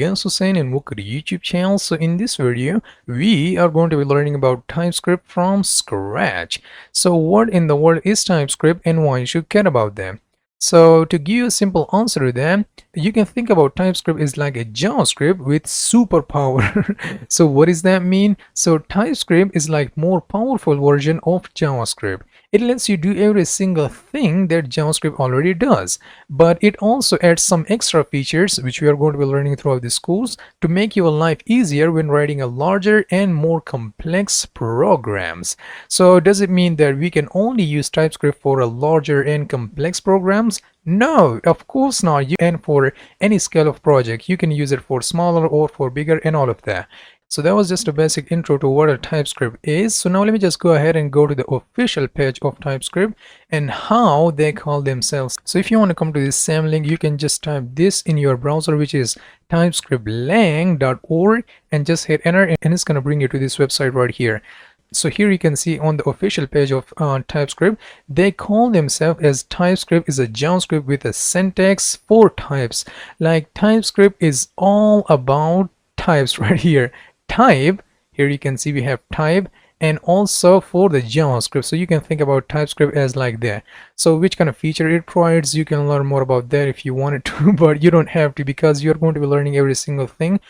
guys Hussein and welcome to the YouTube channel. So in this video, we are going to be learning about TypeScript from scratch. So what in the world is TypeScript and why you should care about them? So to give you a simple answer to that, you can think about TypeScript is like a JavaScript with superpower. So what does that mean? So TypeScript is like more powerful version of JavaScript. It lets you do every single thing that JavaScript already does, but it also adds some extra features which we are going to be learning throughout this course to make your life easier when writing a larger and more complex programs. So does it mean that we can only use TypeScript for a larger and complex programs? No, of course not. You can for any scale of project. You can use it for smaller or for bigger and all of that. So that was just a basic intro to what a TypeScript is. So now let me just go ahead and go to the official page of TypeScript and how they call themselves. So if you want to come to this same link, you can just type this in your browser, which is typescriptlang.org, and just hit enter, and it's going to bring you to this website right here. So here you can see on the official page of TypeScript, they call themselves as TypeScript is a JavaScript with a syntax for types. Like TypeScript is all about types right here. Type, here you can see we have type, and also for the JavaScript. So you can think about TypeScript as like that. So which kind of feature it provides, you can learn more about that if you wanted to, but you don't have to, because you're going to be learning every single thing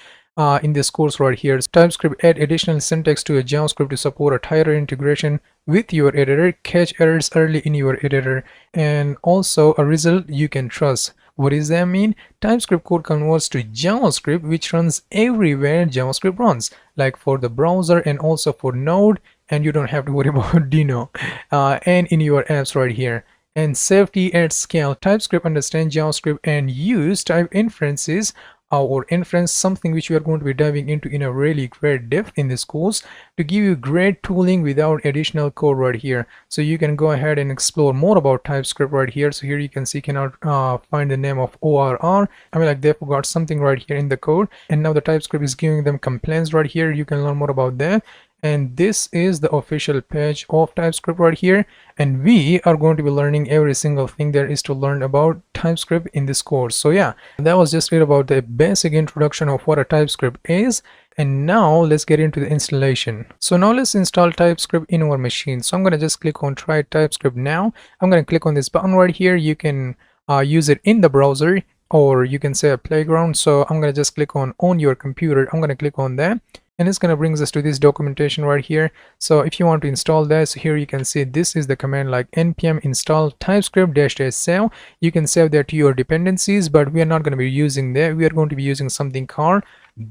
in this course right here. TypeScript add additional syntax to a JavaScript to support a tighter integration with your editor, catch errors early in your editor, and also a result you can trust. What does that mean? TypeScript code converts to JavaScript, which runs everywhere JavaScript runs, like for the browser and also for Node, and you don't have to worry about Dino and in your apps right here. And safety at scale. TypeScript understands JavaScript and use type inferences or inference, something which we are going to be diving into in a really great depth in this course to give you great tooling without additional code right here. So you can go ahead and explore more about TypeScript right here. So here you can see cannot find the name of ORR. I mean, like they forgot something right here in the code, and now the TypeScript is giving them complaints right here. You can learn more about that. And this is the official page of TypeScript right here, and we are going to be learning every single thing there is to learn about TypeScript in this course. So yeah, that was just it about the basic introduction of what a TypeScript is. And now let's get into the installation. So now let's install TypeScript in our machine. So I'm going to just click on try TypeScript now. I'm going to click on this button right here. You can use it in the browser, or you can say a playground. So I'm going to just click on your computer. I'm going to click on that, and it's going to bring us to this documentation right here. So if you want to install that, so here you can see this is the command like npm install typescript -save. You can save that to your dependencies, but we are not going to be using that. We are going to be using something called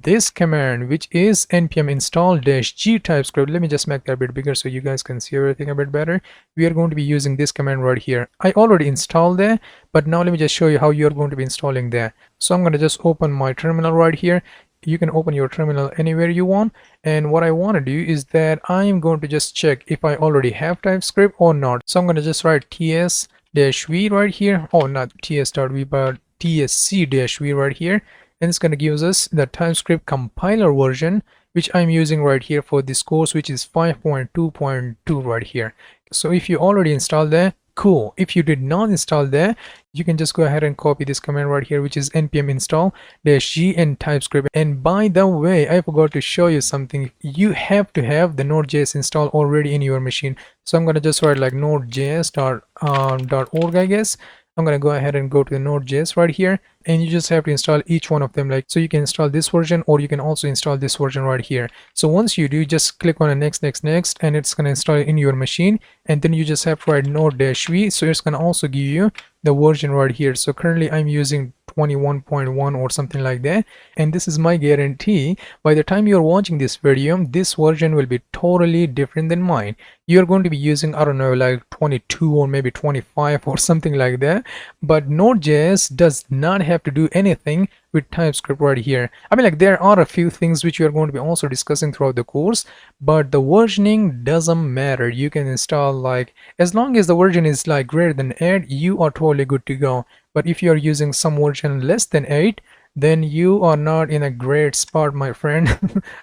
this command, which is npm install -g typescript. Let me just make that a bit bigger so you guys can see everything a bit better. We are going to be using this command right here. I already installed that, but now let me just show you how you're going to be installing that. So I'm going to just open my terminal right here. You can open your terminal anywhere you want, and what I want to do is that I'm going to just check if I already have TypeScript or not. So I'm going to just write ts-v right here. Oh, not ts.v, but tsc-v right here, and it's going to give us the TypeScript compiler version, which I'm using right here for this course, which is 5.2.2 right here. So if you already installed that, cool. If you did not install that, you can just go ahead and copy this command right here, which is npm install -g and TypeScript. And by the way, I forgot to show you something. You have to have the Node.js installed already in your machine. So I'm going to just write like nodejs.org, I guess. I'm going to go ahead and go to the Node.js right here, and you just have to install each one of them. Like, so you can install this version, or you can also install this version right here. So once you do, just click on the next, and it's going to install it in your machine, and then you just have to write node-v. So it's going to also give you the version right here. So currently I'm using 21.1 or something like that, and this is my guarantee. By the time you're watching this video, this version will be totally different than mine. You're going to be using, I don't know, like 22 or maybe 25 or something like that. But Node.js does not have to do anything with TypeScript right here. I mean, like there are a few things which we are going to be also discussing throughout the course, but the versioning doesn't matter. You can install, like, as long as the version is like greater than 8, you are totally good to go. But if you are using some version less than 8, then you are not in a great spot, my friend.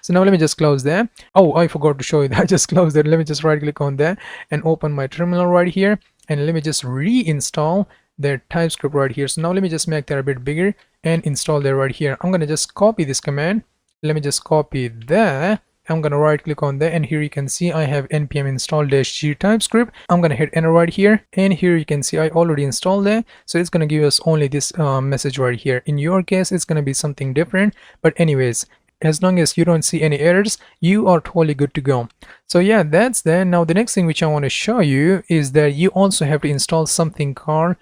So now let me just close that. Oh, I forgot to show you that. I just closed it. Let me just right click on that and open my terminal right here, and let me just reinstall that TypeScript right here. So now let me just make that a bit bigger and install that right here. I'm going to just copy this command. Let me just copy that. I'm going to right click on that, and here you can see I have npm install -g TypeScript. I'm going to hit enter right here, and here you can see I already installed that. So it's going to give us only this message right here. In your case, it's going to be something different, but anyways, as long as you don't see any errors, you are totally good to go. So yeah, that's that. Now the next thing which I want to show you is that you also have to install something called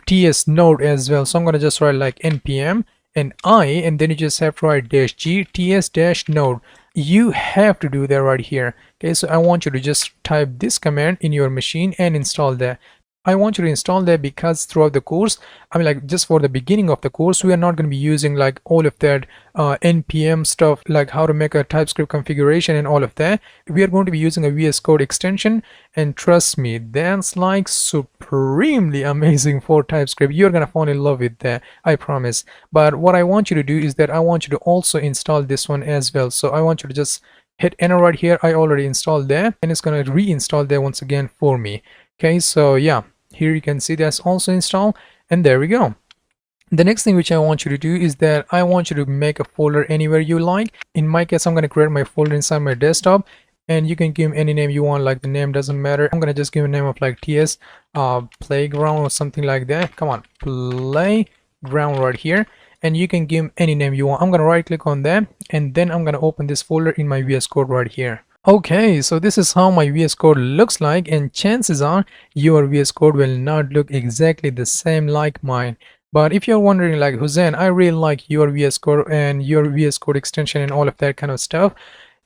ts node as well. So I'm going to just write like npm and and then you just have to write -g ts node. You have to do that right here. Okay, so I want you to just type this command in your machine and install that. I want you to install that because throughout the course, I mean, like just for the beginning of the course, we are not going to be using like all of that npm stuff, like how to make a TypeScript configuration and all of that. We are going to be using a VS Code extension, and trust me, that's like supremely amazing for TypeScript. You're going to fall in love with that, I promise. But what I want you to do is that I want you to also install this one as well. So I want you to just hit enter right here. I already installed that, and it's going to reinstall that once again for me. Okay, so yeah, here you can see that's also installed, and there we go. The next thing which I want you to do is that I want you to make a folder anywhere you like. In my case, I'm going to create my folder inside my desktop, and you can give him any name you want, like the name doesn't matter. I'm going to just give a name of like ts playground or something like that. Come on, playground right here, and you can give him any name you want. I'm going to right click on that, and then I'm going to open this folder in my VS Code right here. Okay, so this is how my VS Code looks like, and chances are your VS Code will not look exactly the same like mine. But if you're wondering like, Hussein, I really like your VS Code and your VS Code extension and all of that kind of stuff,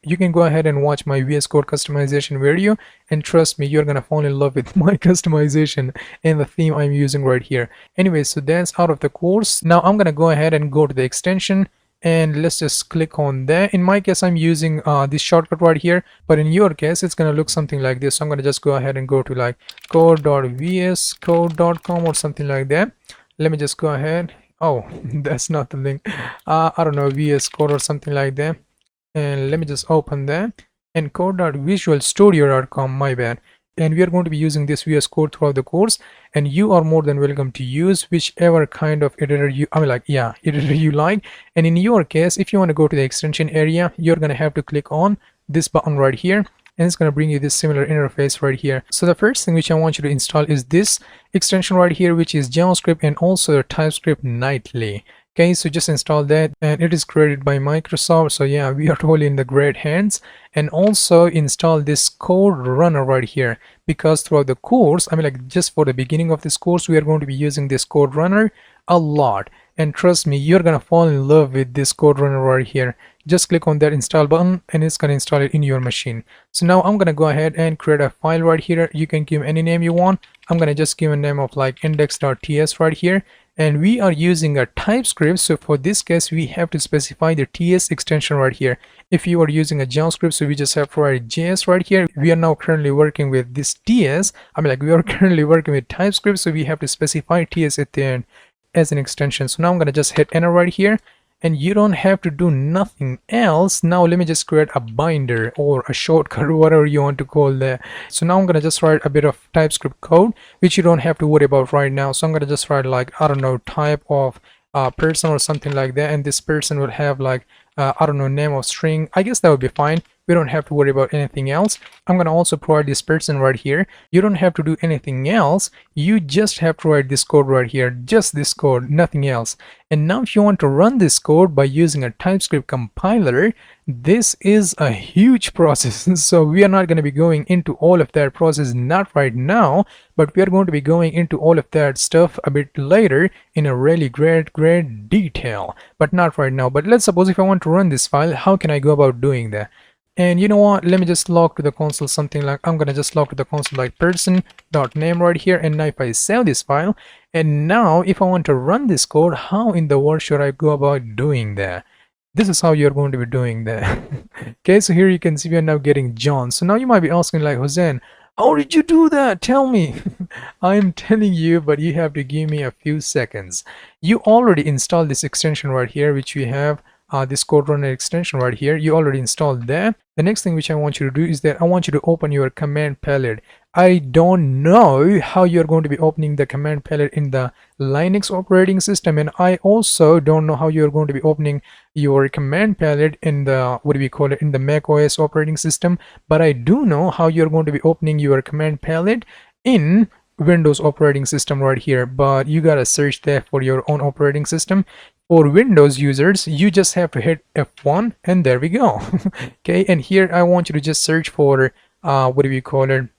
you can go ahead and watch my VS Code customization video, and trust me, you're gonna fall in love with my customization and the theme I'm using right here. Anyway, so that's out of the course. Now I'm gonna go ahead and go to the extension, and let's just click on that. In my case, I'm using this shortcut right here, but in your case it's going to look something like this. So I'm going to just go ahead and go to like code.vscode.com or something like that. Let me just go ahead. Oh, that's not the link. I don't know, VS Code or something like that. And let me just open that, and code.visualstudio.com, my bad. And we are going to be using this VS Code throughout the course, and you are more than welcome to use whichever kind of editor you editor you like. And in your case, if you want to go to the extension area, you're going to have to click on this button right here, and it's going to bring you this similar interface right here. So the first thing which I want you to install is this extension right here, which is JavaScript and also TypeScript Nightly. Okay, so just install that, and it is created by Microsoft. So yeah, we are totally in the great hands. And also install this code runner right here, because throughout the course, I mean, like just for the beginning of this course, we are going to be using this code runner a lot. And trust me, you're gonna fall in love with this code runner right here. Just click on that install button, and it's gonna install it in your machine. So now I'm gonna go ahead and create a file right here. You can give any name you want. I'm gonna just give a name of like index.ts right here. And we are using a TypeScript, so for this case we have to specify the TS extension right here. If you are using a JavaScript, so we just have to write JS right here. We are now currently working with this TS. I mean, like we are currently working with TypeScript, so we have to specify TS at the end as an extension. So now I'm going to just hit enter right here, and you don't have to do nothing else. Now let me just create a binder or a shortcut or whatever you want to call that. So now I'm going to just write a bit of TypeScript code, which you don't have to worry about right now. So I'm going to just write like, I don't know, type of person or something like that, and this person will have like I don't know, name of string. I guess that would be fine. We don't have to worry about anything else. I'm going to also provide this person right here. You don't have to do anything else. You just have to write this code right here, just this code, nothing else. And now if you want to run this code by using a TypeScript compiler, this is a huge process. So we are not going to be going into all of that process, not right now, but we are going to be going into all of that stuff a bit later in a really great detail, but not right now. But let's suppose if I want to run this file, how can I go about doing that? And you know what, let me just log to the console something like, I'm gonna just log to the console like person.name right here. And now if I save this file, and now if I want to run this code, how in the world should I go about doing that? This is how you're going to be doing that. Okay, so here you can see we are now getting John. So now you might be asking like, Hussein, how did you do that? Tell me. I'm telling you, but you have to give me a few seconds. You already installed this extension right here, which we have this code runner extension right here. You already installed that. the next thing which I want you to do is that I want you to open your command palette. I don't know how you're going to be opening the command palette in the Linux operating system, and I also don't know how you're going to be opening your command palette in the, what do we call it, in the Mac OS operating system. But I do know how you're going to be opening your command palette in Windows operating system right here, but you gotta search there for your own operating system. For Windows users, you just have to hit F1 and there we go. Okay, and here I want you to just search for what do we call it,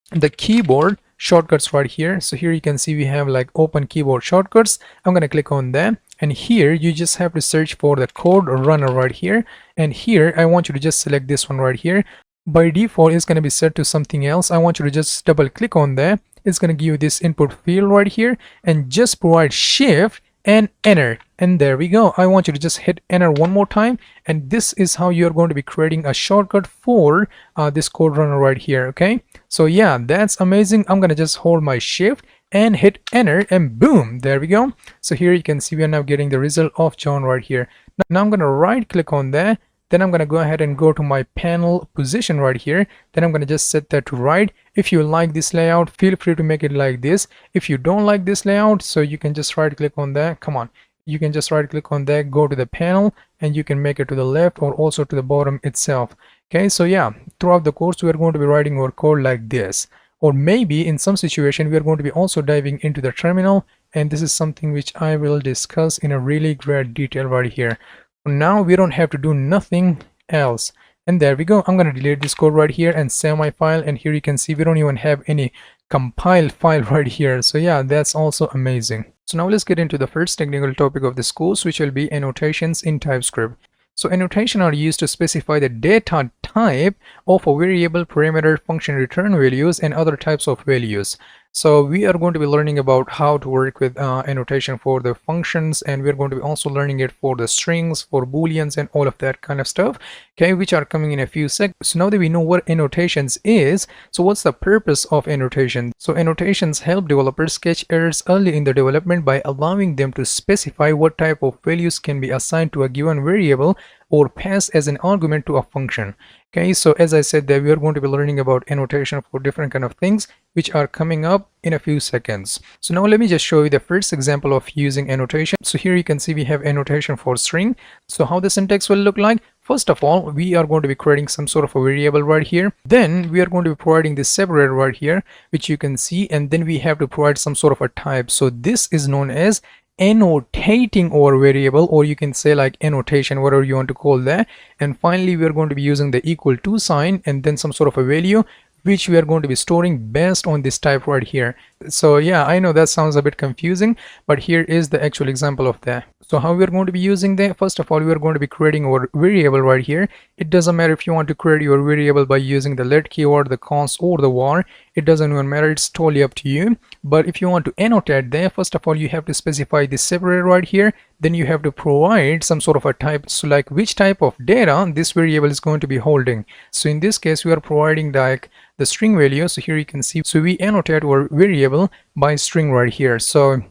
the keyboard shortcuts right here. So here you can see we have like open keyboard shortcuts. I'm gonna click on that, and here you just have to search for the code runner right here, and here I want you to just select this one right here. By default it's going to be set to something else. I want you to just double click on that. It's going to give you this input field right here, and just provide shift and enter, and there we go. I want you to just hit enter one more time, and this is how you're going to be creating a shortcut for this code runner right here. Okay, so yeah, that's amazing. I'm gonna just hold my shift and hit enter, and boom, there we go. So here you can see we are now getting the result of John right here. Now I'm gonna right click on that. Then I'm going to go ahead and go to my panel position right here. Then I'm going to just set that to right. If you like this layout, feel free to make it like this. If you don't like this layout, so you can just right click on that. Come on, you can just right click on that, go to the panel, and you can make it to the left or also to the bottom itself. Okay, so yeah, throughout the course we are going to be writing our code like this, or maybe in some situation we are going to be also diving into the terminal, and this is something which I will discuss in a really great detail right here. Now we don't have to do nothing else, and there we go. I'm going to delete this code right here and save my file, and here you can see we don't even have any compiled file right here. So yeah, that's also amazing. So now let's get into the first technical topic of this course, which will be annotations in TypeScript. So annotations are used to specify the data type of a variable, parameter, function return values, and other types of values. So we are going to be learning about how to work with annotation for the functions, and we're going to be also learning it for the strings, for booleans, and all of that kind of stuff, okay, which are coming in a few seconds. So now that we know what annotations is, so what's the purpose of annotation? So annotations help developers catch errors early in the development by allowing them to specify what type of values can be assigned to a given variable or pass as an argument to a function. Okay, so as I said that we are going to be learning about annotation for different kind of things which are coming up in a few seconds. So now let me just show you the first example of using annotation. So here you can see we have annotation for string. So how the syntax will look like: first of all, we are going to be creating some sort of a variable right here. Then we are going to be providing this separator right here, which you can see, and then we have to provide some sort of a type. So this is known as annotating our variable, or you can say like annotation, whatever you want to call that. And finally we are going to be using the equal to sign and then some sort of a value which we are going to be storing based on this type right here. So yeah, I know that sounds a bit confusing, but here is the actual example of that. So how we are going to be using that: first of all, we are going to be creating our variable right here. It doesn't matter if you want to create your variable by using the let keyword, the const, or the var. It doesn't even matter, it's totally up to you. But if you want to annotate there, first of all you have to specify the separator right here. Then you have to provide some sort of a type, so like which type of data this variable is going to be holding. So in this case we are providing like the string value. So here you can see, so we annotate our variable by string right here. So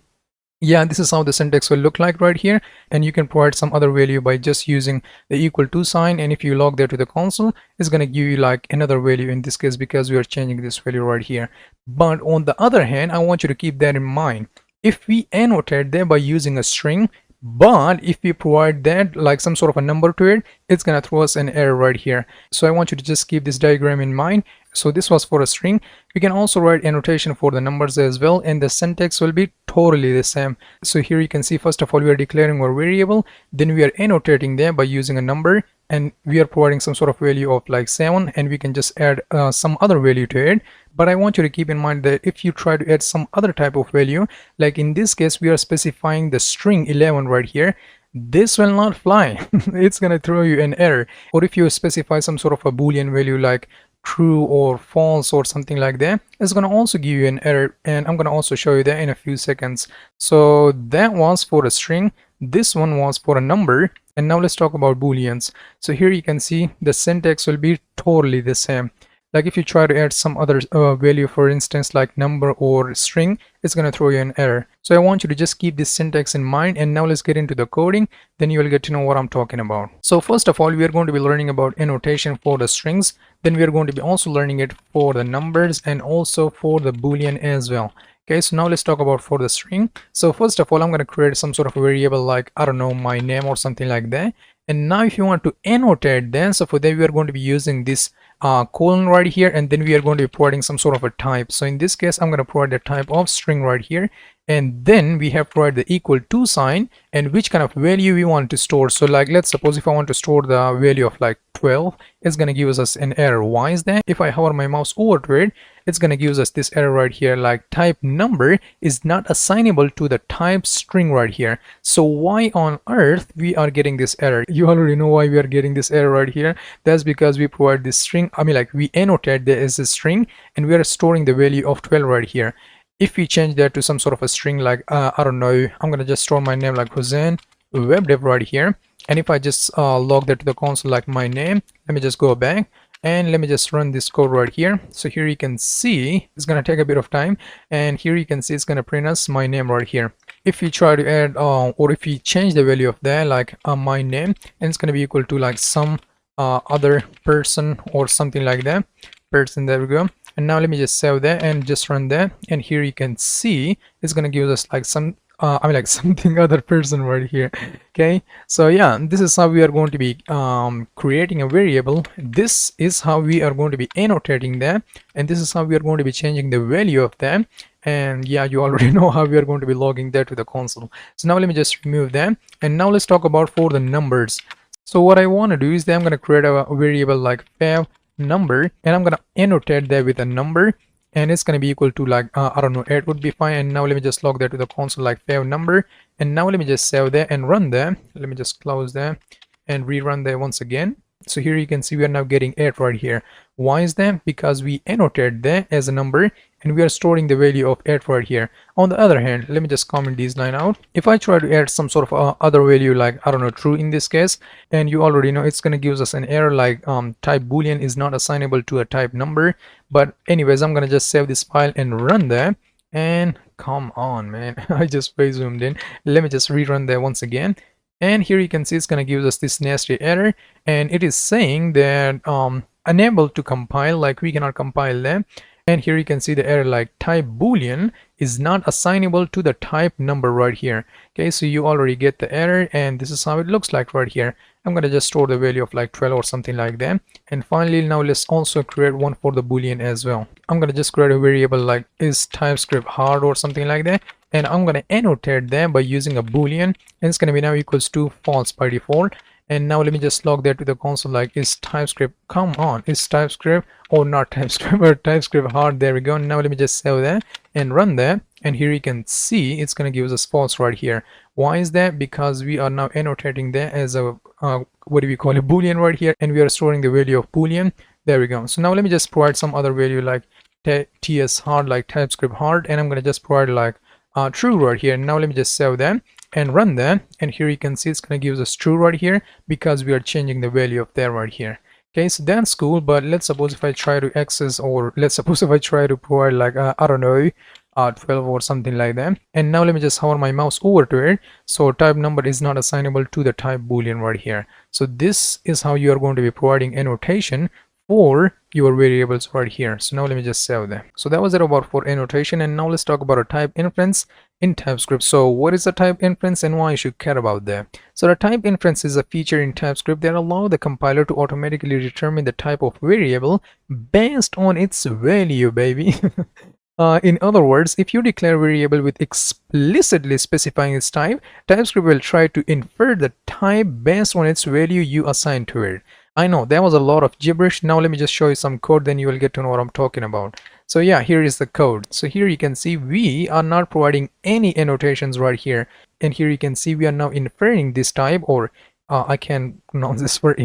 yeah, this is how the syntax will look like right here, and you can provide some other value by just using the equal to sign, and if you log there to the console, it's going to give you like another value in this case because we are changing this value right here. But on the other hand, I want you to keep that in mind. If we annotate there by using a string, but if we provide that like some sort of a number to it, it's gonna throw us an error right here. So I want you to just keep this diagram in mind. So this was for a string. We can also write annotation for the numbers as well, and the syntax will be totally the same. So here you can see, first of all we are declaring our variable, then we are annotating there by using a number, and we are providing some sort of value of like 7, and we can just add some other value to it. But I want you to keep in mind that if you try to add some other type of value, like in this case we are specifying the string 11 right here, this will not fly. It's gonna throw you an error. Or if you specify some sort of a boolean value like true or false or something like that, it's gonna also give you an error, and I'm gonna also show you that in a few seconds. So that was for a string, this one was for a number, and now let's talk about booleans. So here you can see the syntax will be totally the same. Like if you try to add some other value, for instance like number or string, it's going to throw you an error. So I want you to just keep this syntax in mind, and now let's get into the coding, then you will get to know what I'm talking about. So first of all, we are going to be learning about annotation for the strings, then we are going to be also learning it for the numbers and also for the boolean as well. Okay, so now let's talk about for the string. So first of all, I'm going to create some sort of a variable like, I don't know, my name or something like that. And now if you want to annotate then, so for that we are going to be using this colon right here, and then we are going to be providing some sort of a type. So in this case, I'm going to provide the type of string right here, and then we have provided the equal to sign and which kind of value we want to store. So like, let's suppose if I want to store the value of like 12, it's going to give us an error. Why is that? If I hover my mouse over to it, it's going to give us this error right here, like type number is not assignable to the type string right here. So why on earth we are getting this error? You already know why we are getting this error right here. That's because we provide this string, I mean like we annotate that as a string, and we are storing the value of 12 right here. If we change that to some sort of a string like I don't know, I'm gonna just store my name like Hussein web dev right here, and if I just log that to the console like my name, let me just go back and let me just run this code right here. So here you can see it's gonna take a bit of time, and here you can see it's gonna print us my name right here. If we try to add or if we change the value of that like my name, and it's gonna be equal to like some other person or something like that, person, there we go. And now let me just save that and just run that, and here you can see it's gonna give us like some I mean like something other person right here. Okay, so yeah, this is how we are going to be creating a variable. This is how we are going to be annotating that, and this is how we are going to be changing the value of them. And yeah, you already know how we are going to be logging that to the console. So now let me just remove them, and now let's talk about for the numbers. So what I want to do is that I'm going to create a variable like fav number, and I'm going to annotate that with a number, and it's going to be equal to like I don't know, 8 would be fine. And now let me just log that to the console like fav number, and now let me just save that and run that. Let me just close that and rerun that once again. So here you can see we are now getting 8 right here. Why is that? Because we annotate that as a number, and we are storing the value of 8 right here. On the other hand, let me just comment this line out. If I try to add some sort of other value like, I don't know, true in this case, and you already know it's going to give us an error like type boolean is not assignable to a type number. But anyways, I'm going to just save this file and run that. And come on, man, I just way zoomed in. Let me just rerun that once again. And here you can see it's going to give us this nasty error, and it is saying that unable to compile, like we cannot compile them. And here you can see the error like type boolean is not assignable to the type number right here. Okay, so you already get the error, and this is how it looks like right here. I'm going to just store the value of like 12 or something like that. And finally, now let's also create one for the boolean as well. I'm going to just create a variable like is TypeScript hard or something like that, and I'm going to annotate them by using a boolean, and it's going to be now equals to false by default. And now let me just log that to the console like is TypeScript, come on, is TypeScript or not TypeScript but TypeScript hard. There we go. Now let me just save that and run that, and here you can see it's going to give us false right here. Why is that? Because we are now annotating that as a what do we call a boolean right here, and we are storing the value of boolean. There we go. So now let me just provide some other value like ts hard, like TypeScript hard, and I'm going to just provide like true right here. Now let me just save that and run that, and here you can see it's going to give us true right here because we are changing the value of that right here. Okay, so that's cool. But let's suppose if I try to access, or let's suppose if I try to provide like I don't know, 12 or something like that, and now let me just hover my mouse over to it. So type number is not assignable to the type boolean right here. So this is how you are going to be providing annotation for your variables right here. So now let me just save them. So that was it about for annotation, and now let's talk about a type inference in TypeScript. So what is a type inference and why you should care about that? So the type inference is a feature in TypeScript that allows the compiler to automatically determine the type of variable based on its value, baby. In other words, if you declare a variable with explicitly specifying its type, TypeScript will try to infer the type based on its value you assign to it. I know that was a lot of gibberish. Now let me just show you some code, then you will get to know what I'm talking about. So yeah, here is the code. So here you can see we are not providing any annotations right here, and here you can see we are now inferring this type, or I can pronounce this word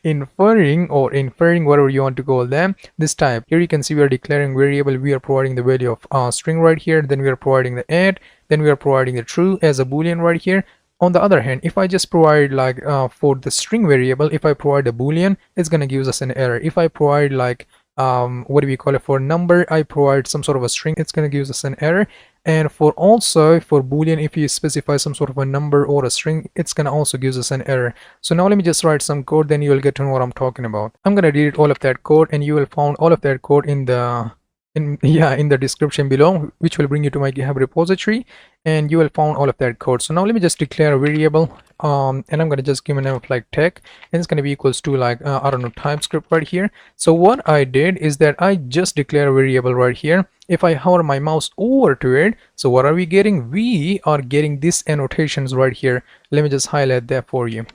inferring or inferring, whatever you want to call them, this type. Here you can see we are declaring variable, we are providing the value of string right here, then we are providing the add, then we are providing the true as a boolean right here. On the other hand, if I just provide like for the string variable, if I provide a boolean, it's going to give us an error. If I provide like what do we call it, for number I provide some sort of a string, it's going to give us an error. And for also for boolean, if you specify some sort of a number or a string, it's going to also give us an error. So now let me just write some code, then you will get to know what I'm talking about. I'm going to delete all of that code, and you will find all of that code in the in the description below, which will bring you to my GitHub repository, and you will find all of that code. So now let me just declare a variable, and I'm going to just give a name of like tech, and it's going to be equals to like I don't know, TypeScript right here. So what I did is that I just declare a variable right here. If I hover my mouse over to it, so what are we getting? We are getting these annotations right here. Let me just highlight that for you.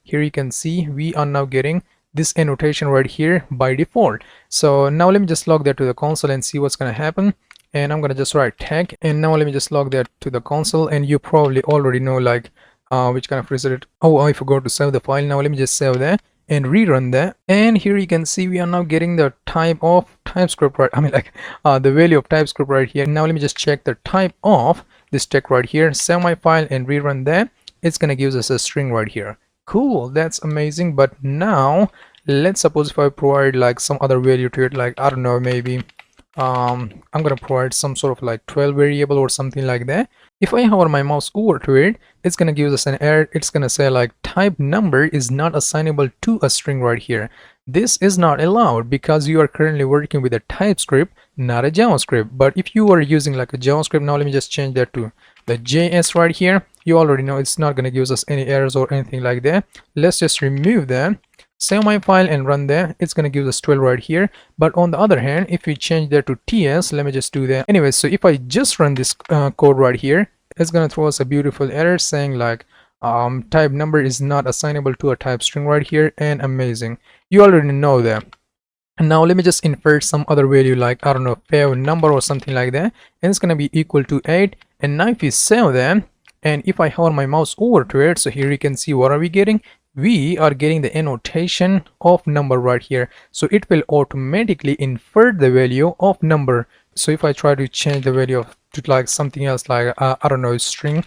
Here you can see we are now getting this annotation right here by default. So now let me just log that to the console and see what's going to happen. And I'm going to just write tag, and now let me just log that to the console, and you probably already know like which kind of result. Oh, I forgot to save the file. Now let me just save that and rerun that, and here you can see we are now getting the type of TypeScript right, the value of TypeScript right here. Now let me just check the type of this tag right here, save my file and rerun that. It's going to give us a string right here. Cool, that's amazing. But now let's suppose if I provide like some other value to it, like I don't know, maybe I'm gonna provide some sort of like 12 variable or something like that. If I hover my mouse over to it, it's gonna give us an error. It's gonna say like type number is not assignable to a string right here. This is not allowed because you are currently working with a TypeScript, not a JavaScript. But if you are using like a JavaScript, now let me just change that to the JS right here. You already know it's not going to give us any errors or anything like that. Let's just remove that, save my file and run that. It's going to give us 12 right here. But on the other hand, if we change that to TS, let me just do that. Anyway, so if I just run this code right here, it's going to throw us a beautiful error saying like type number is not assignable to a type string right here. And amazing, you already know that. And now let me just invert some other value like I don't know, fav number or something like that, and it's going to be equal to 8. And now if you save them, and if I hover my mouse over to it, so here you can see what are we getting? We are getting the annotation of number right here. So it will automatically invert the value of number. So if I try to change the value of to like something else, like I don't know, string,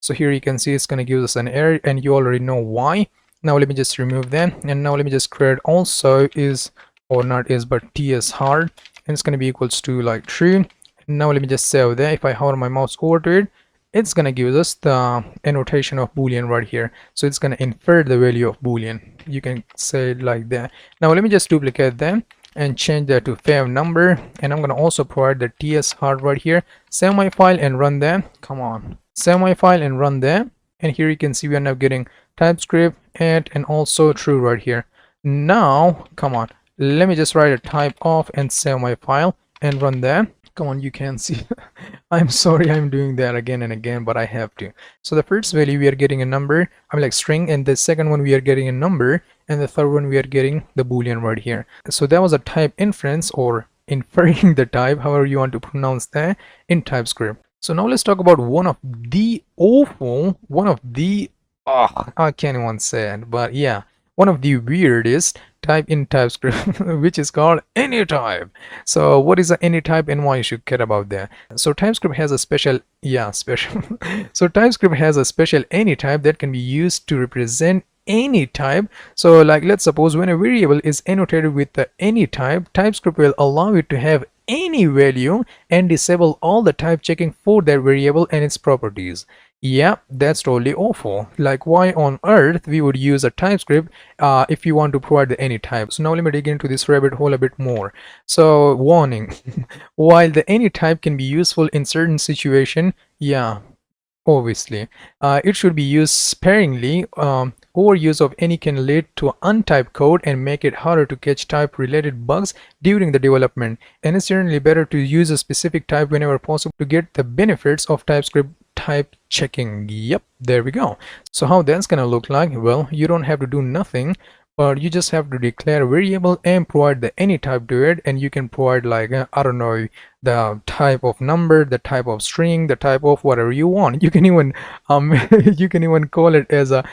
so here you can see it's going to give us an error, and you already know why. Now let me just remove them, and now let me just create also is, or not is, but ts hard, and it's going to be equals to like true. Now let me just save that. If I hover my mouse over to it, it's going to give us the annotation of boolean right here. So it's going to infer the value of boolean, you can say it like that. Now let me just duplicate them and change that to fav number, and I'm going to also provide the ts hard right here. Save my file and run that. Come on, save my file and run that, and here you can see we are now getting TypeScript and also true right here. Now come on, let me just write a type of and save my file and run that. Come on, you can see. I'm sorry I'm doing that again and again, but I have to. So the first value we are getting a number, like string, and the second one we are getting a number, and the third one we are getting the boolean right here. So that was a type inference, or inferring the type, however you want to pronounce that, in TypeScript. So now let's talk about one of the I can't even say it, but yeah, one of the weirdest type in TypeScript, which is called anytype. So what is an anytype and why you should care about that? So TypeScript has a special so TypeScript has a special anytype that can be used to represent any type. So like let's suppose when a variable is annotated with the anytype, TypeScript will allow it to have any value and disable all the type checking for that variable and its properties. Yeah, that's totally awful. Like why on earth we would use a TypeScript if you want to provide the any type? So now let me dig into this rabbit hole a bit more. So warning, while the any type can be useful in certain situation, yeah, obviously it should be used sparingly. Overuse of any can lead to untyped code and make it harder to catch type related bugs during the development, and it's generally better to use a specific type whenever possible to get the benefits of TypeScript type checking. Yep, there we go. So how that's gonna look like? Well, you don't have to do nothing, but you just have to declare a variable and provide the any type to it, and you can provide like I don't know, the type of number, the type of string, the type of whatever you want. You can even you can even call it as a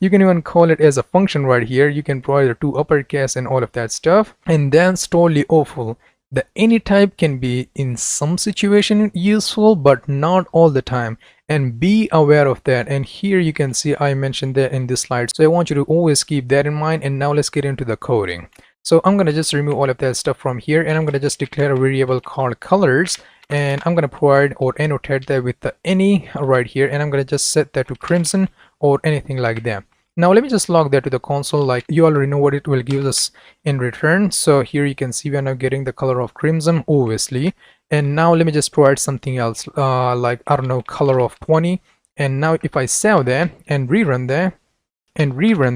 you can even call it as a function right here. You can provide a to uppercase and all of that stuff, and that's totally awful. The any type can be in some situation useful, but not all the time, and be aware of that. And here you can see I mentioned that in this slide, so I want you to always keep that in mind. And now let's get into the coding. So I'm going to just remove all of that stuff from here, and I'm going to just declare a variable called colors, and I'm going to provide or annotate that with the any right here, and I'm going to just set that to crimson or anything like that. Now let me just log that to the console. Like, you already know what it will give us in return. So here you can see we are now getting the color of crimson, obviously. And now let me just provide something else, like, I don't know, color of 20. And now if I save that and rerun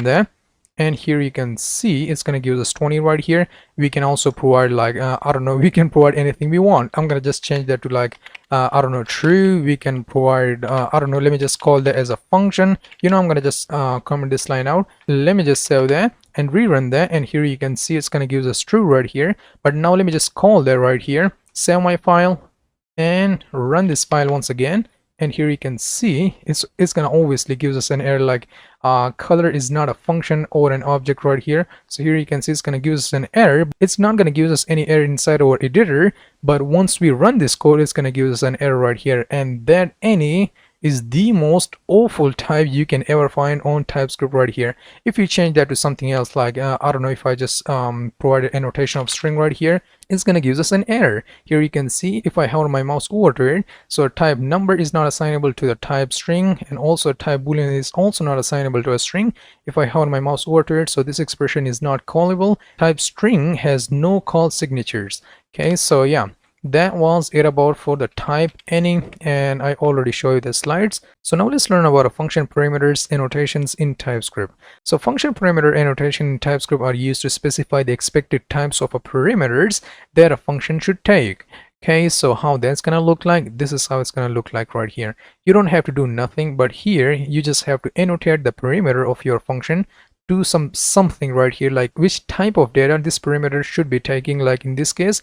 that, and here you can see it's going to give us 20 right here. We can also provide, like, I don't know, we can provide anything we want. I'm going to just change that to, like, I don't know, true. We can provide, I don't know, let me just call that as a function. I'm going to just comment this line out. Let me just save that and rerun that, and here you can see it's going to give us true right here. But now let me just call that right here, save my file, and run this file once again. And here you can see it's gonna obviously gives us an error, like color is not a function or an object right here. So here you can see it's gonna give us an error. It's not gonna give us any error inside our editor, but once we run this code, it's gonna give us an error right here. And that any is the most awful type you can ever find on TypeScript right here. If you change that to something else, like I don't know, if I just provide an annotation of string right here, it's gonna give us an error. Here you can see if I hover my mouse over to it, so a type number is not assignable to the type string, and also a type boolean is also not assignable to a string. If I hover my mouse over to it, so this expression is not callable. Type string has no call signatures. Okay, so yeah, that was it about for the type any, and I already showed you the slides. So now let's learn about a function parameters annotations in TypeScript. So function parameter annotation in TypeScript are used to specify the expected types of a parameters that a function should take. Okay, so how that's gonna look like, this is how it's gonna look like right here. You don't have to do nothing, but here you just have to annotate the parameter of your function to something right here, like which type of data this parameter should be taking. Like in this case,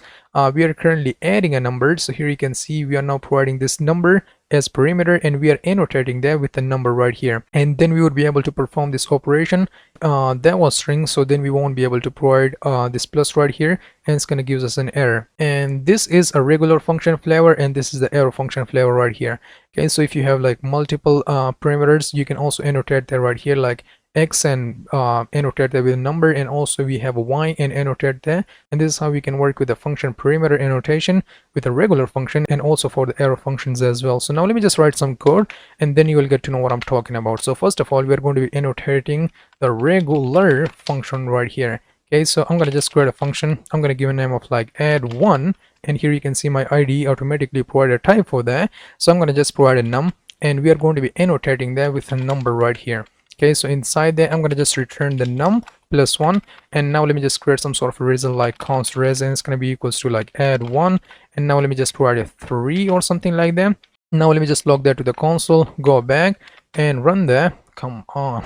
we are currently adding a number, so here you can see we are now providing this number as parameter, and we are annotating that with the number right here, and then we would be able to perform this operation. That was string, so then we won't be able to provide this plus right here, and it's going to give us an error. And this is a regular function flavor, and this is the arrow function flavor right here. Okay, so if you have like multiple parameters, you can also annotate that right here, like x, and annotate that with a number, and also we have a y and annotate that. And this is how we can work with the function parameter annotation with a regular function, and also for the arrow functions as well. So now let me just write some code, and then you will get to know what I'm talking about. So first of all, we are going to be annotating the regular function right here. Okay, so I'm going to just create a function. I'm going to give a name of like add1, and here you can see my IDE automatically provide a type for that. So I'm going to just provide a num, and we are going to be annotating that with a number right here. Okay, so inside there, I'm going to just return the num plus 1, and now let me just create some sort of a result, like const res, and it's going to be equals to like add1, and now let me just provide a 3 or something like that. Now let me just log that to the console, go back and run that. Come on.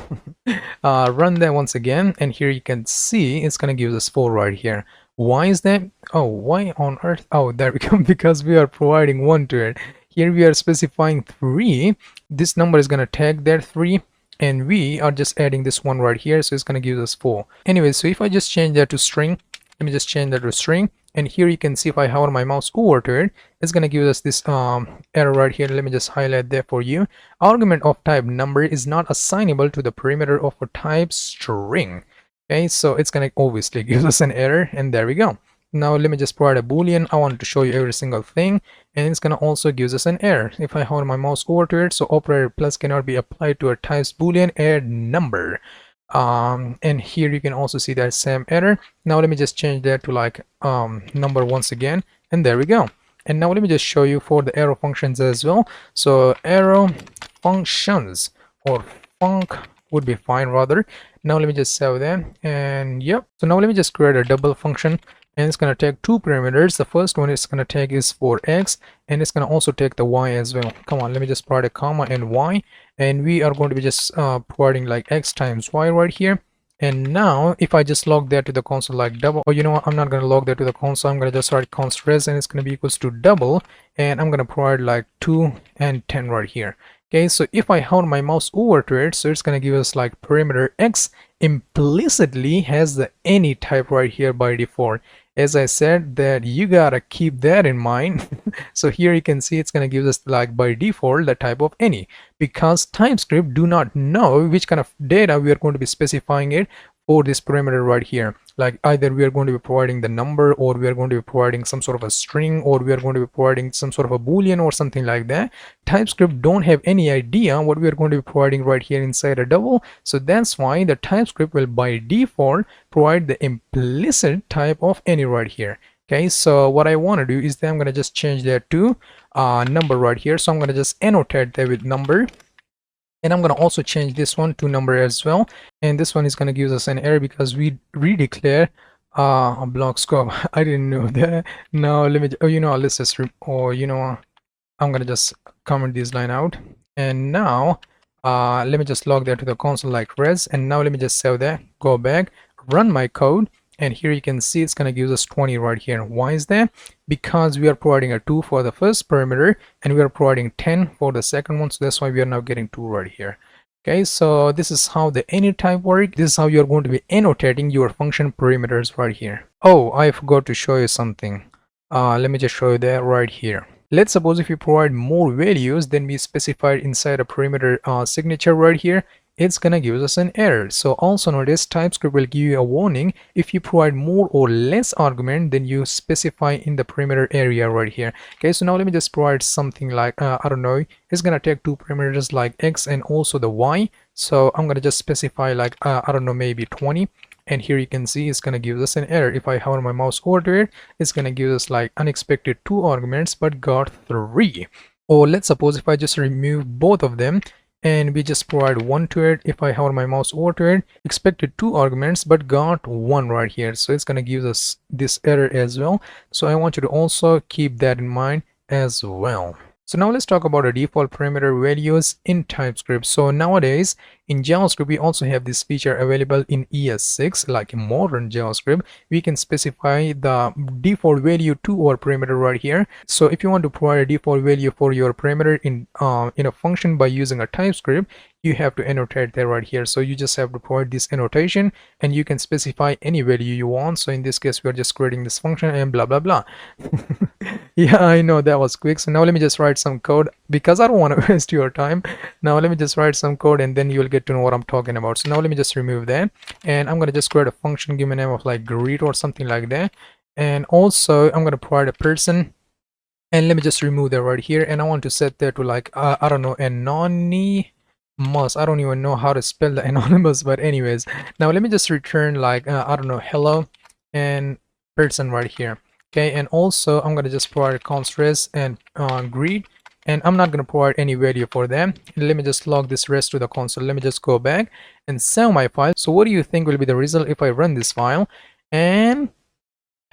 Run that once again, and here you can see it's going to give us 4 right here. Why is that? Oh, why on earth? Oh, there we go. Because we are providing 1 to it. Here we are specifying 3. This number is going to tag that 3, and we are just adding this 1 right here, so it's going to give us 4. Anyway, so if I just change that to string, let me just change that to string, and here you can see if I hover my mouse over to it, it's going to give us this error right here. Let me just highlight that for you. Argument of type number is not assignable to the parameter of a type string. Okay, so it's going to obviously give us an error, and there we go. Now let me just provide a boolean. I want to show you every single thing, and it's going to also give us an error. If I hover my mouse over to it, so operator plus cannot be applied to a type's boolean add number. And here you can also see that same error. Now let me just change that to like number once again, and there we go. And now let me just show you for the arrow functions as well. So arrow functions, or func would be fine rather. Now let me just save that, and yep. So now let me just create a double function, and it's going to take 2 parameters. The first one it's going to take is for x, and it's going to also take the y as well. Come on, let me just provide a comma and y, and we are going to be just providing like x times y right here. And now if I just log that to the console like double, or you know what, I'm not going to log that to the console. I'm going to just write const res, and it's going to be equals to double, and I'm going to provide like 2 and 10 right here. Okay, so if I hold my mouse over to it, so it's going to give us like parameter x implicitly has the any type right here by default. As I said, that you gotta keep that in mind. So here you can see it's going to give us like by default the type of any, because TypeScript do not know which kind of data we are going to be specifying it for this parameter right here. Like either we are going to be providing the number, or we are going to be providing some sort of a string, or we are going to be providing some sort of a boolean or something like that. TypeScript don't have any idea what we are going to be providing right here inside a double. So that's why the TypeScript will by default provide the implicit type of any right here. Okay, so what I want to do is that I'm going to just change that to number right here. So I'm going to just annotate that with number, and I'm going to also change this one to number as well. And this one is going to give us an error because we redeclare a block scope. I didn't know that. Now let me, let's just I'm going to just comment this line out, and now let me just log that to the console like res. And now let me just save that, go back, run my code, and here you can see it's going to give us 20 right here. Why is that? Because we are providing a 2 for the first parameter and we are providing 10 for the second one, so that's why we are now getting 2 right here. Okay, so this is how the any type work. This is how you're going to be annotating your function parameters right here. Oh, I forgot to show you something. Let me just show you that right here. Let's suppose if you provide more values than we specified inside a parameter signature right here, it's gonna give us an error. So also notice TypeScript will give you a warning if you provide more or less argument than you specify in the parameter area right here. Okay, so now let me just provide something like I don't know, it's gonna take 2 parameters like x and also the y. So I'm gonna just specify like I don't know, maybe 20. And here you can see it's gonna give us an error. If I hover my mouse over to it, it's gonna give us like unexpected 2 arguments but got 3. Or let's suppose if I just remove both of them and we just provide 1 to it. If I hover my mouse over to it, expected 2 arguments but got 1 right here. So it's gonna give us this error as well. So I want you to also keep that in mind as well. So now let's talk about the default parameter values in TypeScript. So nowadays in JavaScript, we also have this feature available in ES6, like in modern JavaScript. We can specify the default value to our parameter right here. So if you want to provide a default value for your parameter in a function by using a TypeScript, you have to annotate that right here. So you just have to provide this annotation and you can specify any value you want. So in this case, we are just creating this function and blah, blah, blah. Yeah, I know that was quick. So now let me just write some code because I don't want to waste your time. Now let me just write some code and then you'll get to know what I'm talking about. So now let me just remove that, and I'm going to just create a function, give me a name of like greet or something like that. And also I'm going to provide a person, and let me just remove that right here. And I want to set that to like, I don't know, anonymous. I don't even know how to spell the anonymous, but anyways, now let me just return like, I don't know, hello and person right here. Okay, and also I'm going to just provide a const res and greet, and I'm not going to provide any value for them. Let me just log this res to the console. Let me just go back and save my file. So what do you think will be the result if I run this file? And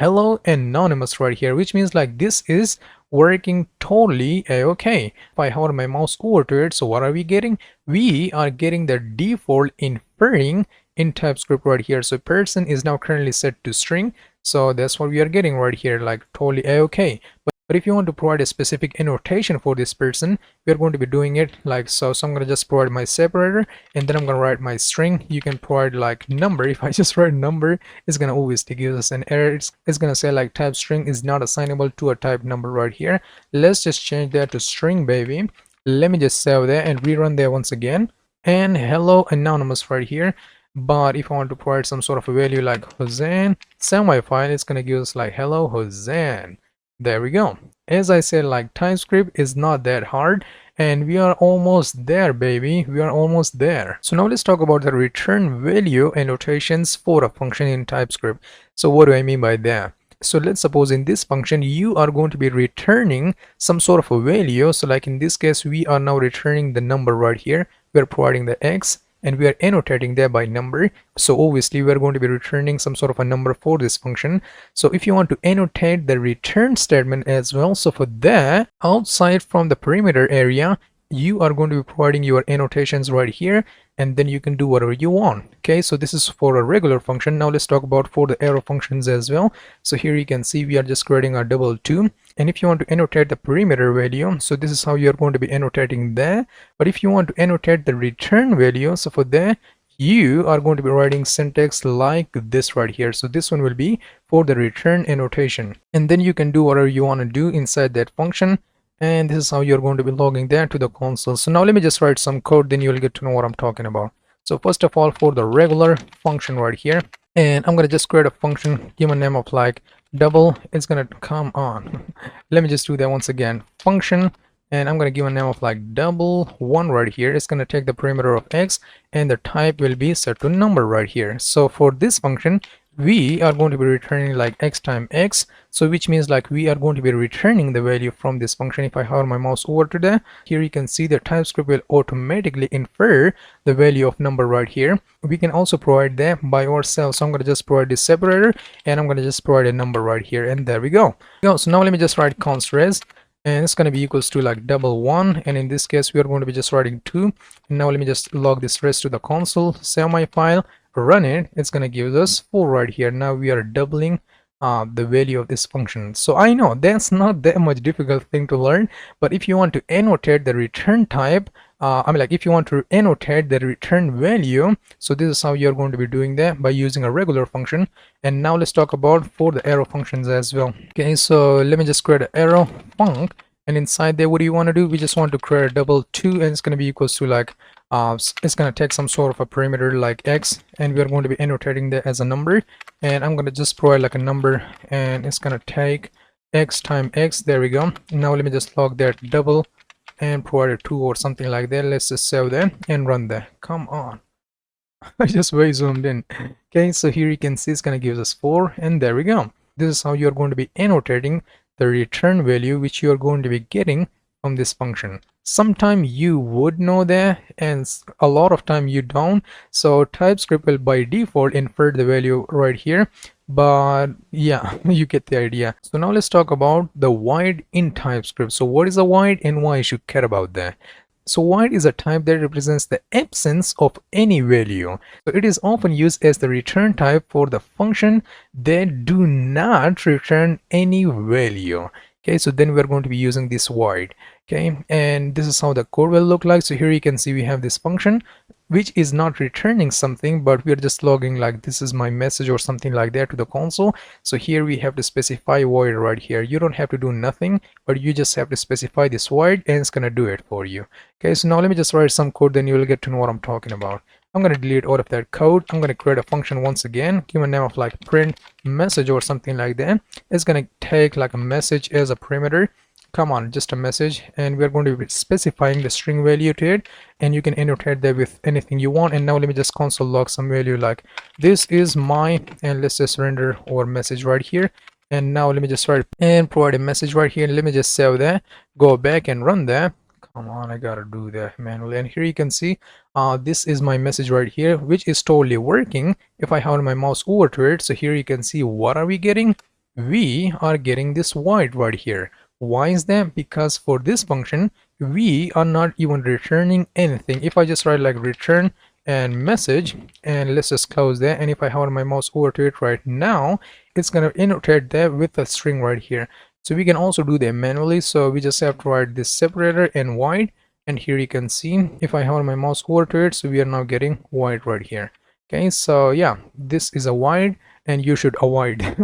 hello anonymous right here, which means like this is working totally okay. If I hover my mouse over to it, so what are we getting? We are getting the default inferring in TypeScript right here. So person is now currently set to string. So that's what we are getting right here, like totally okay. But if you want to provide a specific annotation for this person, we are going to be doing it like so. So I'm going to just provide my separator, and then I'm going to write my string. You can provide like number. If I just write number, it's going to obviously give us an error. It's going to say like type string is not assignable to a type number right here. Let's just change that to string, baby. Let me just save that and rerun that once again. And hello anonymous right here. But if I want to provide some sort of a value like Hosan, save my file, it's going to give us like hello Hosan. There we go. As I said, like TypeScript is not that hard, and we are almost there, baby. We are almost there. So now let's talk about the return value annotations for a function in TypeScript. So what do I mean by that? So let's suppose in this function you are going to be returning some sort of a value. So like in this case, we are now returning the number right here. We are providing the x, and we are annotating that by number. So obviously we are going to be returning some sort of a number for this function. So if you want to annotate the return statement as well, so for that, outside from the perimeter area, you are going to be providing your annotations right here, and then you can do whatever you want. Okay, so this is for a regular function. Now let's talk about for the arrow functions as well. So here you can see we are just creating a double 2, and if you want to annotate the perimeter value, so this is how you're going to be annotating that. But if you want to annotate the return value, so for that you are going to be writing syntax like this right here. So this one will be for the return annotation, and then you can do whatever you want to do inside that function. And this is how you're going to be logging that to the console. So now let me just write some code, then you'll get to know what I'm talking about. So first of all, for the regular function right here, and I'm gonna just create a function, give a name of like double. It's gonna come on. Let me just do that once again. Function, and I'm gonna give a name of like double one right here. It's gonna take the parameter of x, and the type will be set to number right here. So for this function, we are going to be returning like x times x, so which means like we are going to be returning the value from this function. If I hover my mouse over to there, here you can see the TypeScript will automatically infer the value of number right here. We can also provide that by ourselves, so I'm going to just provide this separator, and I'm going to just provide a number right here, and there we go. So now let me just write const res, and it's going to be equals to like double one, and in this case we are going to be just writing 2. And now let me just log this res to the console, save my file, run it. It's going to give us 4 right here. Now we are doubling the value of this function. So I know that's not that much difficult thing to learn, but if you want to annotate the return type, I mean, like if you want to annotate the return value, so this is how you're going to be doing that, by using a regular function. And now let's talk about for the arrow functions as well. Okay, so let me just create an arrow func, and inside there, what do you want to do? We just want to create a double 2, and it's going to be equals to like it's going to take some sort of a parameter like x, and we're going to be annotating that as a number. And I'm going to just provide like a number, and it's going to take x times x. There we go. Now let me just log that double and provide a 2 or something like that. Let's just save that and run that. Come on. I just way zoomed in. Okay, so here you can see it's going to give us 4, and there we go. This is how you're going to be annotating the return value which you're going to be getting from this function. Sometime you would know that, and a lot of time you don't. So TypeScript will by default infer the value right here, but yeah, you get the idea. So now let's talk about the void in TypeScript. So what is a void and why you should care about that? So void is a type that represents the absence of any value. So it is often used as the return type for the function that do not return any value. Okay, so then we're going to be using this void. Okay, and this is how the code will look like. So here you can see we have this function which is not returning something, but we are just logging like this is my message or something like that to the console. So here we have to specify void right here. You don't have to do nothing, but you just have to specify this void, and it's gonna do it for you. Okay, so now let me just write some code, then you will get to know what I'm talking about. I'm going to delete all of that code. I'm going to create a function once again, give a name of like print message or something like that. It's going to take like a message as a parameter. Come on, just a message, and we're going to be specifying the string value to it, and you can annotate that with anything you want. And now let me just console log some value like this is my, and let's just render our message right here. And now let me just write and provide a message right here. Let me just save that, go back and run that. Come on, I gotta do that manually. And here you can see this is my message right here, which is totally working. If I hover my mouse over to it, so here you can see what are we getting? We are getting this void right here. Why is that? Because for this function we are not even returning anything. If I just write like return and message, and let's just close that, and if I hover my mouse over to it right now, it's gonna annotate that with a string right here. So we can also do that manually. So we just have to write this separator and void, and here you can see if I hover my mouse over to it, so we are now getting void right here. Okay, so yeah, this is a void, and you should avoid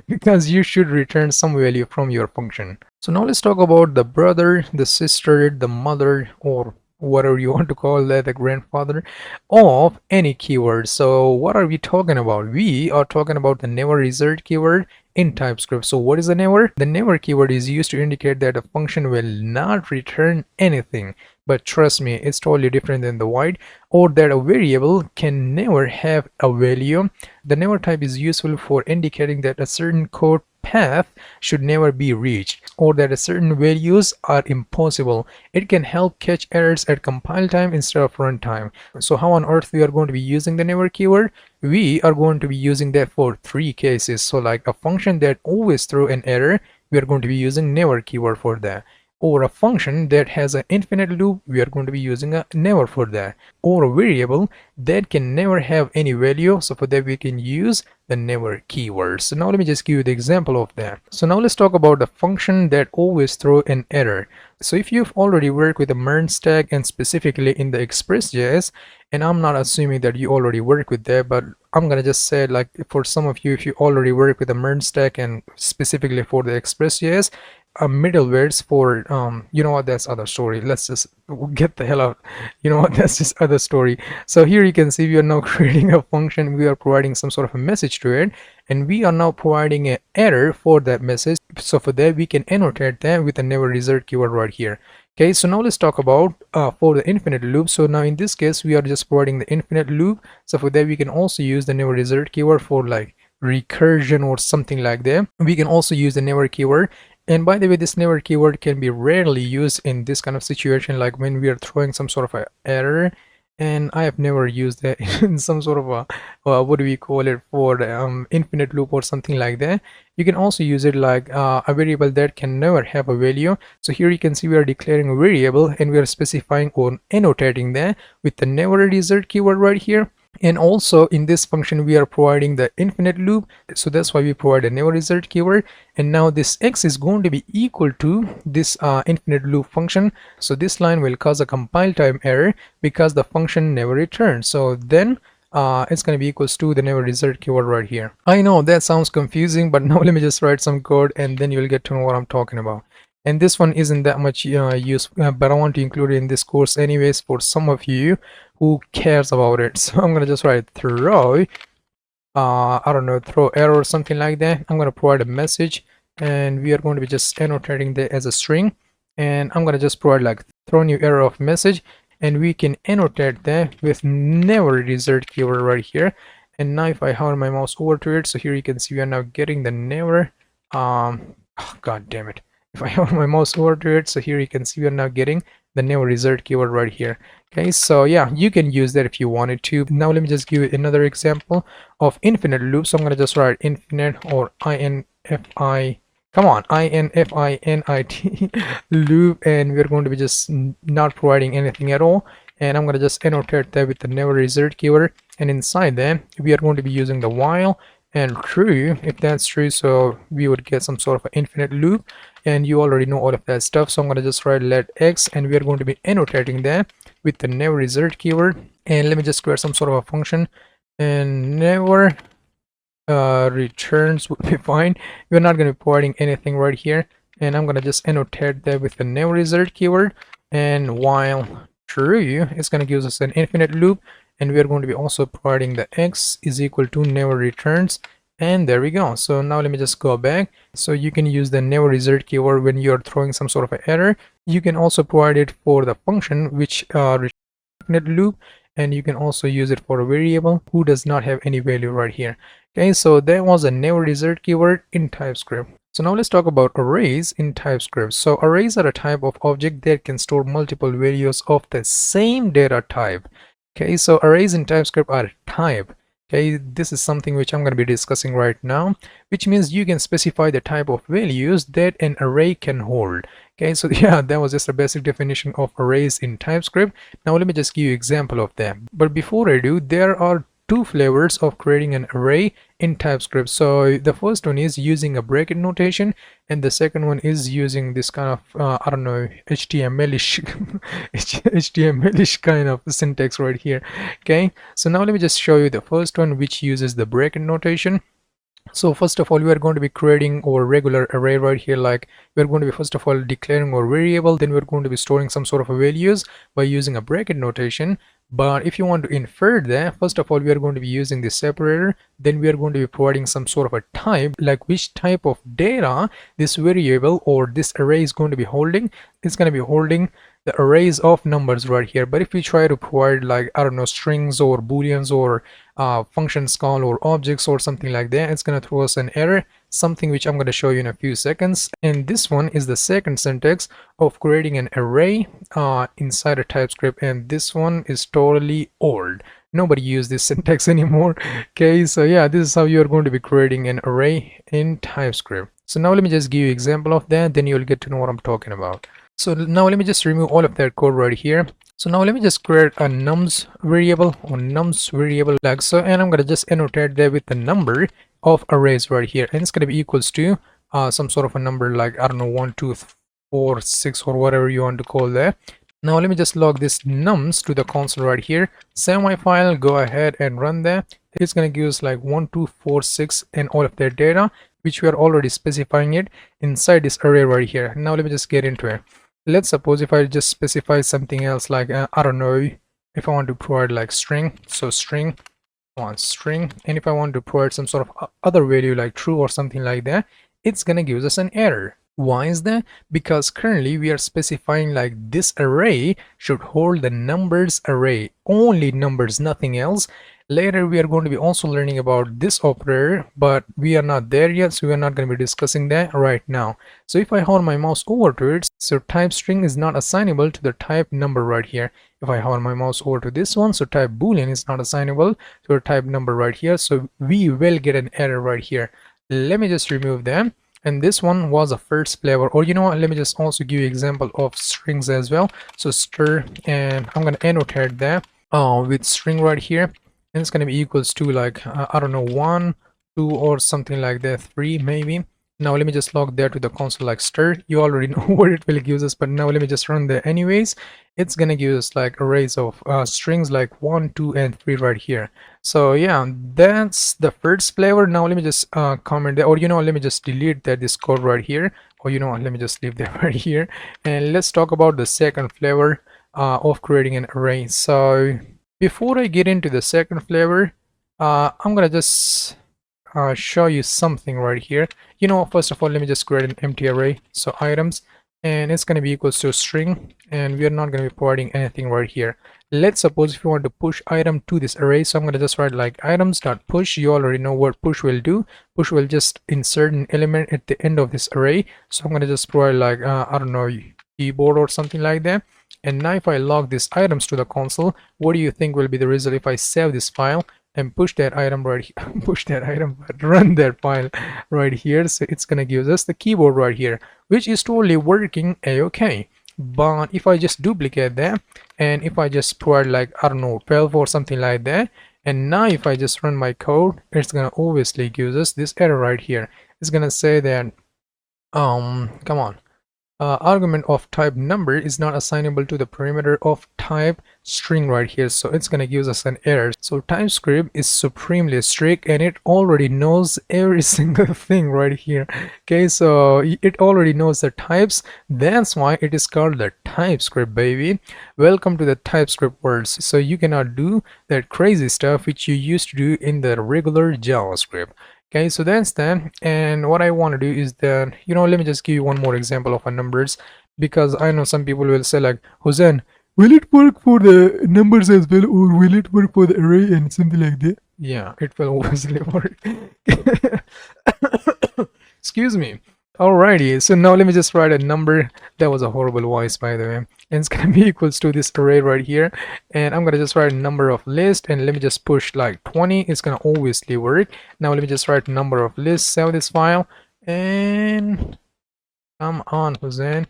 because you should return some value from your function. So now let's talk about the brother, the sister, the mother, or whatever you want to call that, the grandfather of any keyword. So what are we talking about? We are talking about the never result keyword in TypeScript. So what is the never? The never keyword is used to indicate that a function will not return anything. But trust me, it's totally different than the void, or that a variable can never have a value. The never type is useful for indicating that a certain code path should never be reached, or that a certain values are impossible. It can help catch errors at compile time instead of runtime. So how on earth we are going to be using the never keyword? We are going to be using that for 3 cases. So like a function that always throws an error, we are going to be using never keyword for that. Or a function that has an infinite loop, we are going to be using a never for that. Or a variable that can never have any value, so for that we can use the never keyword. So now let me just give you the example of that. So now let's talk about the function that always throw an error. So if you've already worked with the merge stack, and specifically in the Express.js, and I'm not assuming that you already work with that, but I'm gonna just say like for some of you, if you already work with the merge stack and specifically for the Express.js, middlewares for you know what, that's other story. Let's just get the hell out. You know what, that's just other story. So here you can see we are now creating a function. We are providing some sort of a message to it, and we are now providing an error for that message. So for that we can annotate that with a never result keyword right here. Okay, so now let's talk about for the infinite loop. So now in this case we are just providing the infinite loop. So for that we can also use the never result keyword for like recursion or something like that. We can also use the never keyword. And by the way, this never keyword can be rarely used in this kind of situation, like when we are throwing some sort of a error. And I have never used that in some sort of a what do we call it, for the infinite loop or something like that. You can also use it like a variable that can never have a value. So here you can see we are declaring a variable and we are specifying or annotating that with the never result keyword right here. And also in this function we are providing the infinite loop, so that's why we provide a never result keyword. And now this x is going to be equal to this infinite loop function. So this line will cause a compile time error because the function never returns. So then it's going to be equals to the never result keyword right here. I know that sounds confusing, but now let me just write some code and then you'll get to know what I'm talking about. And this one isn't that much use, but I want to include it in this course anyways for some of you who cares about it. So I'm gonna just write throw I don't know, throw error or something like that. I'm gonna provide a message and we are going to be just annotating that as a string, and I'm gonna just provide like throw new error of message, and we can annotate that with never result keyword right here. And now if I hover my mouse over to it, so here you can see we are now getting the never oh, god damn it, if I hover my mouse over to it, so here you can see we are now getting the never result keyword right here. Okay, so yeah, you can use that if you wanted to. Now let me just give you another example of infinite loop. So I'm gonna just write infinite or infi, come on, infinite loop, and we're going to be just not providing anything at all. And I'm gonna just annotate that with the never result keyword, and inside that we are going to be using the while and true if that's true, so we would get some sort of an infinite loop. And you already know all of that stuff, so I'm going to just write let x, and we are going to be annotating that with the never result keyword. And let me just create some sort of a function, and never returns would be fine. We're not going to be providing anything right here, and I'm going to just annotate that with the never result keyword. And while true, it's going to give us an infinite loop, and we are going to be also providing the x is equal to never returns. And there we go. So now let me just go back. So you can use the never result keyword when you're throwing some sort of an error. You can also provide it for the function which returns infinite loop, and you can also use it for a variable who does not have any value right here. Okay, so that was a never result keyword in TypeScript. So now let's talk about arrays in TypeScript. So arrays are a type of object that can store multiple values of the same data type. Okay, so arrays in TypeScript are a type. Okay, this is something which I'm going to be discussing right now, which means you can specify the type of values that an array can hold. Okay, so yeah, that was just a basic definition of arrays in TypeScript. Now let me just give you an example of them. But before I do, there are two flavors of creating an array in TypeScript. So the first one is using a bracket notation, and the second one is using this kind of I don't know, HTML-ish HTML-ish kind of syntax right here. Okay, so now let me just show you the first one, which uses the bracket notation. So first of all, we are going to be creating our regular array right here. Like we're going to be first of all declaring our variable, then we're going to be storing some sort of values by using a bracket notation. But if you want to infer that, first of all, we are going to be using the separator, then we are going to be providing some sort of a type, like which type of data this variable or this array is going to be holding. It's going to be holding the arrays of numbers right here. But if we try to provide, like, I don't know, strings or booleans or functions call or objects or something like that, it's going to throw us an error, something which I'm going to show you in a few seconds. And this one is the second syntax of creating an array inside a TypeScript, and this one is totally old. Nobody uses this syntax anymore. Okay, so yeah, this is how you're going to be creating an array in TypeScript. So now let me just give you an example of that, then you'll get to know what I'm talking about. So now let me just remove all of that code right here. So now let me just create a nums variable or nums variable like so, and I'm gonna just annotate that with the number of arrays right here, and it's gonna be equals to some sort of a number, like, I don't know, 1 2 4 6 or whatever you want to call that. Now let me just log this nums to the console right here, save my file, go ahead and run that. It's gonna give us like 1 2 4 6 and all of their data, which we are already specifying it inside this array right here. Now let me just get into it. Let's suppose if I just specify something else, like I don't know, if I want to provide like string, so string on string, and if I want to provide some sort of other value like true or something like that, it's gonna give us an error. Why is that? Because currently we are specifying like this array should hold the numbers array, only numbers, nothing else. Later we are going to be also learning about this operator, but we are not there yet, so we are not going to be discussing that right now. So if I hold my mouse over to it, so type string is not assignable to the type number right here. If I hold my mouse over to this one, so type boolean is not assignable to a type number right here, so we will get an error right here. Let me just remove them. And this one was a first flavor, or you know what, let me just also give you example of strings as well. So stir, and I'm going to annotate that with string right here, and it's going to be equals to like I don't know, 1, 2 or something like that, 3 maybe. Now let me just log there to the console like stir. You already know what it will give us, but now let me just run there anyways. It's gonna give us like arrays of strings like 1, 2 and 3 right here. So yeah, that's the first flavor. Now let me just comment there, or you know, let me just delete that this code right here, or you know, let me just leave that right here, and let's talk about the second flavor of creating an array. So before I get into the second flavor, I'm gonna just show you something right here. You know, first of all, let me just create an empty array, so items, and it's going to be equals to string, and we are not going to be providing anything right here. Let's suppose if you want to push item to this array, so I'm going to just write like items dot push. You already know what push will do. Push will just insert an element at the end of this array, so I'm going to just provide like I don't know, keyboard or something like that. And now if I log these items to the console, what do you think will be the result if I save this file and push that item right here, push that item, but run that file right here? So it's gonna give us the keyboard right here, which is totally working a-okay. But if I just duplicate that, and if I just provide like I don't know, 12 or something like that, and now if I just run my code, it's gonna obviously give us this error right here. It's gonna say that come on, argument of type number is not assignable to the parameter of type string right here, so it's gonna give us an error. So TypeScript is supremely strict, and it already knows every single thing right here. Okay, so it already knows the types. That's why it is called the TypeScript, baby. Welcome to the TypeScript world. So you cannot do that crazy stuff which you used to do in the regular JavaScript. Okay, so that's that. And what I want to do is that, you know, let me just give you one more example of a numbers, because I know some people will say like, Hussein, will it work for the numbers as well, or will it work for the array and something like that? Yeah, it will obviously work. Excuse me. Alrighty, so now let me just write a number. That was a horrible voice, by the way. And it's gonna be equals to this array right here, and I'm gonna just write a number of list, and let me just push like 20. It's gonna obviously work. Now let me just write number of list, save this file, and come on, Hussein,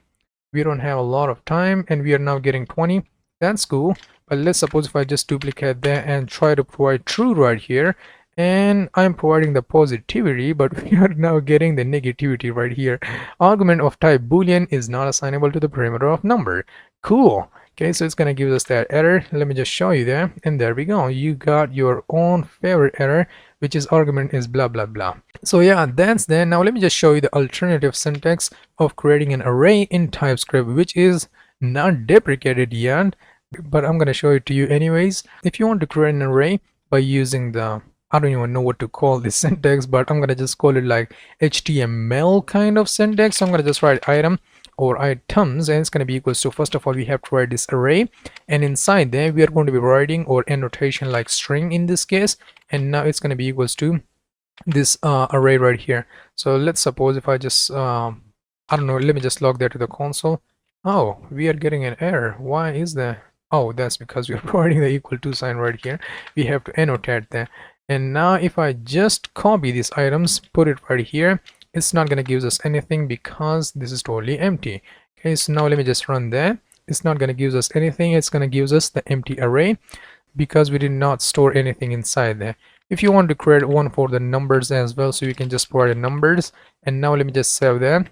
we don't have a lot of time, and we are now getting 20. That's cool. But let's suppose if I just duplicate that and try to provide true right here, and I'm providing the positivity, but we are now getting the negativity right here. Argument of type boolean is not assignable to the parameter of number. Cool. Okay, so it's gonna give us that error. Let me just show you that, and there we go. You got your own favorite error, which is argument is blah blah blah. So yeah, that's that. Now let me just show you the alternative syntax of creating an array in TypeScript, which is not deprecated yet, but I'm gonna show it to you anyways. If you want to create an array by using the, I don't even know what to call this syntax, but I'm gonna just call it like HTML kind of syntax. So I'm gonna just write item or items, and it's gonna be equals to, first of all, we have to write this array, and inside there we are going to be writing or annotation like string in this case, and now it's gonna be equals to this array right here. So let's suppose if I just I don't know, let me just log that to the console. Oh, we are getting an error. Why is that? Oh, that's because we are providing the equal to sign right here. We have to annotate that. And now if I just copy these items, put it right here, it's not going to give us anything because this is totally empty. Okay, so now let me just run that. It's not going to give us anything. It's going to give us the empty array because we did not store anything inside there. If you want to create one for the numbers as well, so you can just provide the numbers. And now let me just save that,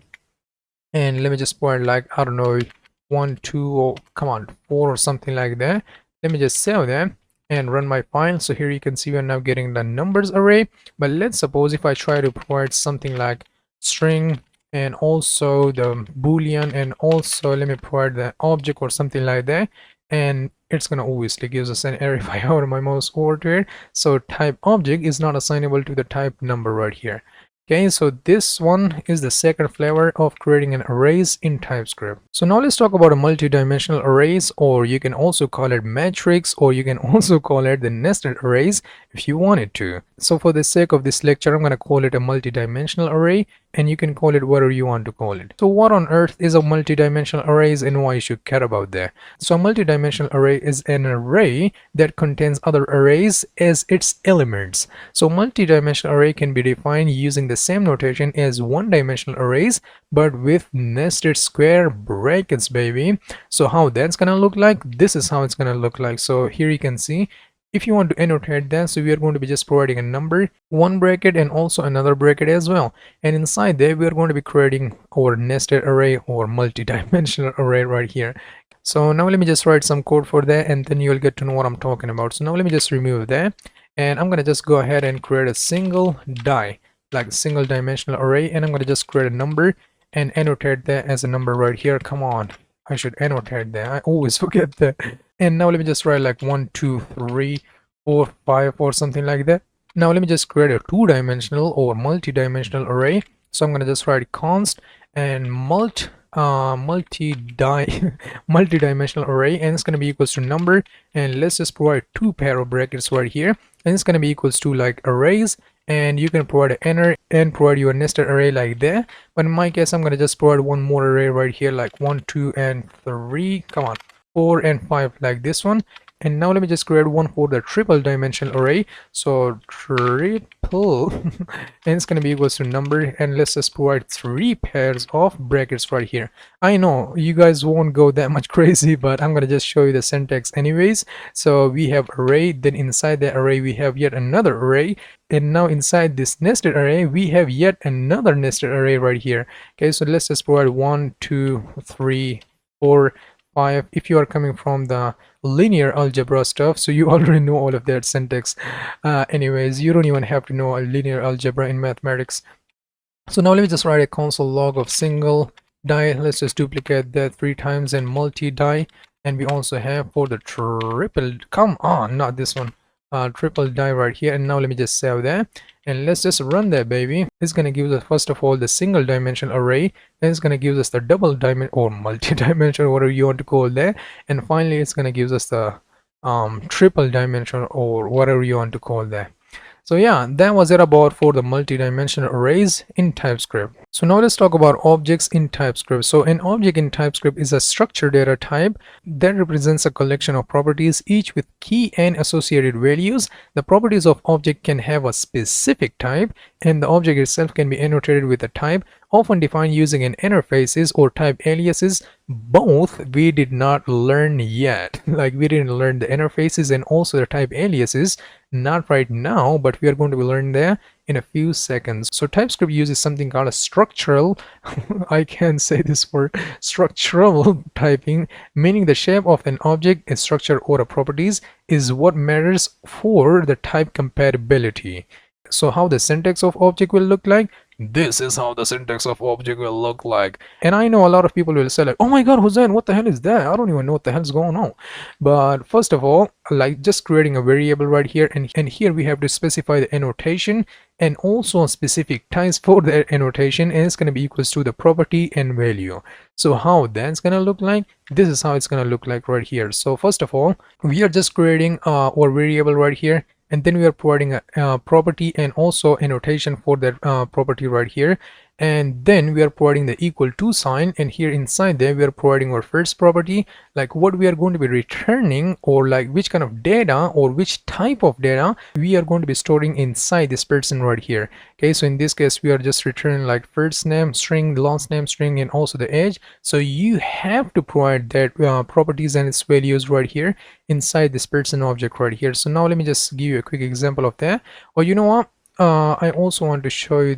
and let me just provide like, I don't know, 1, 2, or come on, 4 or something like that. Let me just save that. and run my file. So here you can see we're now getting the numbers array. But let's suppose if I try to provide something like string and also the boolean, and also let me provide the object or something like that, and it's gonna obviously gives us an error if I hover my mouse over to it. So type object is not assignable to the type number right here. Okay, so this one is the second flavor of creating an arrays in TypeScript. So now let's talk about a multi-dimensional arrays, or you can also call it matrix, or you can also call it the nested arrays if you wanted to. So for the sake of this lecture, I'm going to call it a multi-dimensional array, and you can call it whatever you want to call it. So what on earth is a multi-dimensional arrays, and why you should care about that? So a multi-dimensional array is an array that contains other arrays as its elements. So multi-dimensional array can be defined using the same notation as one-dimensional arrays, but with nested square brackets, baby. So how that's gonna look like? This is how it's gonna look like. So here you can see, if you want to annotate that, so we are going to be just providing a number, one bracket, and also another bracket as well. And inside there, we are going to be creating our nested array or multi-dimensional array right here. So now let me just write some code for that, and then you'll get to know what I'm talking about. So now let me just remove that, and I'm gonna just go ahead and create a single like a single dimensional array, and I'm gonna just create a number and annotate that as a number right here. Come on, I should annotate that. I always forget that. And now let me just write like 1 2 3 4 5 or something like that. Now let me just create a two-dimensional or multi-dimensional array. So I'm gonna just write const and multi-dimensional array, and it's going to be equals to number, and let's just provide two pair of brackets right here, and it's going to be equals to like arrays, and you can provide an inner and provide your nested array like that. But in my case, I'm going to just provide one more array right here, like 1 2 and 3, come on, 4 and 5, like this one. And now let me just create one for the triple dimensional array. So triple and it's going to be equals to number, and let's just provide 3 pairs of brackets right here. I know you guys won't go that much crazy, but I'm going to just show you the syntax anyways. So we have array, then inside the array we have yet another array, and now inside this nested array we have yet another nested array right here. Okay, so let's just provide 1 2 3 4 5 if you are coming from the linear algebra stuff, so you already know all of that syntax. Anyways, you don't even have to know a linear algebra in mathematics. So now let me just write a console log of single die. Let's just duplicate that 3 times, and multi-die, and we also have for the triple, come on, not this one, triple die right here. And now let me just save that, and let's just run that, baby. It's going to give us first of all the single dimensional array, then it's going to give us the double dimension or multi-dimensional, whatever you want to call that, and finally it's going to give us the triple dimension or whatever you want to call that. So yeah, that was it about for the multi-dimensional arrays in TypeScript. So now let's talk about objects in TypeScript. So an object in TypeScript is a structured data type that represents a collection of properties, each with key and associated values. The properties of object can have a specific type, and the object itself can be annotated with a type, often defined using an interfaces or type aliases. Both we did not learn yet. Like we didn't learn the interfaces and also the type aliases, not right now, but we are going to be learning that in a few seconds. So TypeScript uses something called a structural I can't say this word, structural typing, meaning the shape of an object, a structure, or a properties is what matters for the type compatibility. So how the syntax of object will look like? This is how the syntax of object will look like. And I know a lot of people will say like, oh my god, Hussein, what the hell is that? I don't even know what the hell's going on. But first of all, like just creating a variable right here, and here we have to specify the annotation and also specific types for the annotation, and it's going to be equals to the property and value. So how that's going to look like? This is how it's going to look like right here. So first of all, we are just creating our variable right here, and then we are providing a property and also annotation for that property right here, and then we are providing the equal to sign, and here inside there we are providing our first property, like what we are going to be returning, or like which kind of data or which type of data we are going to be storing inside this person right here. Okay, so in this case we are just returning like first name string, last name string, and also the age. So you have to provide that properties and its values right here inside this person object right here. So now let me just give you a quick example of that. Or you know what, I also want to show you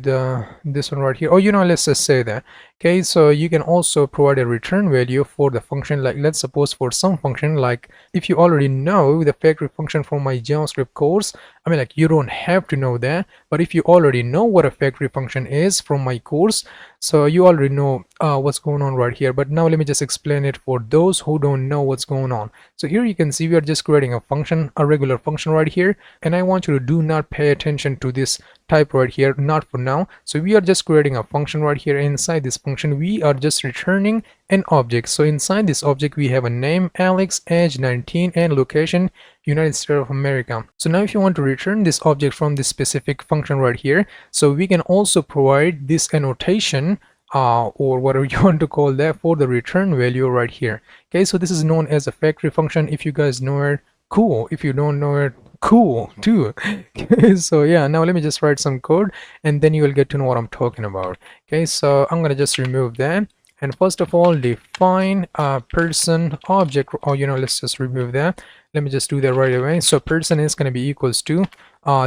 this one right here. Oh, you know, let's just say that. Okay, so you can also provide a return value for the function. Like, let's suppose for some function, like if you already know the factory function from my JavaScript course, I mean, like, you don't have to know that, but if you already know what a factory function is from my course, so you already know what's going on right here. But now let me just explain it for those who don't know what's going on. So here you can see we are just creating a function, a regular function right here, and I want you to do not pay attention to this type right here, not for now. So we are just creating a function right here. Inside this function we are just returning an object. So inside this object we have a name Alex, age 19, and location United States of America. So now if you want to return this object from this specific function right here, so we can also provide this annotation or whatever you want to call that for the return value right here. Okay, so this is known as a factory function. If you guys know it, cool. If you don't know it, cool too. Okay, so yeah, now let me just write some code and then you will get to know what I'm talking about. Okay, so I'm gonna just remove that, and first of all define a person object, or let's just remove that. Let me just do that right away. So person is going to be equals to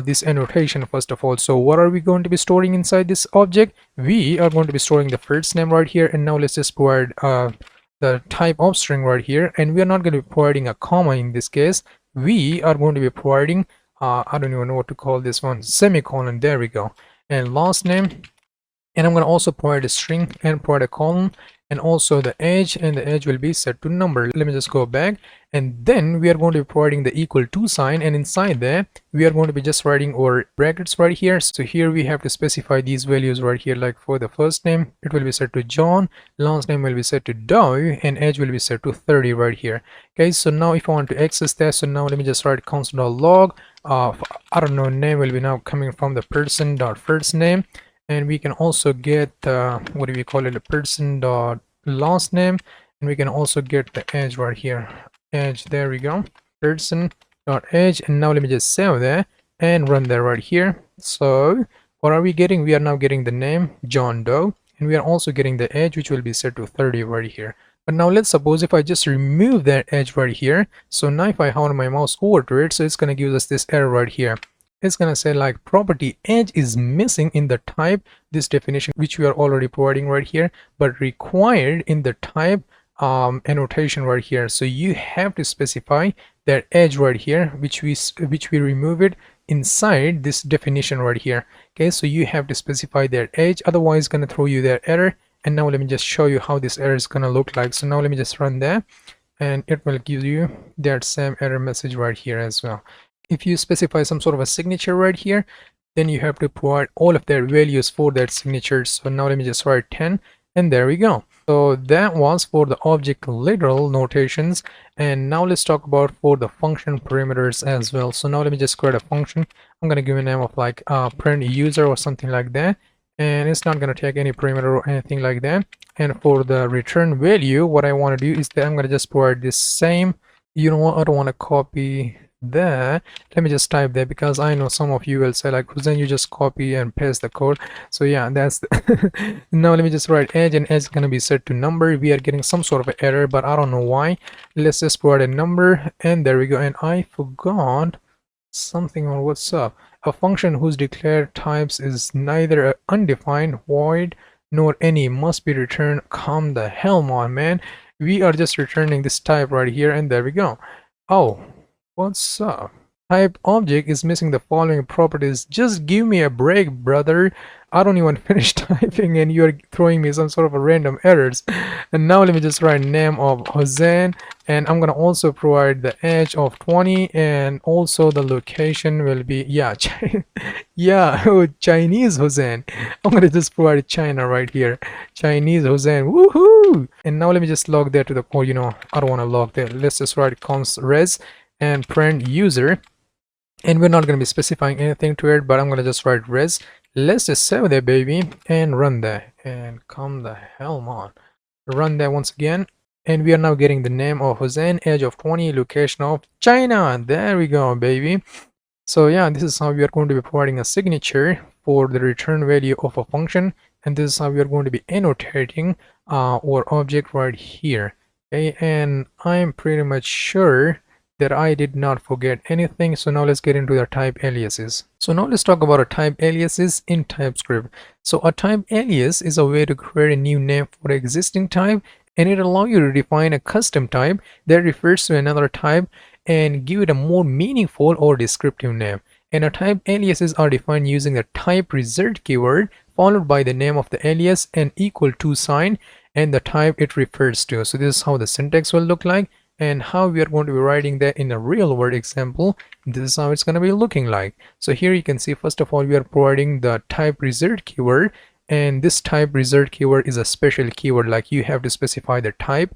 this annotation first of all. So what are we going to be storing inside this object? We are going to be storing the first name right here, and now let's just provide the type of string right here, and we are not going to be providing a comma in this case. We are going to be providing I don't even know what to call this one, semicolon. There we go. And last name, and I'm going to also provide a string and provide a colon, and also the age, and the age will be set to number. Let me just go back, and then we are going to be providing the equal to sign, and inside that we are going to be just writing our brackets right here. So here we have to specify these values right here. Like for the first name it will be set to John, last name will be set to Doe, and age will be set to 30 right here. Okay, so now if I want to access that, so now let me just write console.log. I don't know, name will be now coming from the person dot first name, and we can also get what do we call it, a person dot last name, and we can also get the age right here, age. There we go, person dot age. And now let me just save that and run that right here. So what are we getting? We are now getting the name John Doe, and we are also getting the age, which will be set to 30 right here. But now let's suppose if I just remove that edge right here, so now if I hover my mouse over to it, so it's going to give us this error right here. It's going to say like property edge is missing in the type, this definition which we are already providing right here, but required in the type annotation right here. So you have to specify that edge right here, which we remove it inside this definition right here. Okay, so you have to specify that edge, otherwise it's going to throw you that error. And now let me just show you how this error is going to look like. So now let me just run that, and it will give you that same error message right here as well. If you specify some sort of a signature right here, then you have to provide all of their values for that signature. So now let me just write 10, and there we go. So that was for the object literal notations, and now let's talk about for the function parameters as well. So now let me just create a function. I'm going to give a name of like print user or something like that, and it's not going to take any parameter or anything like that. And for the return value, what I want to do is that I'm going to just provide this same, you know what, I don't want to copy that. Let me just type that, because I know some of you will say like, then you just copy and paste the code. So yeah, that's the now let me just write age, and age is going to be set to number. We are getting some sort of an error, but I don't know why. Let's just provide a number, and there we go. And I forgot something on what's up. A function whose declared types is neither undefined, void, nor any must be returned. Come the hell on, man. We are just returning this type right here, and there we go. Oh, what's up? Type object is missing the following properties. Just give me a break, brother. I don't even finish typing and you're throwing me some sort of a random errors. And now let me just write name of Hossein, and I'm gonna also provide the age of 20, and also the location will be Chinese Hossein. I'm gonna just provide China right here, Chinese Hossein. Woohoo! And now let me just log that to the, or I don't want to log that. Let's just write const res and print user, and we're not going to be specifying anything to it, but I'm going to just write res. Let's just save that baby and run that, and come the hell on, run that once again, and we are now getting the name of Hossein, age of 20, location of China. There we go, baby. So yeah, this is how we are going to be providing a signature for the return value of a function, and this is how we are going to be annotating our object right here. Okay, and I'm pretty much sure that I did not forget anything. So now let's get into the type aliases. So now let's talk about a type aliases in TypeScript. So a type alias is a way to create a new name for an existing type, and it allows you to define a custom type that refers to another type and give it a more meaningful or descriptive name. And a type aliases are defined using the type result keyword followed by the name of the alias and equal to sign and the type it refers to. So this is how the syntax will look like, and how we are going to be writing that in a real world example. This is how it's going to be looking like. So here you can see, first of all, we are providing the type result keyword, and this type result keyword is a special keyword. Like, you have to specify the type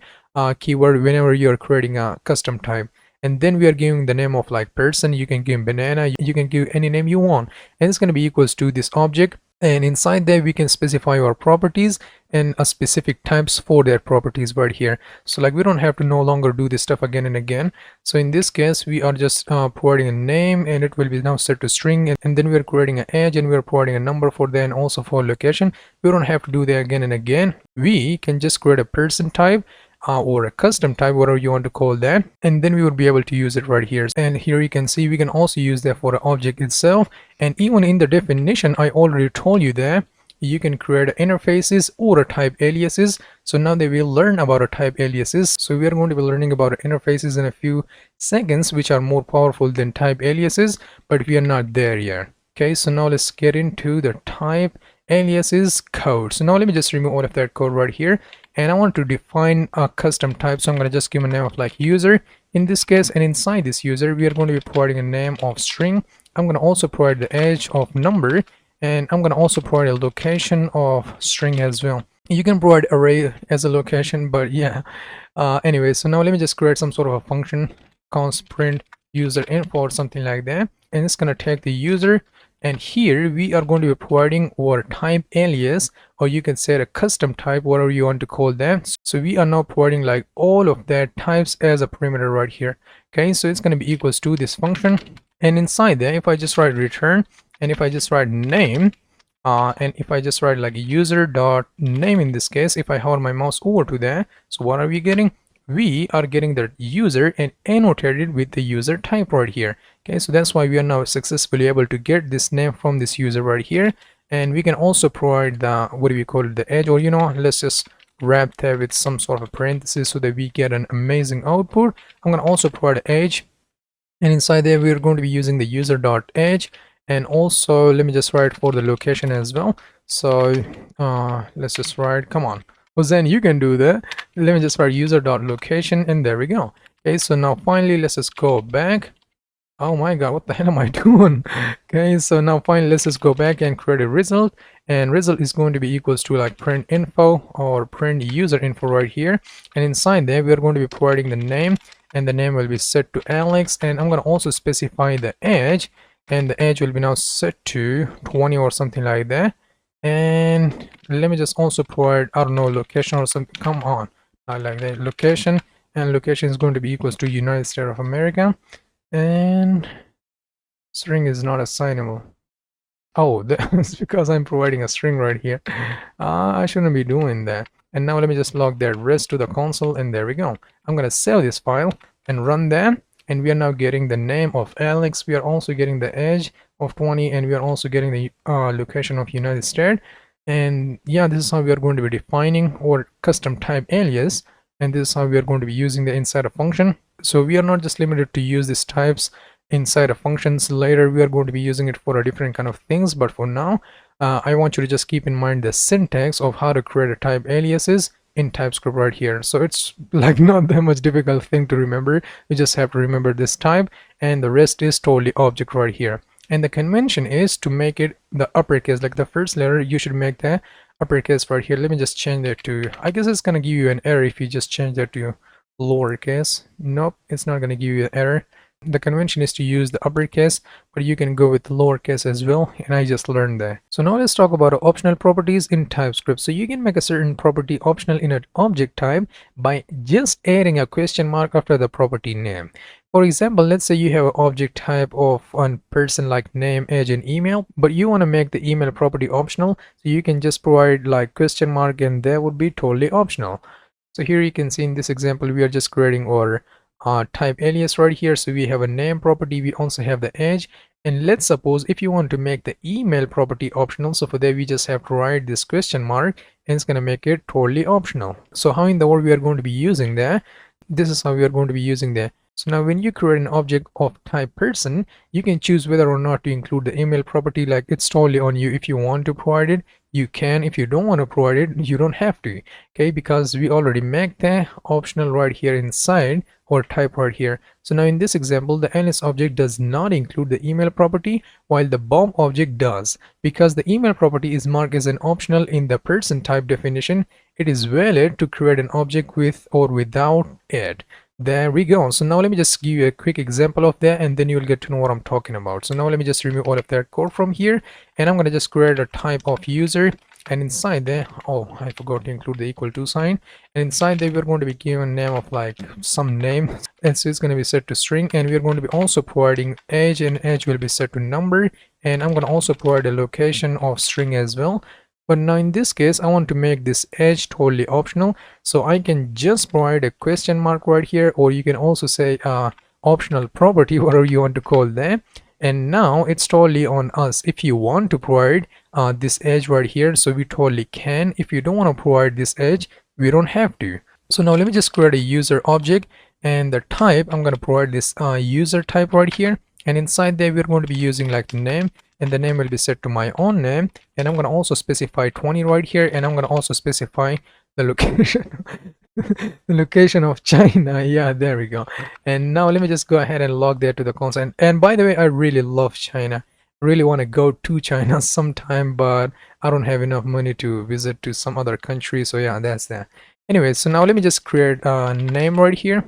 keyword whenever you are creating a custom type. And then we are giving the name of like person. You can give banana, you can give any name you want, and it's going to be equals to this object. And inside there we can specify our properties and a specific types for their properties right here. So like, we don't have to no longer do this stuff again and again. So in this case we are just providing a name, and it will be now set to string, and then we are creating an edge, and we are providing a number for that, and also for location. We don't have to do that again and again. We can just create a person type or a custom type, whatever you want to call that, and then we would be able to use it right here. And here you can see we can also use that for the object itself. And even in the definition, I already told you that you can create interfaces or a type aliases. So now they will learn about a type aliases. So we are going to be learning about interfaces in a few seconds, which are more powerful than type aliases, but we are not there yet. Okay, so now let's get into the type aliases code. So now let me just remove all of that code right here, and I want to define a custom type. So I'm going to just give a name of like user in this case, and inside this user we are going to be providing a name of string. I'm going to also provide the edge of number, and I'm going to also provide a location of string as well. You can provide array as a location, but yeah, anyway. So now let me just create some sort of a function, const print user info or something like that, and it's going to take the user. And here we are going to be providing our type alias, or you can say a custom type, whatever you want to call them. So we are now providing like all of that types as a parameter right here. Okay, so it's going to be equals to this function, and inside there, if I just write return, and if I just write name, and if I just write like user dot name in this case, if I hover my mouse over to that, so what are we getting? We are getting the user and annotated with the user type right here. Okay, so that's why we are now successfully able to get this name from this user right here. And we can also provide the, what do we call it, the edge, or you know, let's just wrap that with some sort of a parenthesis so that we get an amazing output. I'm going to also provide an edge, and inside there we are going to be using the user dot edge. And also let me just write for the location as well. So let's just write, come on, well then you can do that. Let me just write user dot location, and there we go. Okay, so now finally let's just go back. Oh my god, what the hell am I doing? Okay, so now finally let's just go back and create a result, and result is going to be equals to like print info or print user info right here. And inside there we are going to be providing the name, and the name will be set to Alex. And I'm going to also specify the edge, and the edge will be now set to 20 or something like that. And let me just also provide, I don't know, location or something. Come on, I like that, location, and location is going to be equals to United States of America. And string is not assignable. Oh, that's because I'm providing a string right here. I shouldn't be doing that. And now let me just log that rest to the console, and there we go. I'm going to save this file and run that, and we are now getting the name of Alex. We are also getting the edge of 20, and we are also getting the location of United States. And yeah, this is how we are going to be defining our custom type alias, and this is how we are going to be using the inside a function. So we are not just limited to use these types inside of functions. Later we are going to be using it for a different kind of things, but for now I want you to just keep in mind the syntax of how to create a type aliases in TypeScript right here. So it's like not that much difficult thing to remember. You just have to remember this type, and the rest is totally object right here. And the convention is to make it the uppercase, like the first letter you should make the uppercase right here. Let me just change that to, I guess it's gonna give you an error if you just change that to lowercase. Nope, it's not going to give you an error. The convention is to use the uppercase, but you can go with the lowercase as well, and I just learned that. So now let's talk about optional properties in TypeScript. So you can make a certain property optional in an object type by just adding a question mark after the property name. For example, let's say you have an object type of one person like name, age, and email, but you want to make the email property optional, so you can just provide like question mark, and that would be totally optional. So here you can see in this example we are just creating our type alias right here. So we have a name property, we also have the age. And let's suppose if you want to make the email property optional, so for that we just have to write this question mark and it's going to make it totally optional. So how in the world we are going to be using that? This is how we are going to be using that. So now when you create an object of type person, you can choose whether or not to include the email property. Like, it's totally on you. If you want to provide it, you can. If you don't want to provide it, you don't have to. Okay, because we already make the optional right here inside or type right here. So now in this example, the alias object does not include the email property, while the bomb object does. Because the email property is marked as an optional in the person type definition, it is valid to create an object with or without it. There we go. So now let me just give you a quick example of that, and then you'll get to know what I'm talking about. So now let me just remove all of that code from here, and I'm going to just create a type of user, and inside there, oh, I forgot to include the equal to sign, and inside there we're going to be given name of like some name, and so it's going to be set to string, and we're going to be also providing age, and age will be set to number, and I'm going to also provide a location of string as well. But now in this case, I want to make this age totally optional, so I can just provide a question mark right here, or you can also say optional property, whatever you want to call that. And now it's totally on us. If you want to provide this age right here, so we totally can. If you don't want to provide this age, we don't have to. So now let me just create a user object, and the type, I'm going to provide this user type right here, and inside there we're going to be using like the name, and the name will be set to my own name, and I'm going to also specify 20 right here, and I'm going to also specify the location the location of China. Yeah, there we go. And now let me just go ahead and log that to the console. And by the way, I really love China. I really want to go to China sometime, but I don't have enough money to visit to some other country. So yeah, that's that. Anyway, so now let me just create a name right here,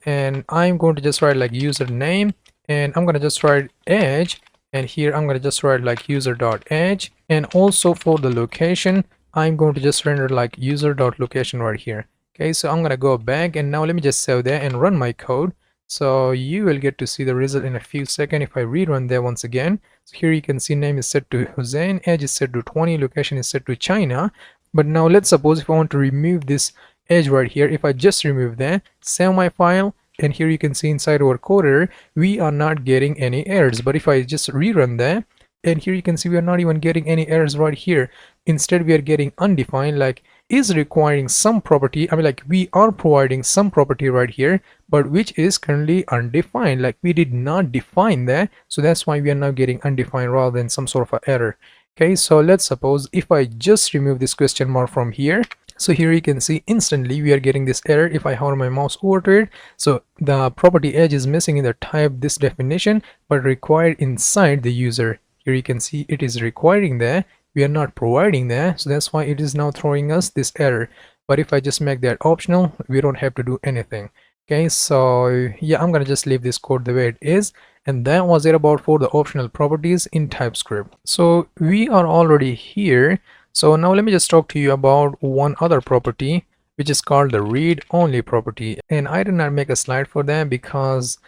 and I'm going to just write like username, and I'm going to just write age, and here I'm going to just write like user.age, and also for the location I'm going to just render like user.location right here. Okay, so I'm going to go back, and now let me just save that and run my code. So you will get to see the result in a few seconds if I rerun there once again. So here you can see name is set to Hussein, age is set to 20, location is set to China. But now let's suppose if I want to remove this age right here, if I just remove that, save my file, and here you can see inside our coder we are not getting any errors. But if I just rerun that, and here you can see we are not even getting any errors right here. Instead we are getting undefined, like is requiring some property. I mean, like we are providing some property right here, but which is currently undefined, like we did not define that. So that's why we are now getting undefined rather than some sort of an error. Okay, so let's suppose if I just remove this question mark from here, so here you can see instantly we are getting this error if I hover my mouse over to it. So the property age is missing in the type this definition, but required inside the user. Here you can see it is requiring that, we are not providing that, so that's why it is now throwing us this error. But if I just make that optional, we don't have to do anything. Okay, so yeah, I'm gonna just leave this code the way it is. And that was it about for the optional properties in TypeScript. So we are already here. So now let me just talk to you about one other property, which is called the read-only property. And I did not make a slide for that because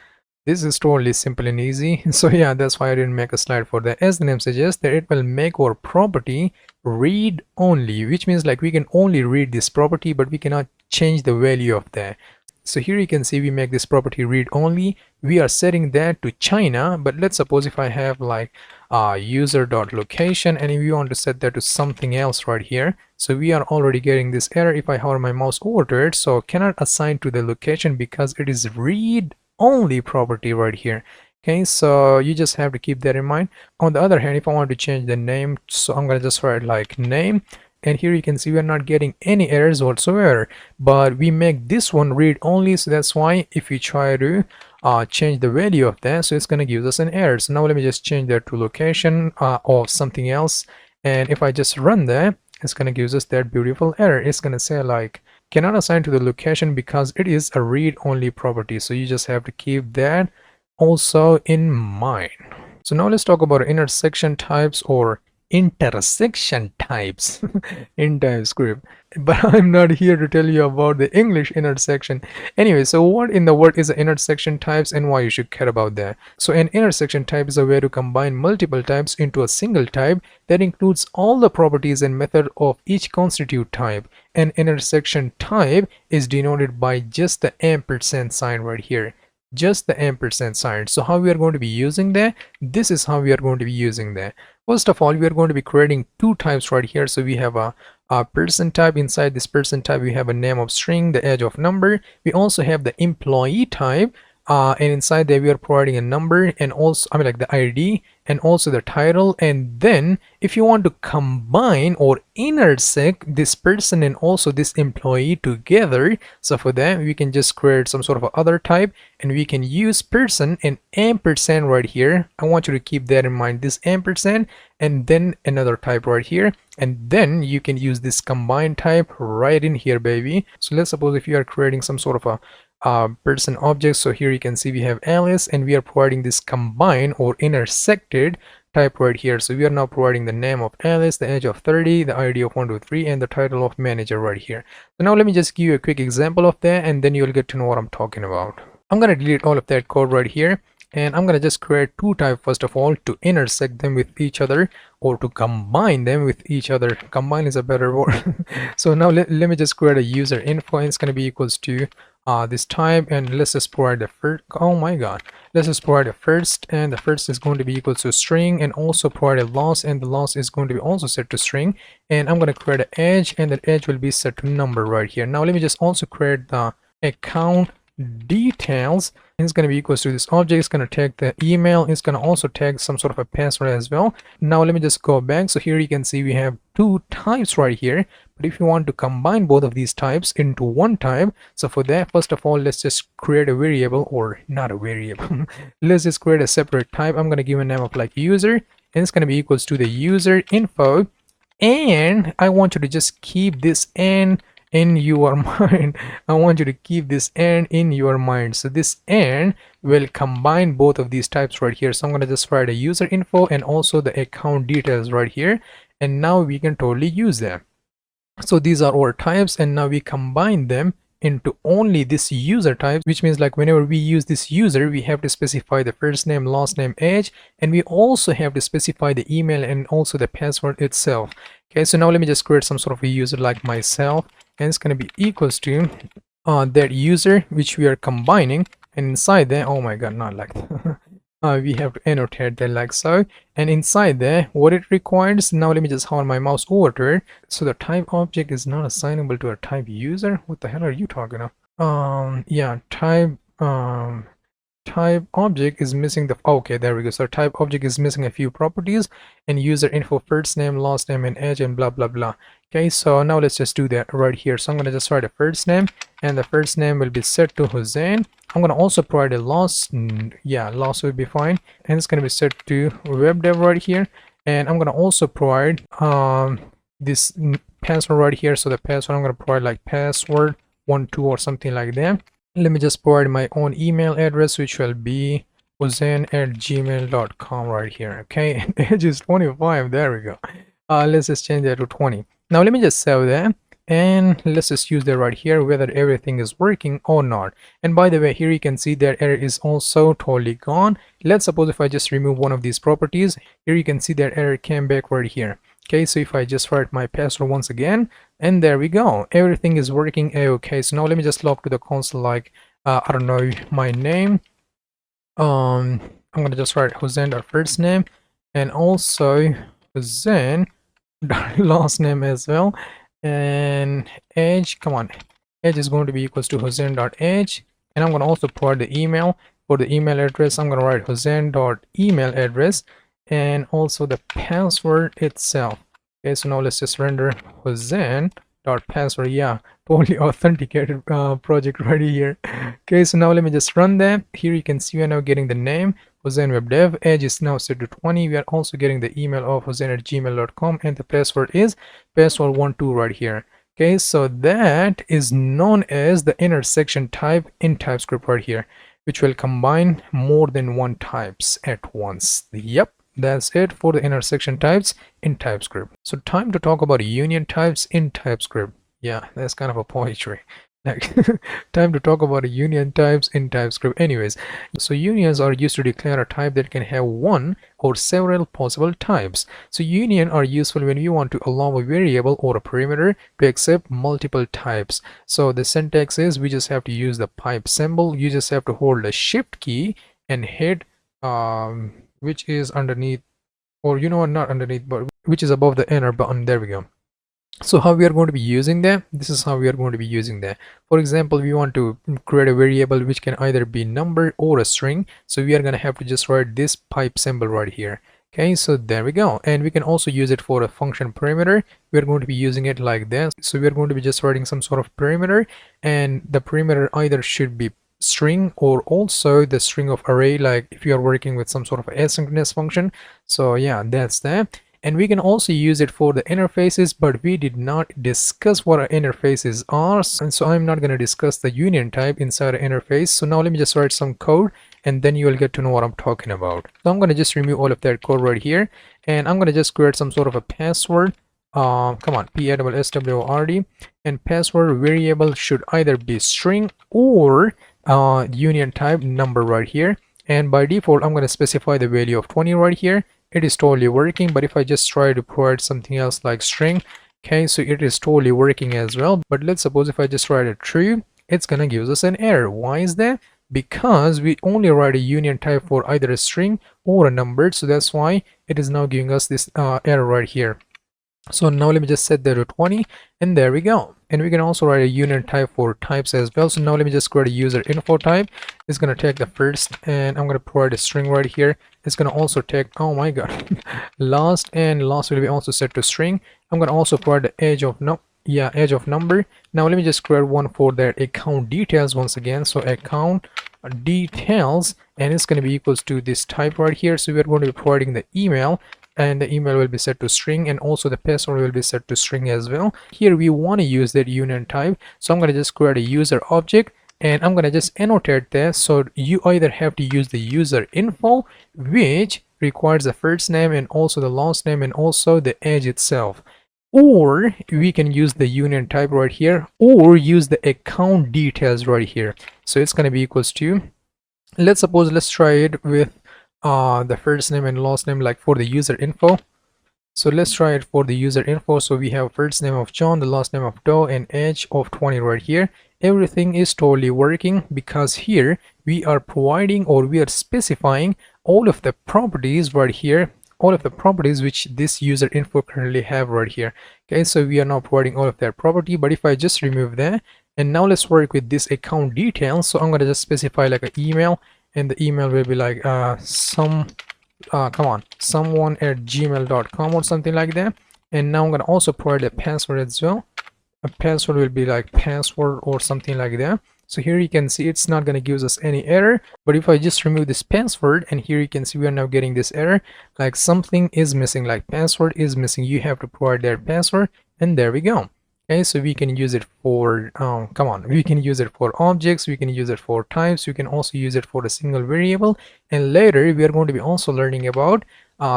this is totally simple and easy. So yeah, that's why I didn't make a slide for that. As the name suggests, that it will make our property read only, which means like we can only read this property, but we cannot change the value of that. So here you can see we make this property read only. We are setting that to China, but let's suppose if I have like user.location, and if you want to set that to something else right here, so we are already getting this error if I hover my mouse over to it. So cannot assign to the location because it is read only property right here. Okay, so you just have to keep that in mind. On the other hand, if I want to change the name, so I'm gonna just write like name, and here you can see we are not getting any errors whatsoever, but we make this one read only. So that's why if we try to change the value of that, so it's going to give us an error. So now let me just change that to location of something else, and if I just run that, it's going to give us that beautiful error. It's going to say like cannot assign to the location because it is a read only property. So you just have to keep that also in mind. So now let's talk about intersection types or intersection types in TypeScript, but I'm not here to tell you about the English intersection. Anyway, so what in the world is an intersection types and why you should care about that? So an intersection type is a way to combine multiple types into a single type that includes all the properties and method of each constituent type. An intersection type is denoted by just the ampersand sign right here, just the ampersand sign. So how we are going to be using that? This is how we are going to be using that. First of all, we are going to be creating two types right here. So we have a person type. Inside this person type, we have a name of string, the age of number. We also have the employee type, and inside there we are providing a number and also like the ID and also the title. And then if you want to combine or intersect this person and also this employee together, so for that we can just create some sort of other type and we can use person and ampersand right here. I want you to keep that in mind, this ampersand, and then another type right here, and then you can use this combine type right in here, baby. So let's suppose if you are creating some sort of a person object. So here you can see we have Alice and we are providing this combine or intersected type right here. So we are now providing the name of Alice, the age of 30, the ID of 123, and the title of manager right here. So now let me just give you a quick example of that and then you'll get to know what I'm talking about. I'm going to delete all of that code right here and I'm going to just create two types first of all to intersect them with each other or to combine them with each other. Combine is a better word. So now let me just create a user info and it's going to be equals to this type, and let's just provide the first. Oh my god, let's just provide the first, and the first is going to be equal to string, and also provide a loss, and the loss is going to be also set to string. And I'm going to create an edge, and that edge will be set to number right here. Now let me just also create the account details. It's going to be equals to this object. It's going to tag the email. It's going to also tag some sort of a password as well. Now let me just go back. So here you can see we have two types right here, but if you want to combine both of these types into one type, so for that, first of all, let's just create a variable, or not a variable. Let's just create a separate type. I'm going to give a name of like user, and it's going to be equals to the user info, and I want you to just keep this n in your mind. I want you to keep this and in your mind. So this and will combine both of these types right here. So I'm going to just write a user info and also the account details right here, and now we can totally use them. So these are our types, and now we combine them into only this user type, which means like whenever we use this user, we have to specify the first name, last name, age, and we also have to specify the email and also the password itself. Okay, so now let me just create some sort of a user like myself, and it's going to be equals to that user which we are combining, and inside there, oh my god, not like that. We have to annotate that like so, and inside there what it requires. Now let me just hover my mouse over to it. So the type object is not assignable to a type user. What the hell are you talking of? Yeah, type object is missing the, okay, there we go. So type object is missing a few properties, and user info, first name, last name, and age, and blah blah blah. Okay, so now let's just do that right here. So I'm going to just write a first name, and the first name will be set to Hussein. I'm going to also provide a loss. Yeah, loss will be fine, and it's going to be set to web dev right here. And I'm going to also provide this password right here. So the password, I'm going to provide like password 12 or something like that. Let me just provide my own email address, which will be hussein@gmail.com right here. Okay, and age is 25. There we go. Let's just change that to 20. Now let me just save that, and let's just use that right here, whether everything is working or not. And by the way, here you can see that error is also totally gone. Let's suppose if I just remove one of these properties, here you can see that error came back right here. Okay, so if I just write my password once again, and there we go, everything is working okay. So now let me just log to the console like I don't know, my name. I'm gonna just write Hussein first name, and also Hussein last name as well, and age, come on, age is going to be equals to Hussein.age, and I'm going to also provide the email. For the email address, I'm going to write Hussein.email address, and also the password itself. Okay, so now let's just render Hussein.password. Yeah, totally authenticated project right here. Okay, so now let me just run that. Here you can see we are now getting the name Hussein Web Dev. Age is now set to 20. We are also getting the email of hussein@gmail.com, and the password is password12 right here. Okay, so that is known as the intersection type in TypeScript right here, which will combine more than one types at once. Yep, That's it for the intersection types in TypeScript. So time to talk about union types in TypeScript. Yeah, that's kind of a poetry. Like, time to talk about union types in TypeScript. Anyways, so unions are used to declare a type that can have one or several possible types. So union are useful when you want to allow a variable or a parameter to accept multiple types. So the syntax is, we just have to use the pipe symbol. You just have to hold the shift key and hit which is underneath, or you know what, not underneath, but which is above the enter button. There we go. So how we are going to be using that, this is how we are going to be using that. For example, we want to create a variable which can either be number or a string, so we are going to have to just write this pipe symbol right here. Okay, so there we go. And we can also use it for a function parameter. We are going to be using it like this. So we are going to be just writing some sort of parameter, and the parameter either should be string or also the string of array, like if you are working with some sort of asynchronous function. So yeah, that's that. And we can also use it for the interfaces, but we did not discuss what our interfaces are, and so I'm not going to discuss the union type inside an interface. So now let me just write some code, and then you will get to know what I'm talking about. So I'm going to just remove all of that code right here, and I'm going to just create some sort of a password. Come on, password, and password variable should either be string or union type number right here. And by default, I'm going to specify the value of 20 right here. It is totally working, but if I just try to provide something else like string, okay, so it is totally working as well. But let's suppose if I just write a true, it's gonna give us an error. Why is that? Because we only write a union type for either a string or a number, so that's why it is now giving us this error right here. So now let me just set that to 20, and there we go. And we can also write a union type for types as well. So now let me just create a user info type. It's going to take the first, and I'm going to provide a string right here. It's going to also take, oh my god, last, and last will be also set to string. I'm going to also provide the edge of edge of number. Now let me just create one for that account details once again. So account details, and it's going to be equals to this type right here. So we're going to be providing the email, and the email will be set to string, and also the password will be set to string as well. Here we want to use that union type, so I'm going to just create a user object, and I'm going to just annotate that. So you either have to use the user info, which requires the first name and also the last name and also the edge itself, or we can use the union type right here, or use the account details right here. So it's going to be equals to, let's try it with the first name and last name, like for the user info. So let's try it for the user info. So we have first name of John, the last name of Doe, and age of 20 right here. Everything is totally working because here we are providing, or we are specifying all of the properties right here, all of the properties which this user info currently have right here. Okay, so we are now providing all of that property. But if I just remove that, and now let's work with this account details. So I'm going to just specify like an email, and the email will be like someone@gmail.com or something like that. And now I'm going to also provide a password as well. A password will be like password or something like that. So here you can see it's not going to give us any error, but if I just remove this password, and here you can see we are now getting this error, like something is missing, like password is missing, you have to provide that password, and there we go. Okay, so we can use it for we can use it for objects, we can use it for types, we can also use it for a single variable, and later we are going to be also learning about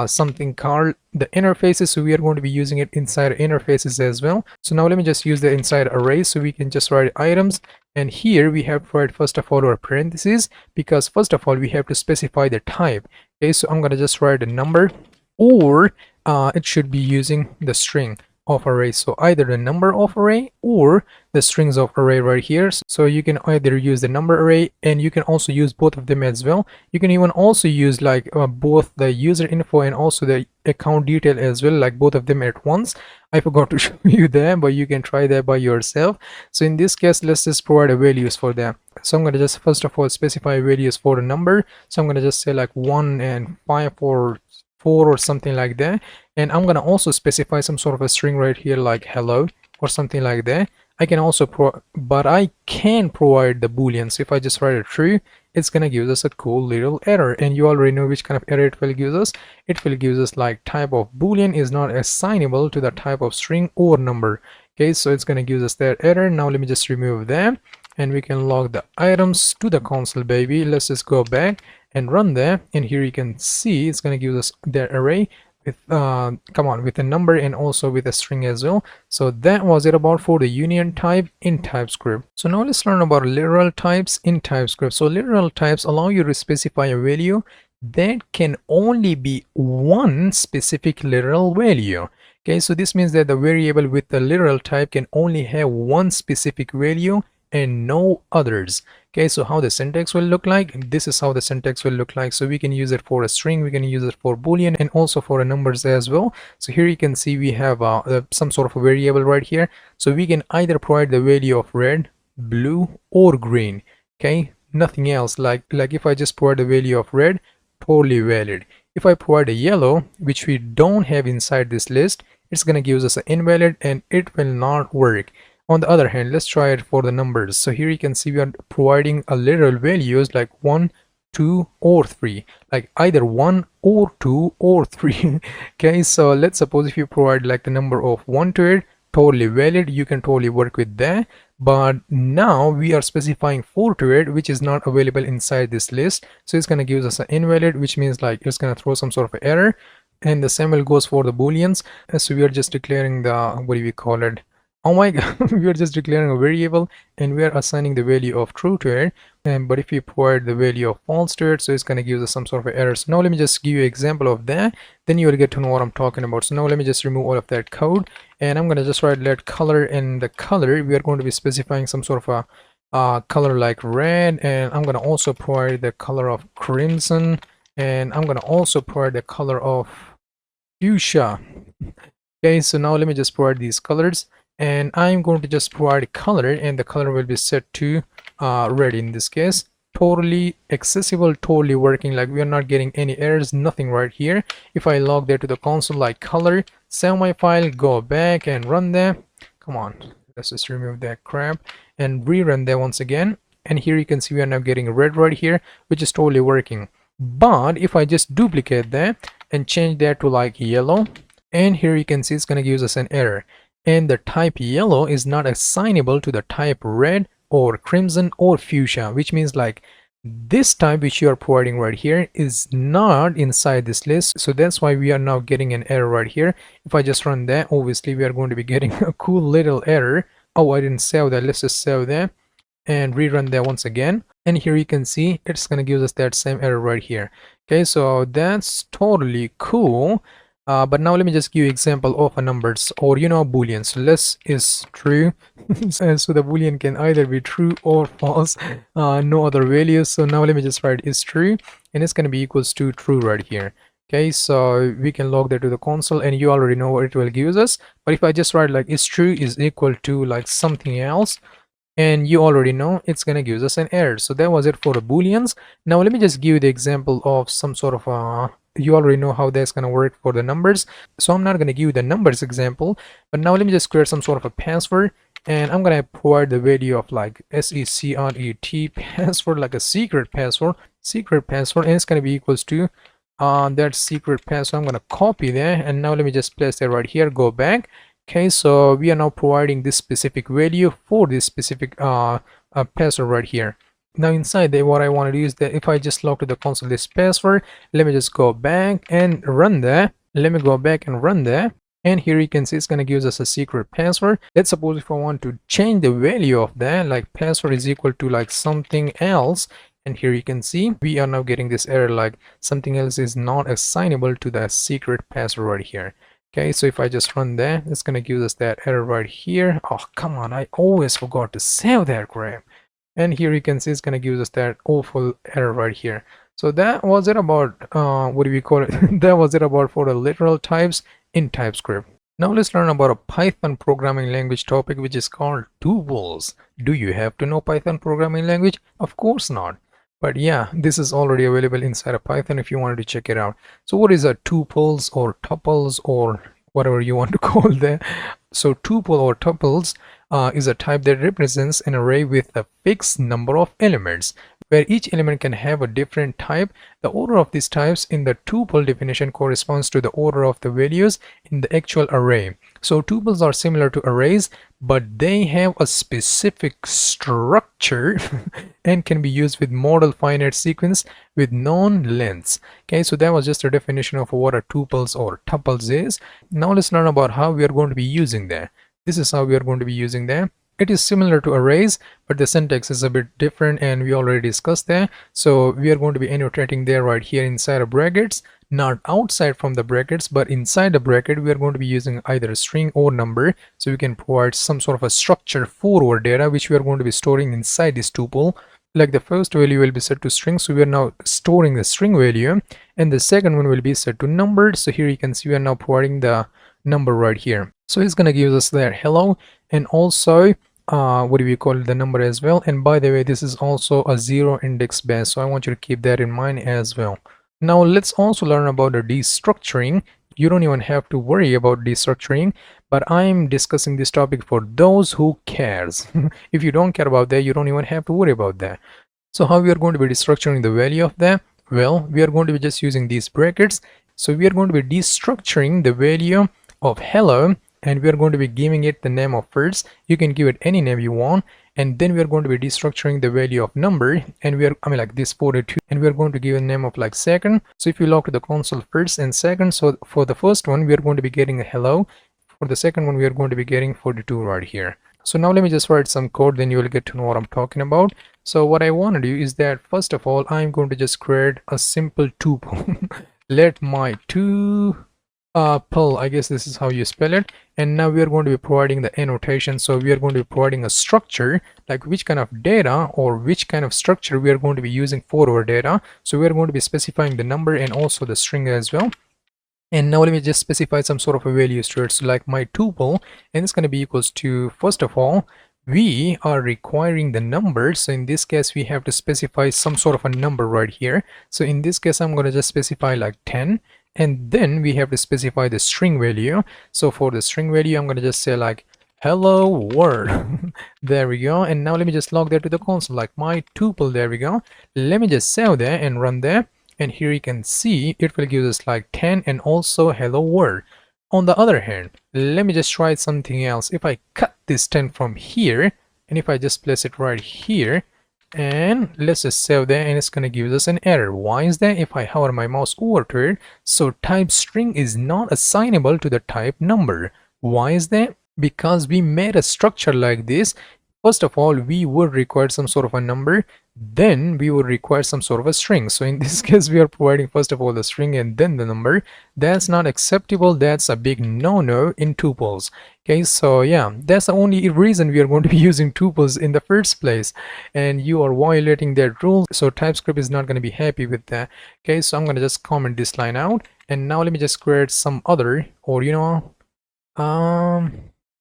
something called the interfaces. So we are going to be using it inside interfaces as well. So now let me just use the inside array, so we can just write items, and here we have to write first of all our parentheses, because first of all we have to specify the type. Okay, so I'm going to just write a number, or it should be using the string of array, so either the number of array or the strings of array right here. So you can either use the number array, and you can also use both of them as well. You can even also use like both the user info and also the account detail as well, like both of them at once. I forgot to show you that, but you can try that by yourself. So in this case, let's just provide a values for that. So I'm going to just first of all specify values for the number. So I'm going to just say like 1 and 5 or 4 or something like that, and I'm gonna also specify some sort of a string right here, like hello or something like that. I can also but I can provide the boolean. So if I just write a true, it's gonna give us a cool little error, and you already know which kind of error it will give us. It will give us like type of boolean is not assignable to the type of string or number. Okay, so it's gonna give us that error. Now let me just remove that, and we can log the items to the console, baby. Let's just go back and run that, and here you can see it's going to give us the array with with a number and also with a string as well. So that was it about for the union type in TypeScript. So now let's learn about literal types in TypeScript. So literal types allow you to specify a value that can only be one specific literal value. Okay, so this means that the variable with the literal type can only have one specific value and no others. Okay, so how the syntax will look like, this is how the syntax will look like. So we can use it for a string, we can use it for boolean, and also for a numbers as well. So here you can see we have some sort of a variable right here. So we can either provide the value of red, blue, or green. Okay, nothing else. Like if I just provide the value of red, totally valid. If I provide a yellow, which we don't have inside this list, it's going to give us an invalid and it will not work. On the other hand, let's try it for the numbers. So here you can see we are providing a literal values like 1, 2, or 3, like either 1 or 2 or 3. Okay, so let's suppose if you provide like the number of 1 to it, totally valid, you can totally work with that. But now we are specifying 4 to it, which is not available inside this list, so it's going to give us an invalid, which means like it's going to throw some sort of error. And the same will goes for the booleans. So we are just declaring the, what do we call it, oh my god, we are just declaring a variable and we are assigning the value of true to it. But if you provide the value of false to it, so it's going to give us some sort of error. So now let me just give you an example of that, then you will get to know what I'm talking about. So now let me just remove all of that code, and I'm going to just write let color. In the color we are going to be specifying some sort of a color like red, and I'm going to also provide the color of crimson, and I'm going to also provide the color of fuchsia. Okay, so now let me just provide these colors, and I'm going to just provide a color, and the color will be set to red in this case. Totally accessible, totally working, like we are not getting any errors, nothing right here. If I log that to the console like color, save my file, go back and run that. Come on, let's just remove that crap and rerun that once again, and here you can see we are now getting red right here, which is totally working. But if I just duplicate that and change that to like yellow, and here you can see it's going to give us an error, and the type yellow is not assignable to the type red or crimson or fuchsia, which means like this type which you are providing right here is not inside this list. So that's why we are now getting an error right here. If I just run that, obviously we are going to be getting a cool little error. Oh, I didn't save that. Let's just save that and rerun that once again, and here you can see it's going to give us that same error right here. Okay, so that's totally cool. But now let me just give you example of a numbers, or boolean. So less is true and so the boolean can either be true or false, no other values. So now let me just write is true, and it's going to be equals to true right here. Okay, so we can log that to the console, and you already know what it will give us. But if I just write like is true is equal to like something else, and you already know it's going to give us an error. So that was it for the booleans. Now let me just give you the example of some sort of you already know how that's going to work for the numbers, so I'm not going to give you the numbers example. But now let me just create some sort of a password, and I'm going to provide the value of like secret password, like a secret password, and it's going to be equals to that secret password. I'm going to copy that, and now let me just place that right here, go back. Okay, so we are now providing this specific value for this specific password right here. Now inside there, what I want to do is that if I just log to the console this password, let me just go back and run that. Let me go back and run that, and here you can see it's going to give us a secret password. Let's suppose if I want to change the value of that, like password is equal to like something else, and here you can see we are now getting this error like something else is not assignable to the secret password right here. Okay, so if I just run that, it's going to give us that error right here. Oh come on, I always forgot to save that crap. And here you can see it's going to give us that awful error right here. So that was it about what do we call it that was it about for the literal types in TypeScript. Now let's learn about a Python programming language topic, which is called tuples. Do you have to know Python programming language? Of course not. But yeah, this is already available inside of Python if you wanted to check it out. So what is a tuples or tuples or whatever you want to call that? So tuple or tuples is a type that represents an array with a fixed number of elements. where each element can have a different type. The order of these types in the tuple definition corresponds to the order of the values in the actual array. So tuples are similar to arrays, but they have a specific structure and can be used with model finite sequence with known lengths. Okay, so that was just a definition of what a tuples or tuples is. Now let's learn about how we are going to be using that. This is how we are going to be using them. It is similar to arrays, but the syntax is a bit different, and we already discussed that. So we are going to be annotating there right here inside of brackets, not outside from the brackets, but inside the bracket we are going to be using either a string or number, so we can provide some sort of a structure for our data which we are going to be storing inside this tuple. Like the first value will be set to string, so we are now storing the string value, and the second one will be set to number. So here you can see we are now providing the number right here. So it's going to give us there hello, and also what do we call it, the number as well. And by the way, this is also a zero index base, so I want you to keep that in mind as well. Now let's also learn about the destructuring. You don't even have to worry about destructuring, but I'm discussing this topic for those who cares. If you don't care about that, you don't even have to worry about that. So how we are going to be destructuring the value of that? Well, we are going to be just using these brackets. So we are going to be destructuring the value of hello, and we are going to be giving it the name of first. You can give it any name you want, and then we are going to be destructuring the value of number, and we are like this 42, and we are going to give a name of like second. So if you log to the console first and second, so for the first one we are going to be getting a hello, for the second one we are going to be getting 42 right here. So now let me just write some code, then you will get to know what I'm talking about. So what I want to do is that first of all I'm going to just create a simple tuple. Let my tuple, I guess this is how you spell it. And now we are going to be providing the annotation. So we are going to be providing a structure, like which kind of data or which kind of structure we are going to be using for our data. So we are going to be specifying the number and also the string as well. And now let me just specify some sort of a values to it. So like my tuple, and it's going to be equals to, first of all, we are requiring the number. So in this case we have to specify some sort of a number right here. So in this case I'm going to just specify like 10, and then we have to specify the string value. So for the string value I'm going to just say like hello world. There we go. And now let me just log that to the console, like my tuple. There we go. Let me just save that and run that, and here you can see it will give us like 10 and also hello world. On the other hand, let me just try something else. If I cut this 10 from here, and if I just place it right here, and let's just save that, and it's going to give us an error. Why is that? If I hover my mouse over to it, so type string is not assignable to the type number. Why is that? Because we made a structure like this. First of all, we would require some sort of a number, then we would require some sort of a string. So in this case we are providing first of all the string and then the number. That's not acceptable. That's a big no-no in tuples. Okay, so yeah, that's the only reason we are going to be using tuples in the first place, and you are violating that rule. So TypeScript is not going to be happy with that. Okay, so I'm going to just comment this line out, and now let me just create some other, or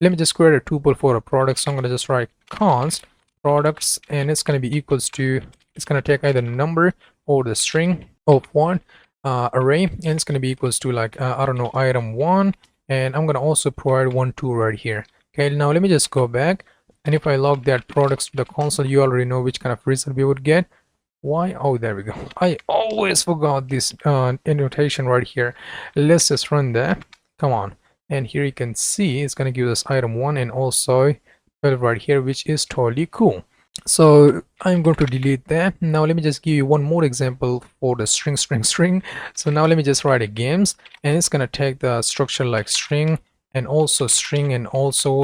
let me just create a tuple for a product. So I'm going to just write const products, and it's going to be equals to, it's going to take either the number or the string of one array, and it's going to be equals to like I don't know, item 1, and I'm going to also provide 1 2 right here. Okay, now let me just go back, and if I log that products to the console, you already know which kind of result we would get. Why? Oh, there we go. I always forgot this annotation right here. Let's just run that. Come on. And here you can see it's going to give us item 1 and also 12 right here, which is totally cool. So I'm going to delete that. Now let me just give you one more example for the string. So now let me just write a games, and it's going to take the structure like string and also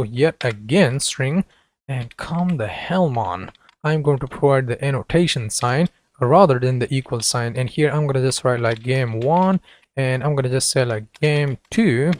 yet again string, and come the hell on. I'm going to provide the annotation sign rather than the equal sign, and here I'm going to just write like game 1, and I'm going to just say like game 2,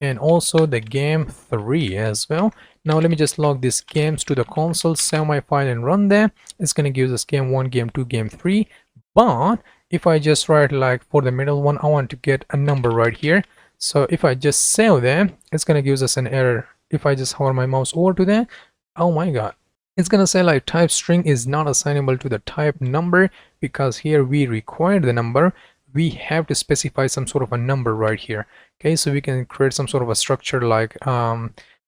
and also the game 3 as well. Now let me just log these games to the console, save my file and run them. It's going to give us game 1, game 2, game 3. But if I just write like for the middle one, I want to get a number right here. So if I just save them, it's going to give us an error. If I just hover my mouse over to that, oh my god, it's going to say like type string is not assignable to the type number, because here we require the number. We have to specify some sort of a number right here. Okay, so we can create some sort of a structure like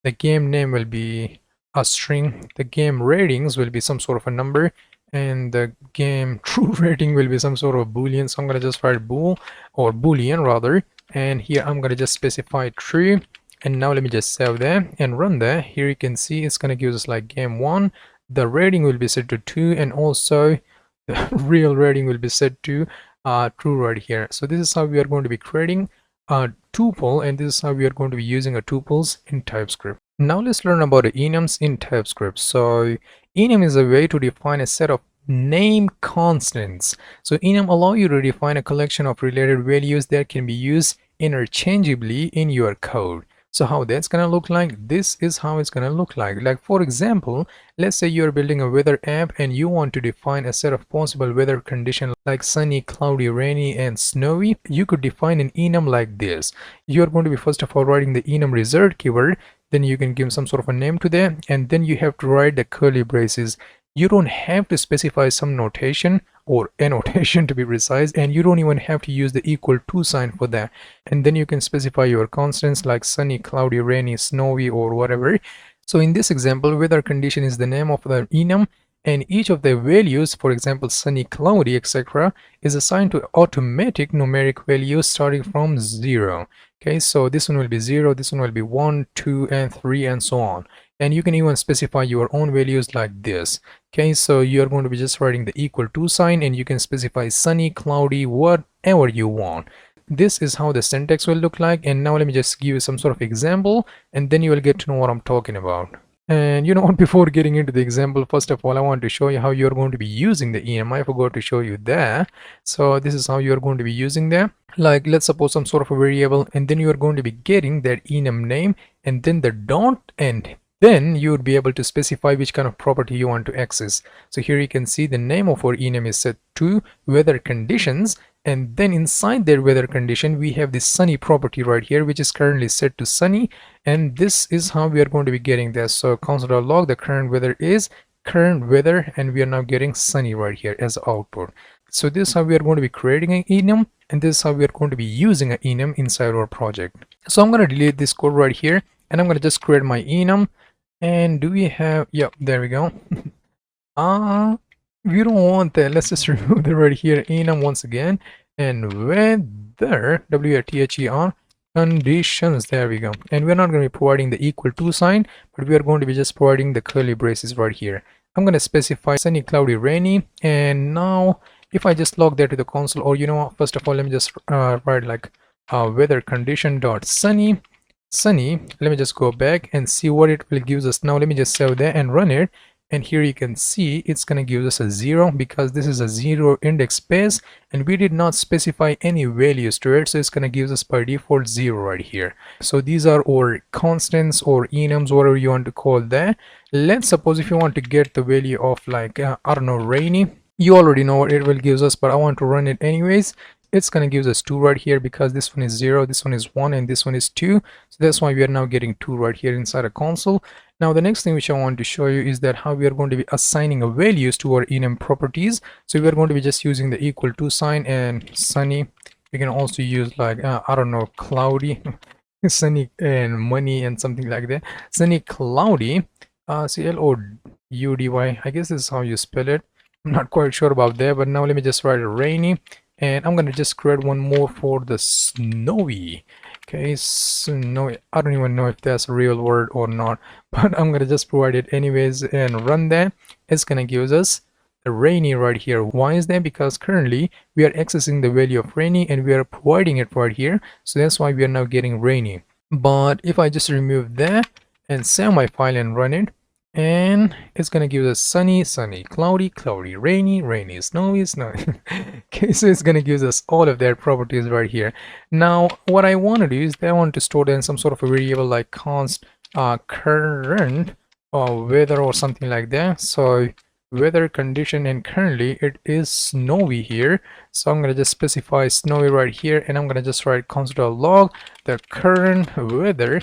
the game name will be a string, the game ratings will be some sort of a number, and the game true rating will be some sort of boolean, so I'm gonna just write bool or boolean rather, and here I'm gonna just specify true. And now let me just save that and run that. Here you can see it's gonna give us like game 1, the rating will be set to 2, and also the real rating will be set to true right here. So this is how we are going to be creating a tuple, and this is how we are going to be using a tuples in TypeScript. Now let's learn about the enums in TypeScript. So enum is a way to define a set of name constants. So enum allow you to define a collection of related values that can be used interchangeably in your code. So how that's gonna look like, this is how it's gonna look like for example, let's say you're building a weather app and you want to define a set of possible weather conditions like sunny, cloudy, rainy, and snowy. You could define an enum like this. You're going to be first of all writing the enum result keyword, then you can give some sort of a name to that, and then you have to write the curly braces. You don't have to specify some notation or annotation to be precise, and you don't even have to use the equal to sign for that. And then you can specify your constants like sunny, cloudy, rainy, snowy, or whatever. So in this example, weather condition is the name of the enum, and each of the values, for example sunny, cloudy, etc., is assigned to automatic numeric values starting from 0. Okay, so this one will be 0, this one will be 1, 2, and 3, and so on. And you can even specify your own values like this. Okay, so you're going to be just writing the equal to sign, and you can specify sunny, cloudy, whatever you want. This is how the syntax will look like. And now let me just give you some sort of example, and then you will get to know what I'm talking about. And you know what, before getting into the example, first of all I want to show you how you're going to be using the enum. I forgot to show you that. So this is how you're going to be using that. Like let's suppose some sort of a variable, and then you're going to be getting that enum name and then the dot, and then you would be able to specify which kind of property you want to access. So here you can see the name of our enum is set to weather conditions, and then inside their weather condition we have this sunny property right here, which is currently set to sunny, and this is how we are going to be getting this. So console.log, the current weather is current weather, and we are now getting sunny right here as output. So this is how we are going to be creating an enum, and this is how we are going to be using an enum inside our project. So I'm going to delete this code right here, and I'm going to just create my enum. And do we have, yep, there we go. We don't want that. Let's just remove the right here enum once again, and weather, WRTHER conditions, there we go. And we're not going to be providing the equal to sign, but we are going to be just providing the curly braces right here. I'm going to specify sunny, cloudy, rainy, and now if I just log that to the console, or you know what, first of all let me just write like weather condition dot sunny. Let me just go back and see what it will give us. Now let me just save that and run it, and here you can see it's gonna give us a 0 because this is a 0 index space and we did not specify any values to it, so it's gonna give us by default 0 right here. So these are our constants or enums, whatever you want to call that. Let's suppose if you want to get the value of like I don't know, rainy, you already know what it will give us, but I want to run it anyways. It's gonna give us 2 right here because this one is 0, this one is 1, and this one is 2. So that's why we are now getting 2 right here inside a console. Now the next thing which I want to show you is that how we are going to be assigning a values to our enum properties. So we are going to be just using the equal to sign, and sunny, we can also use like I don't know, cloudy, sunny, and money, and something like that. Sunny, cloudy, CLOUDY, I guess this is how you spell it. I'm not quite sure about that, but now let me just write a rainy, and I'm gonna just create one more for the snowy. Okay, snowy, I don't even know if that's a real word or not, but I'm gonna just provide it anyways and run that. It's gonna give us a rainy right here. Why is that? Because currently we are accessing the value of rainy and we are providing it right here, so that's why we are now getting rainy. But if I just remove that and save my file and run it, and it's gonna give us sunny, sunny, cloudy, cloudy, rainy, rainy, snowy, snowy. Okay, so it's gonna give us all of their properties right here. Now what I want to do is that I want to store that in some sort of a variable like const current weather or something like that. So weather condition, and currently it is snowy here, so I'm gonna just specify snowy right here, and I'm gonna just write console.log the current weather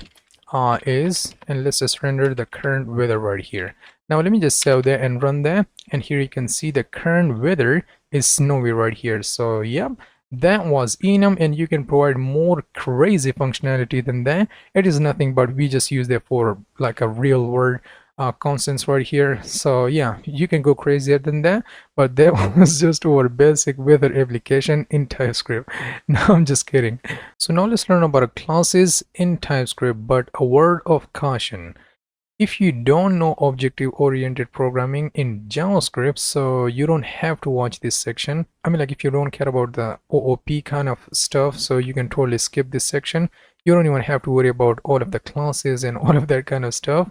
is, and let's just render the current weather right here. Now let me just save that and run that, and here you can see the current weather is snowy right here. So yep, that was enum, and you can provide more crazy functionality than that. It is nothing but we just use that for like a real world constants right here. So yeah, you can go crazier than that, but that was just our basic weather application in TypeScript. No, I'm just kidding. So now let's learn about classes in TypeScript, but a word of caution. If you don't know objective-oriented programming in JavaScript, so you don't have to watch this section. I mean, like, if you don't care about the OOP kind of stuff, so you can totally skip this section. You don't even have to worry about all of the classes and all of that kind of stuff.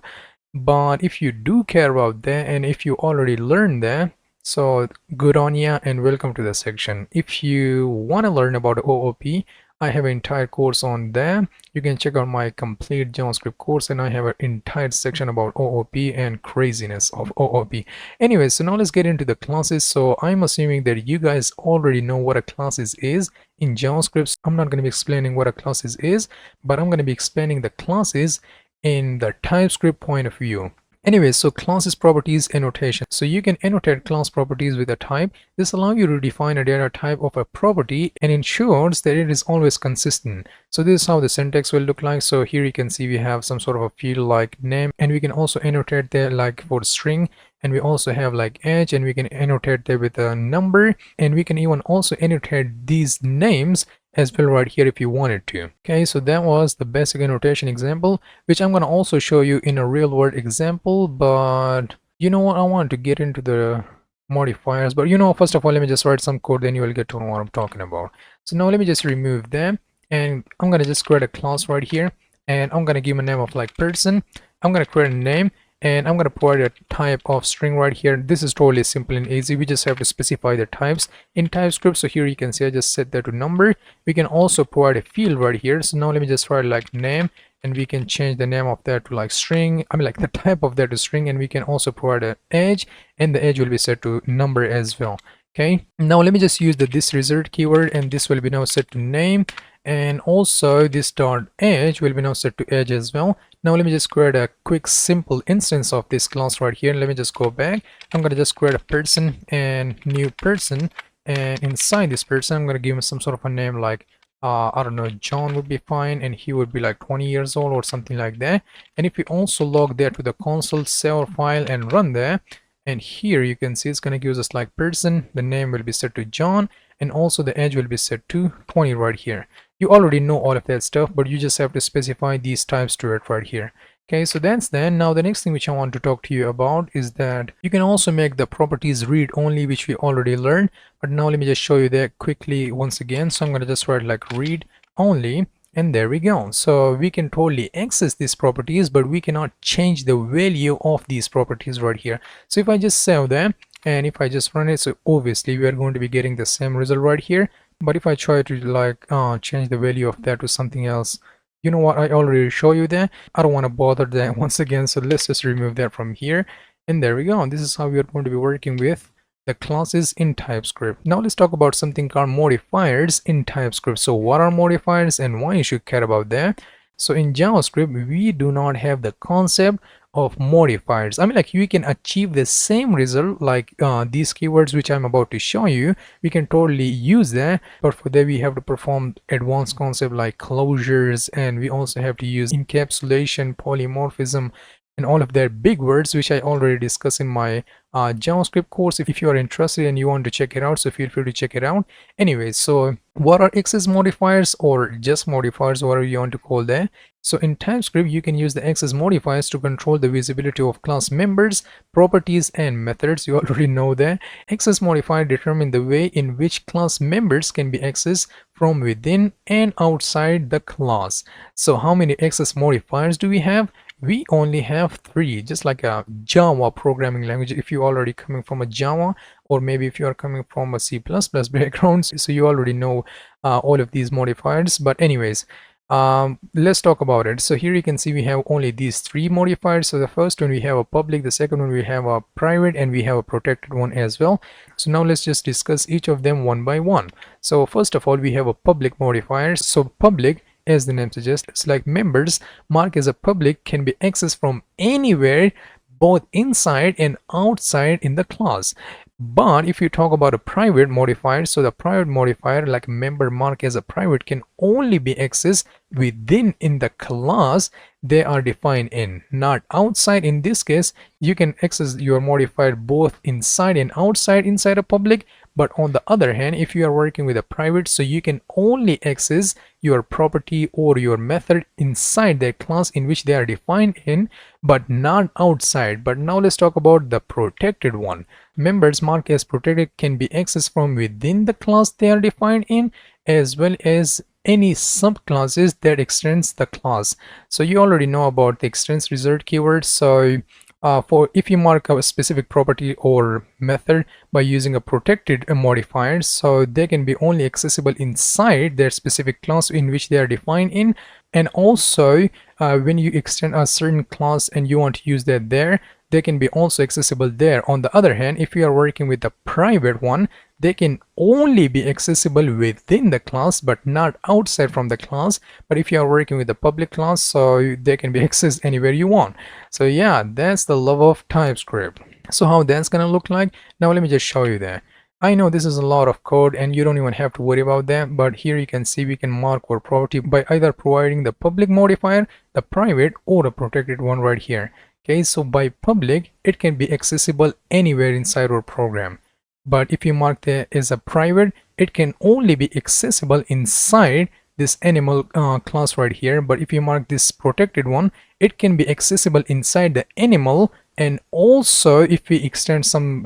But if you do care about that, and if you already learned that, so good on ya and welcome to the section. If you want to learn about OOP, I have an entire course on that. You can check out my complete JavaScript course, and I have an entire section about OOP and craziness of OOP. Anyway, so now let's get into the classes. So I'm assuming that you guys already know what a classes is in JavaScript. So I'm not going to be explaining what a classes is, but I'm going to be explaining the classes in the TypeScript point of view. Anyway, so classes properties annotation. So you can annotate class properties with a type. This allows you to define a data type of a property and ensures that it is always consistent. So this is how the syntax will look like. So here you can see we have some sort of a field like name, and we can also annotate there like for string, and we also have like age, and we can annotate there with a number, and we can even also annotate these names as well right here if you wanted to. Okay, so that was the basic annotation example, which I'm going to also show you in a real world example. But you know what, I want to get into the modifiers, but first of all, let me just write some code, then you will get to know what I'm talking about. So now let me just remove them, and I'm going to just create a class right here, and I'm going to give a name of like person. I'm going to create a name, and I'm going to provide a type of string right here. This is totally simple and easy. We just have to specify the types in TypeScript. So here you can see I just set that to number. We can also provide a field right here. So now let me just write like name, and we can change the name of that to like string. I mean, like the type of that to string, and we can also provide an age, and the age will be set to number as well. Okay, now let me just use the this result keyword, and this will be now set to name, and also this dot age will be now set to age as well. Now let me just create a quick simple instance of this class right here. Let me just go back. I'm going to just create a person and new person, and inside this person I'm going to give him some sort of a name like I don't know, John would be fine, and he would be like 20 years old or something like that. And if we also log that to the console, save our file and run there, and here you can see it's going to give us like person, the name will be set to John, and also the age will be set to 20 right here. You already know all of that stuff, but you just have to specify these types to it right here. Okay, so that's then. Now the next thing which I want to talk to you about is that you can also make the properties read only, which we already learned. But now let me just show you that quickly once again. So I'm going to just write like read only, and there we go. So we can totally access these properties, but we cannot change the value of these properties right here. So if I just save them, and if I just run it, so obviously we are going to be getting the same result right here. But if I try to like change the value of that to something else, you know what, I already show you that. I don't want to bother that once again, so let's just remove that from here, and there we go. This is how we are going to be working with the classes in TypeScript. Now let's talk about something called modifiers in TypeScript. So what are modifiers and why you should care about that? So in JavaScript, we do not have the concept of modifiers. I mean, like, you can achieve the same result like these keywords which I'm about to show you. We can totally use that, but for that we have to perform advanced concept like closures, and we also have to use encapsulation, polymorphism, and all of that big words which I already discussed in my JavaScript course. If you are interested and you want to check it out, so feel free to check it out. Anyways, so what are access modifiers, or just modifiers, whatever you want to call that? So in TypeScript, you can use the access modifiers to control the visibility of class members, properties, and methods. You already know that. Access modifier determine the way in which class members can be accessed from within and outside the class. So how many access modifiers do we have? We only have 3, just like a Java programming language. If you're already coming from a Java, or maybe if you are coming from a C++ background, so you already know all of these modifiers. But anyways, let's talk about it. So here you can see we have only these 3 modifiers. So the first one we have a public, the second one we have a private, and we have a protected one as well. So now let's just discuss each of them one by one. So first of all, we have a public modifier. So public, as the name suggests, it's like members marked as a public can be accessed from anywhere, both inside and outside in the class. But if you talk about a private modifier, so the private modifier like member marked as a private can only be accessed within in the class they are defined in, not outside. In this case, you can access your modifier both inside and outside inside a public. But on the other hand, if you are working with a private, so you can only access your property or your method inside that class in which they are defined in, but not outside. But now let's talk about the protected one. Members marked as protected can be accessed from within the class they are defined in, as well as any subclasses that extends the class. So you already know about the extends result keyword. So for if you mark a specific property or method by using a protected modifier, so they can be only accessible inside their specific class in which they are defined in. And also when you extend a certain class and you want to use that there, they can be also accessible there. On the other hand, if you are working with the private one, they can only be accessible within the class but not outside from the class. But if you are working with the public class, so they can be accessed anywhere you want. So yeah, that's the love of TypeScript. So how that's gonna look like, now let me just show you that. I know this is a lot of code and you don't even have to worry about that, but here you can see we can mark our property by either providing the public modifier, the private, or the protected one right here. Okay, so by public, it can be accessible anywhere inside our program. But if you mark that as a private, it can only be accessible inside this animal class right here. But if you mark this protected one, it can be accessible inside the animal, and also if we extend some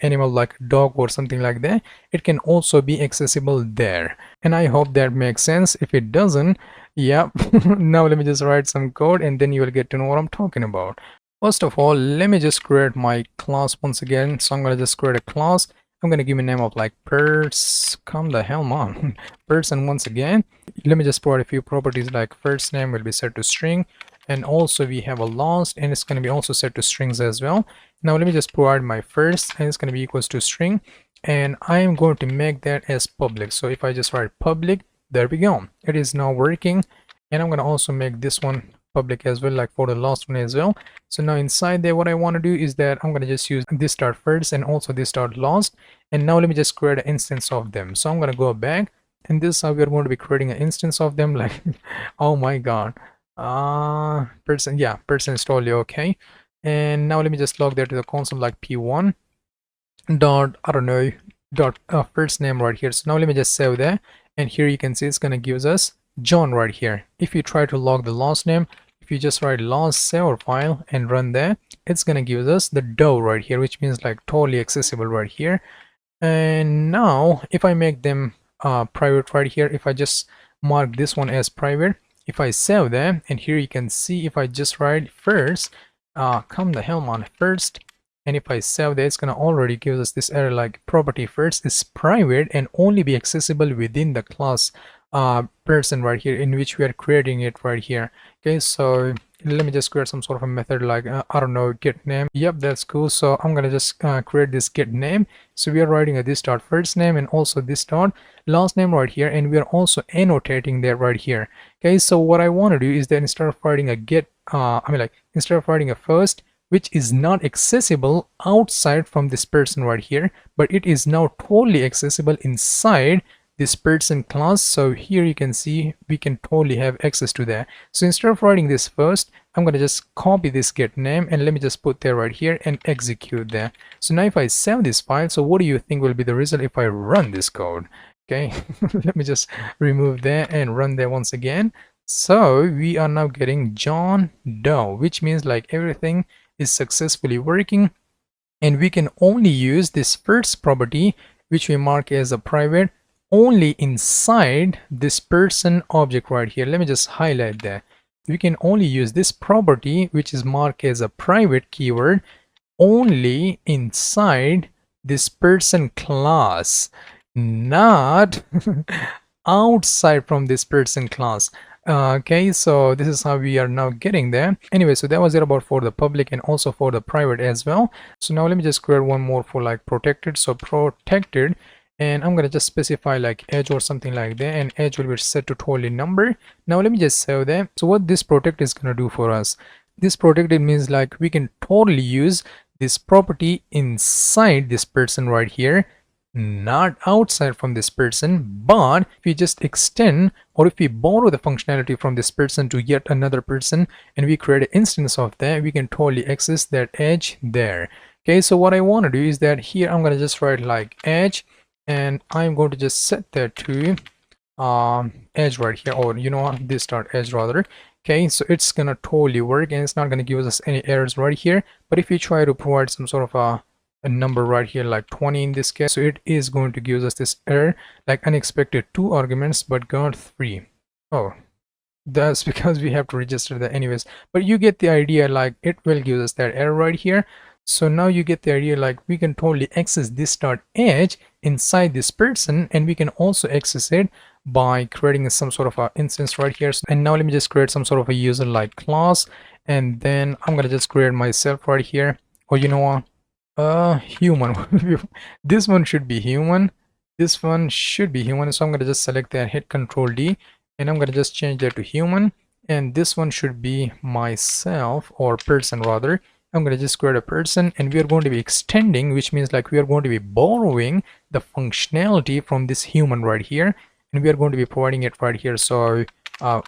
animal like dog or something like that, it can also be accessible there. And I hope that makes sense. If it doesn't, yeah, now let me just write some code and then you will get to know what I'm talking about. First of all, let me just create my class once again. So I'm gonna just create a class. I'm gonna give a name of like come the hell on person. Once again, let me just provide a few properties like first name will be set to string, and also we have a lost and it's going to be also set to strings as well. Now let me just provide my first and it's going to be equals to string, and I am going to make that as public. So if I just write public, there we go, it is now working. And I'm going to also make this one public as well, like for the last one as well. So now inside there, what I want to do is that I'm going to just use this dot first and also this dot last. And now let me just create an instance of them. So I'm going to go back, and this is how we're going to be creating an instance of them. Like oh my god, person, yeah, person is totally okay. And now let me just log that to the console like p1 dot, I don't know, dot first name right here. So now let me just save that, and here you can see it's going to give us John right here. If you try to log the last name, if you just write last save our file and run that, it's going to give us the Doe right here, which means like totally accessible right here. And now if I make them private right here, if I just mark this one as private, if I save them, and here you can see if I just write first, come the hell on first, and if I save that, it's gonna already give us this error like property first is private and only be accessible within the class person right here in which we are creating it right here. Okay, so let me just create some sort of a method like I don't know, get name. Yep, that's cool. So I'm gonna just create this get name. So we are writing a this dot first name and also this dot last name right here, and we are also annotating that right here. Okay, so what I want to do is that instead of writing a get instead of writing a first, which is not accessible outside from this person right here, but it is now totally accessible inside this person class. So here you can see we can totally have access to that. So instead of writing this first, I'm going to just copy this get name and let me just put there right here and execute that. So now if I save this file, so what do you think will be the result if I run this code? Okay, let me just remove that and run that once again. So we are now getting John Doe, which means like everything is successfully working, and we can only use this first property which we mark as a private only inside this person object right here. Let me just highlight that. We can only use this property which is marked as a private keyword only inside this person class, not outside from this person class. Okay, so this is how we are now getting there. Anyway, so that was it about for the public and also for the private as well. So now let me just create one more for like protected. So protected, and I'm gonna just specify like edge or something like that, and edge will be set to totally number. Now let me just save that. So what this protect is gonna do for us, this protected means like we can totally use this property inside this person right here, not outside from this person. But if we just extend, or if we borrow the functionality from this person to yet another person, and we create an instance of that, we can totally access that edge there. Okay, so what I want to do is that here I'm going to just write like edge, and I'm going to just set that to edge right here, or you know what, this dot edge rather. Okay, so it's gonna totally work, and it's not gonna give us any errors right here. But if you try to provide some sort of a number right here, like 20 in this case, so it is going to give us this error, like unexpected 2 arguments but got 3. Oh, that's because we have to register that anyways. But you get the idea, like it will give us that error right here. So now you get the idea, like we can totally access this dot edge inside this person, and we can also access it by creating some sort of a instance right here. And now let me just create some sort of a user like class, and then I'm gonna just create myself right here. Or you know what, human. This one should be human, this one should be human, so I'm gonna just select that, hit Control D, and I'm gonna just change that to human, and this one should be myself, or person rather. I'm going to just create a person, and we are going to be extending, which means like we are going to be borrowing the functionality from this human right here, and we are going to be providing it right here. So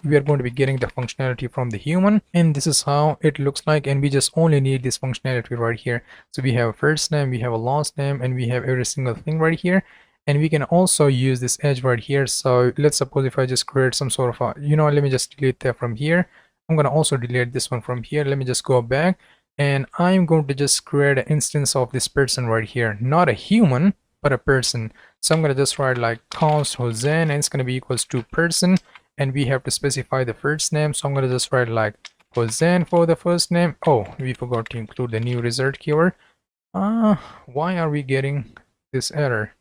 we are going to be getting the functionality from the human, and this is how it looks like. And we just only need this functionality right here. So we have a first name, we have a last name, and we have every single thing right here. And we can also use this edge right here. So let's suppose if I just create some sort of a, you know, let me just delete that from here. I'm going to also delete this one from here. Let me just go back, and I'm going to just create an instance of this person right here, not a human but a person. So I'm going to just write like const Hossein, and it's going to be equals to person, and we have to specify the first name. So I'm going to just write like Hossein for the first name. Oh, we forgot to include the new result keyword. Why are we getting this error?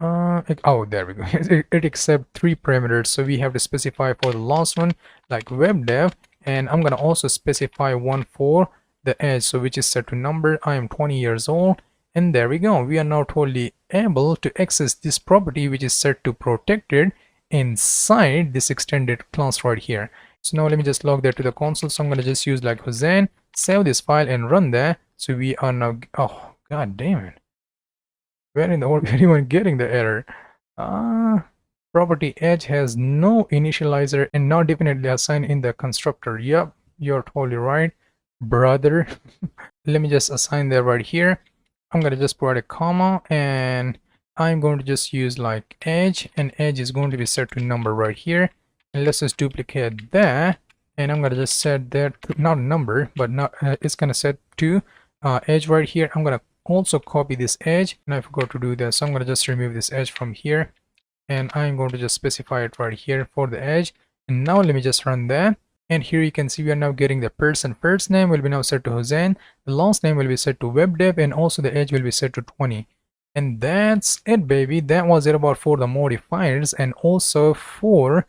Oh, there we go. It accepts 3 parameters, so we have to specify for the last one like web dev, and I'm gonna also specify one for the edge, so which is set to number. I am 20 years old, and there we go. We are now totally able to access this property, which is set to protected inside this extended class right here. So now let me just log that to the console. So I'm gonna just use like Hossein, save this file and run that. So we are now, oh god damn it, where in the world is anyone getting the error? Property edge has no initializer and not definitely assigned in the constructor. Yep, you're totally right, brother. Let me just assign that right here. I'm gonna just provide a comma, and I'm going to just use like edge, and edge is going to be set to number right here. And let's just duplicate that, and I'm gonna just set that to, not number, but not it's gonna set to edge right here. I'm gonna also copy this edge, and I forgot to do that, so I'm going to just remove this edge from here, and I'm going to just specify it right here for the edge. And now let me just run that, and here you can see we are now getting the person first name will be now set to Hossein, the last name will be set to web dev, and also the edge will be set to 20. And that's it, baby. That was it about for the modifiers and also for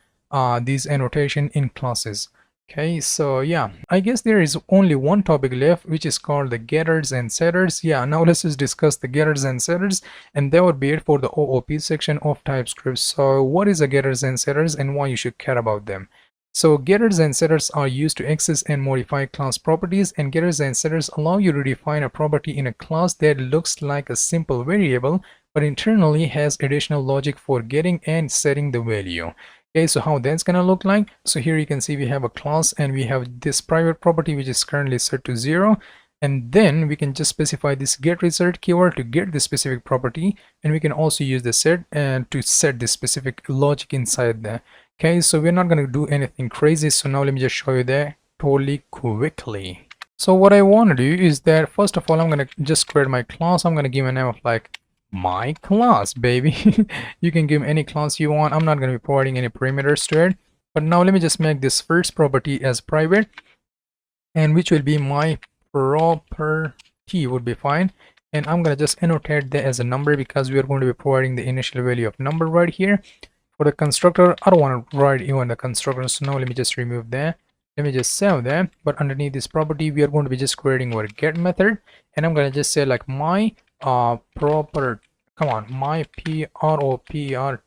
these annotation in classes. Okay, so yeah, I guess there is only one topic left, which is called the getters and setters. Yeah, now let's just discuss the getters and setters, and that would be it for the OOP section of TypeScript. So what is the getters and setters and why you should care about them? So getters and setters are used to access and modify class properties, and getters and setters allow you to define a property in a class that looks like a simple variable but internally has additional logic for getting and setting the value. Okay, so how that's gonna look like? So here you can see we have a class, and we have this private property which is currently set to 0, and then we can just specify this get result keyword to get this specific property, and we can also use the set and to set this specific logic inside there. Okay, so we're not going to do anything crazy, so now let me just show you that totally quickly. So what I want to do is that first of all, I'm going to just create my class. I'm going to give a name of like my class, baby. You can give any class you want. I'm not going to be providing any parameters to it, but now let me just make this first property as private, and which will be my property would be fine. And I'm going to just annotate that as a number because we are going to be providing the initial value of number right here. For the constructor, I don't want to write even the constructor, so now let me just remove that. Let me just save that. But underneath this property, we are going to be just creating our get method, and I'm going to just say like my proper, come on, my property, and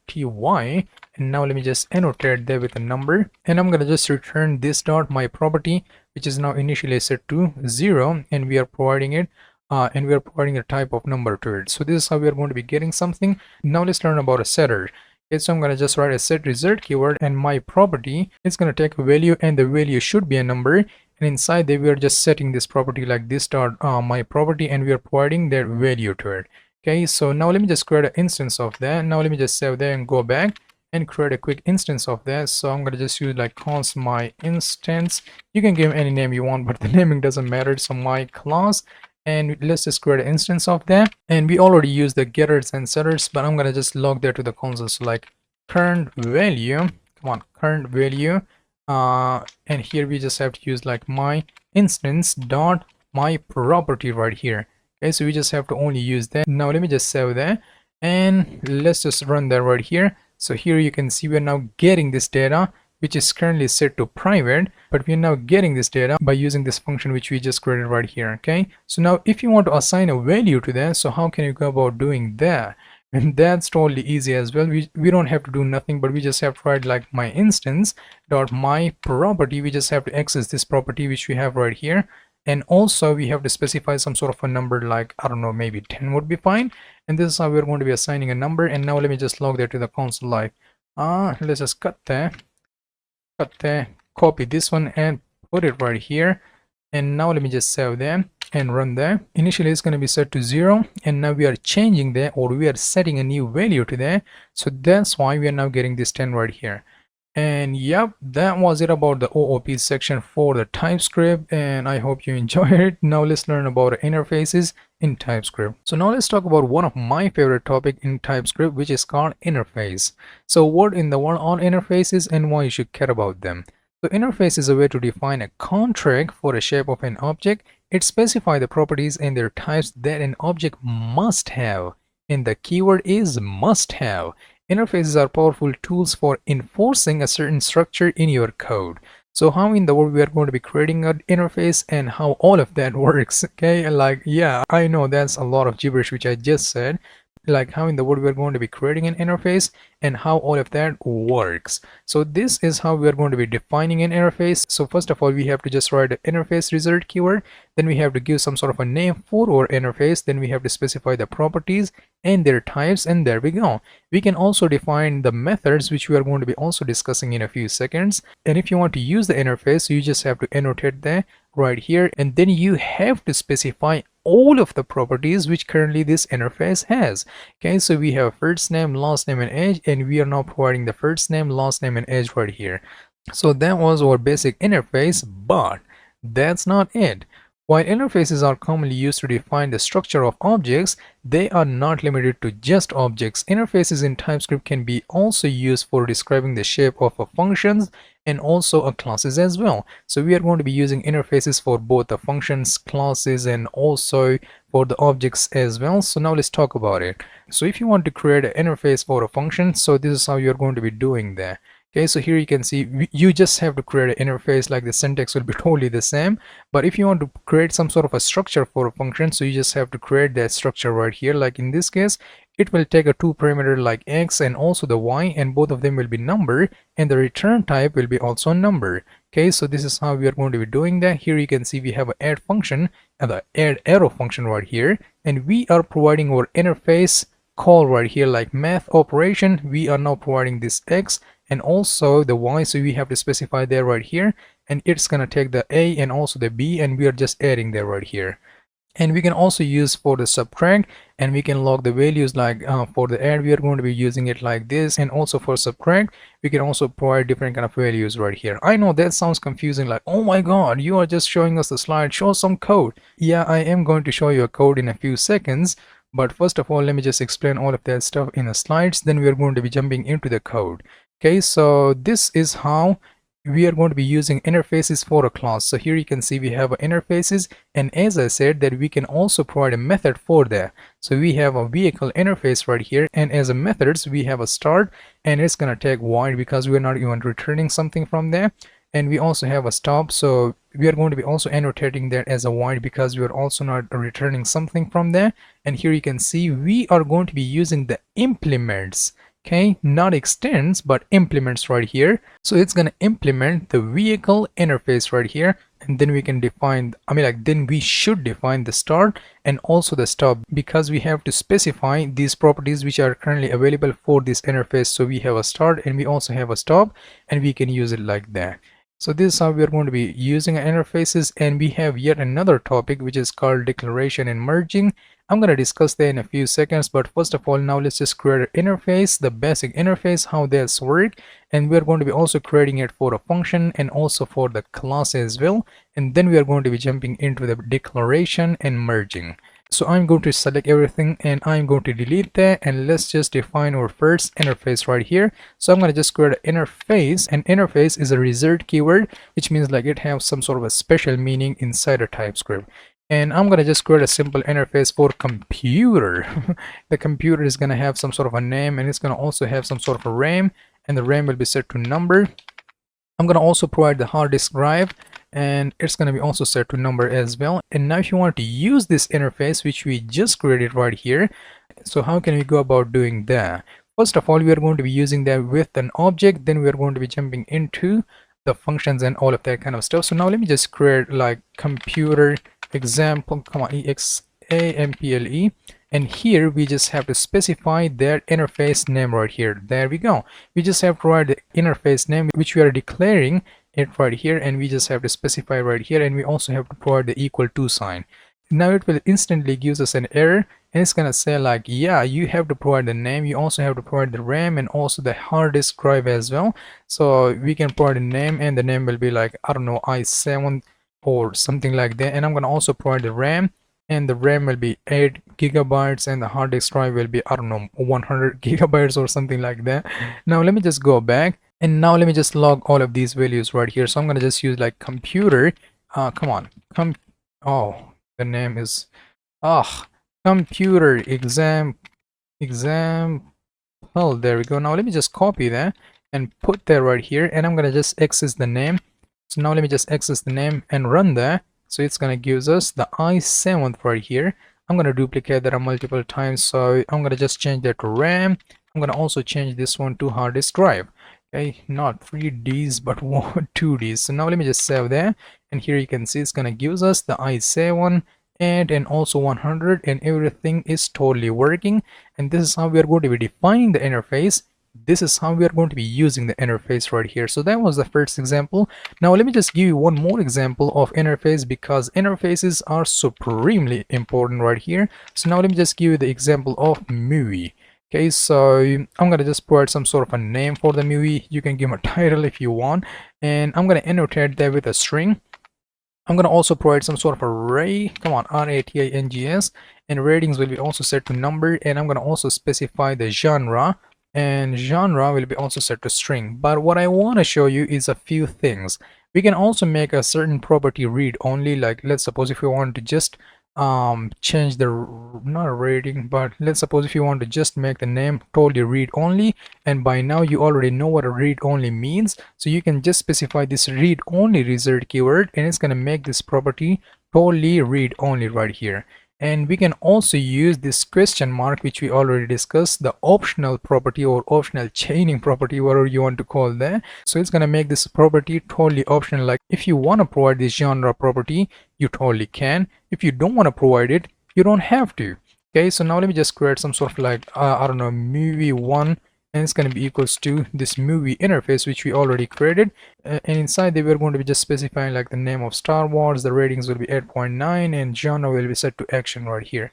now let me just annotate that with a number, and I'm going to just return this dot my property, which is now initially set to 0, and we are providing it and we are providing a type of number to it. So this is how we are going to be getting something. Now let's learn about a setter. Okay, so I'm going to just write a set result keyword, and my property is going to take a value, and the value should be a number, and inside there we are just setting this property like this dot my property, and we are providing that value to it. Okay, so now let me just create an instance of that. Now let me just save that and go back and create a quick instance of that. So I'm going to just use like const my instance. You can give any name you want, but the naming doesn't matter. So my class, and let's just create an instance of that. And we already used the getters and setters, but I'm going to just log that to the console. So like current value, come on, current value, and here we just have to use like my instance dot my property right here. Okay, so we just have to only use that. Now let me just save that, and let's just run that right here. So here you can see we're now getting this data, which is currently set to private, but we're now getting this data by using this function which we just created right here. Okay, so now if you want to assign a value to that, so how can you go about doing that? And that's totally easy as well. We don't have to do nothing, but we just have to write like my instance dot my property. We just have to access this property which we have right here, and also we have to specify some sort of a number, like I don't know, maybe 10 would be fine. And this is how we're going to be assigning a number. And now let me just log that to the console. Like let's just cut that, copy this one and put it right here. And now let me just save them and run that. Initially it's going to be set to 0, and now we are changing that, or we are setting a new value to that. So that's why we are now getting this 10 right here. And yep, that was it about the OOP section for the TypeScript, and I hope you enjoyed it. Now let's learn about interfaces in TypeScript. So now let's talk about one of my favorite topic in TypeScript, which is called interface. So what in the world are interfaces and why you should care about them? So interface is a way to define a contract for a shape of an object. It specifies the properties and their types that an object must have, and the keyword is must have. Interfaces are powerful tools for enforcing a certain structure in your code. So how in the world we are going to be creating an interface and how all of that works? Okay, like yeah, I know that's a lot of gibberish which I just said. Like how in the world we are going to be creating an interface and how all of that works. So this is how we are going to be defining an interface. So first of all, we have to just write an interface result keyword, then we have to give some sort of a name for our interface, then we have to specify the properties and their types, and there we go. We can also define the methods, which we are going to be also discussing in a few seconds. And if you want to use the interface, you just have to annotate that right here, and then you have to specify all of the properties which currently this interface has. Okay, so we have first name, last name and age, and we are now providing the first name, last name and age right here. So that was our basic interface, but that's not it. While interfaces are commonly used to define the structure of objects, they are not limited to just objects. Interfaces in TypeScript can be also used for describing the shape of a functions and also a classes as well. So we are going to be using interfaces for both the functions, classes, and also for the objects as well. So now let's talk about it. So if you want to create an interface for a function, so this is how you're going to be doing that. Okay, so here you can see you just have to create an interface, like the syntax will be totally the same. But if you want to create some sort of a structure for a function, so you just have to create that structure right here. Like in this case, it will take a 2 parameter like x and also the y, and both of them will be number, and the return type will be also number. Okay, so this is how we are going to be doing that. Here you can see we have an add function and the add arrow function right here, and we are providing our interface call right here, like math operation. We are now providing this x and also the y, so we have to specify there right here, and it's gonna take the a and also the b, and we are just adding there right here. And we can also use for the subtract, and we can log the values, like for the add we are going to be using it like this, and also for subtract we can also provide different kind of values right here. I know that sounds confusing, like oh my god, you are just showing us the slide, show some code. Yeah, I am going to show you a code in a few seconds, but first of all let me just explain all of that stuff in the slides, then we are going to be jumping into the code. Okay, so this is how we are going to be using interfaces for a class. So here you can see we have interfaces, and as I said that we can also provide a method for that. So we have a vehicle interface right here, and as a methods we have a start, and it's gonna take void because we're not even returning something from there. And we also have a stop, so we are going to be also annotating that as a void because we are also not returning something from there. And here you can see we are going to be using the implements. Okay, not extends but implements right here. So it's going to implement the vehicle interface right here, and then we can define, then we should define the start and also the stop, because we have to specify these properties which are currently available for this interface. So we have a start and we also have a stop, and we can use it like that. So this is how we are going to be using interfaces. And we have yet another topic which is called declaration and merging. I'm going to discuss that in a few seconds, but first of all, now let's just create an interface, the basic interface, how that's work. And we're going to be also creating it for a function and also for the class as well. And then we are going to be jumping into the declaration and merging. So I'm going to select everything and I'm going to delete that, and let's just define our first interface right here. So I'm going to just create an interface, and interface is a result keyword, which means like it has some sort of a special meaning inside a TypeScript. And I'm going to just create a simple interface for computer. The computer is going to have some sort of a name, and it's going to also have some sort of a RAM, and the RAM will be set to number. I'm going to also provide the hard disk drive, and it's going to be also set to number as well. And now if you want to use this interface which we just created right here, so how can we go about doing that? First of all, we are going to be using that with an object, then we are going to be jumping into the functions and all of that kind of stuff. So now let me just create like computer example, example, and here we just have to specify their interface name right here. There we go. We just have to provide the interface name which we are declaring it right here, and we just have to specify right here, and we also have to provide the equal to sign. Now it will instantly gives us an error, and it's gonna say like, yeah, you have to provide the name, you also have to provide the RAM and also the hard disk drive as well. So we can provide a name, and the name will be like, I don't know, i7 or something like that. And I'm gonna also provide the RAM, and the RAM will be 8 gigabytes and the hard disk drive will be, I don't know, 100 gigabytes or something like that. Now let me just go back, and now let me just log all of these values right here. So I'm gonna just use like computer, oh, the name is computer example. There we go. Now let me just copy that and put that right here, and I'm gonna just access the name. So now let me just access the name and run that. So it's gonna give us the i7 right here. I'm gonna duplicate that multiple times, so I'm gonna just change that to RAM. I'm gonna also change this one to hard disk drive. Okay, not 3Ds but 2Ds. So now let me just save that, and here you can see it's gonna give us the i7 and also 100, and everything is totally working. And this is how we are going to be defining the interface. This is how we are going to be using the interface right here. So that was the first example. Now let me just give you one more example of interface, because interfaces are supremely important right here. So now let me just give you the example of movie. Okay, so I'm gonna just provide some sort of a name for the movie. You can give them a title if you want, and I'm gonna annotate that with a string. I'm gonna also provide some sort of array, ratings, and ratings will be also set to number, and I'm gonna also specify the genre, and genre will be also set to string. But what I want to show you is a few things. We can also make a certain property read only, like let's suppose if we want to just change the, not a rating, but let's suppose if you want to just make the name totally read only, and by now you already know what a read only means, so you can just specify this read only result keyword, and it's going to make this property totally read only right here. And we can also use this question mark, which we already discussed, the optional property or optional chaining property, whatever you want to call that. So it's going to make this property totally optional. Like if you want to provide this genre property, you totally can. If you don't want to provide it, you don't have to. Okay, so now let me just create some sort of like I don't know, movie 1, and it's going to be equals to this movie interface which we already created, and inside there we're going to be just specifying like the name of Star Wars, the ratings will be 8.9, and genre will be set to action right here.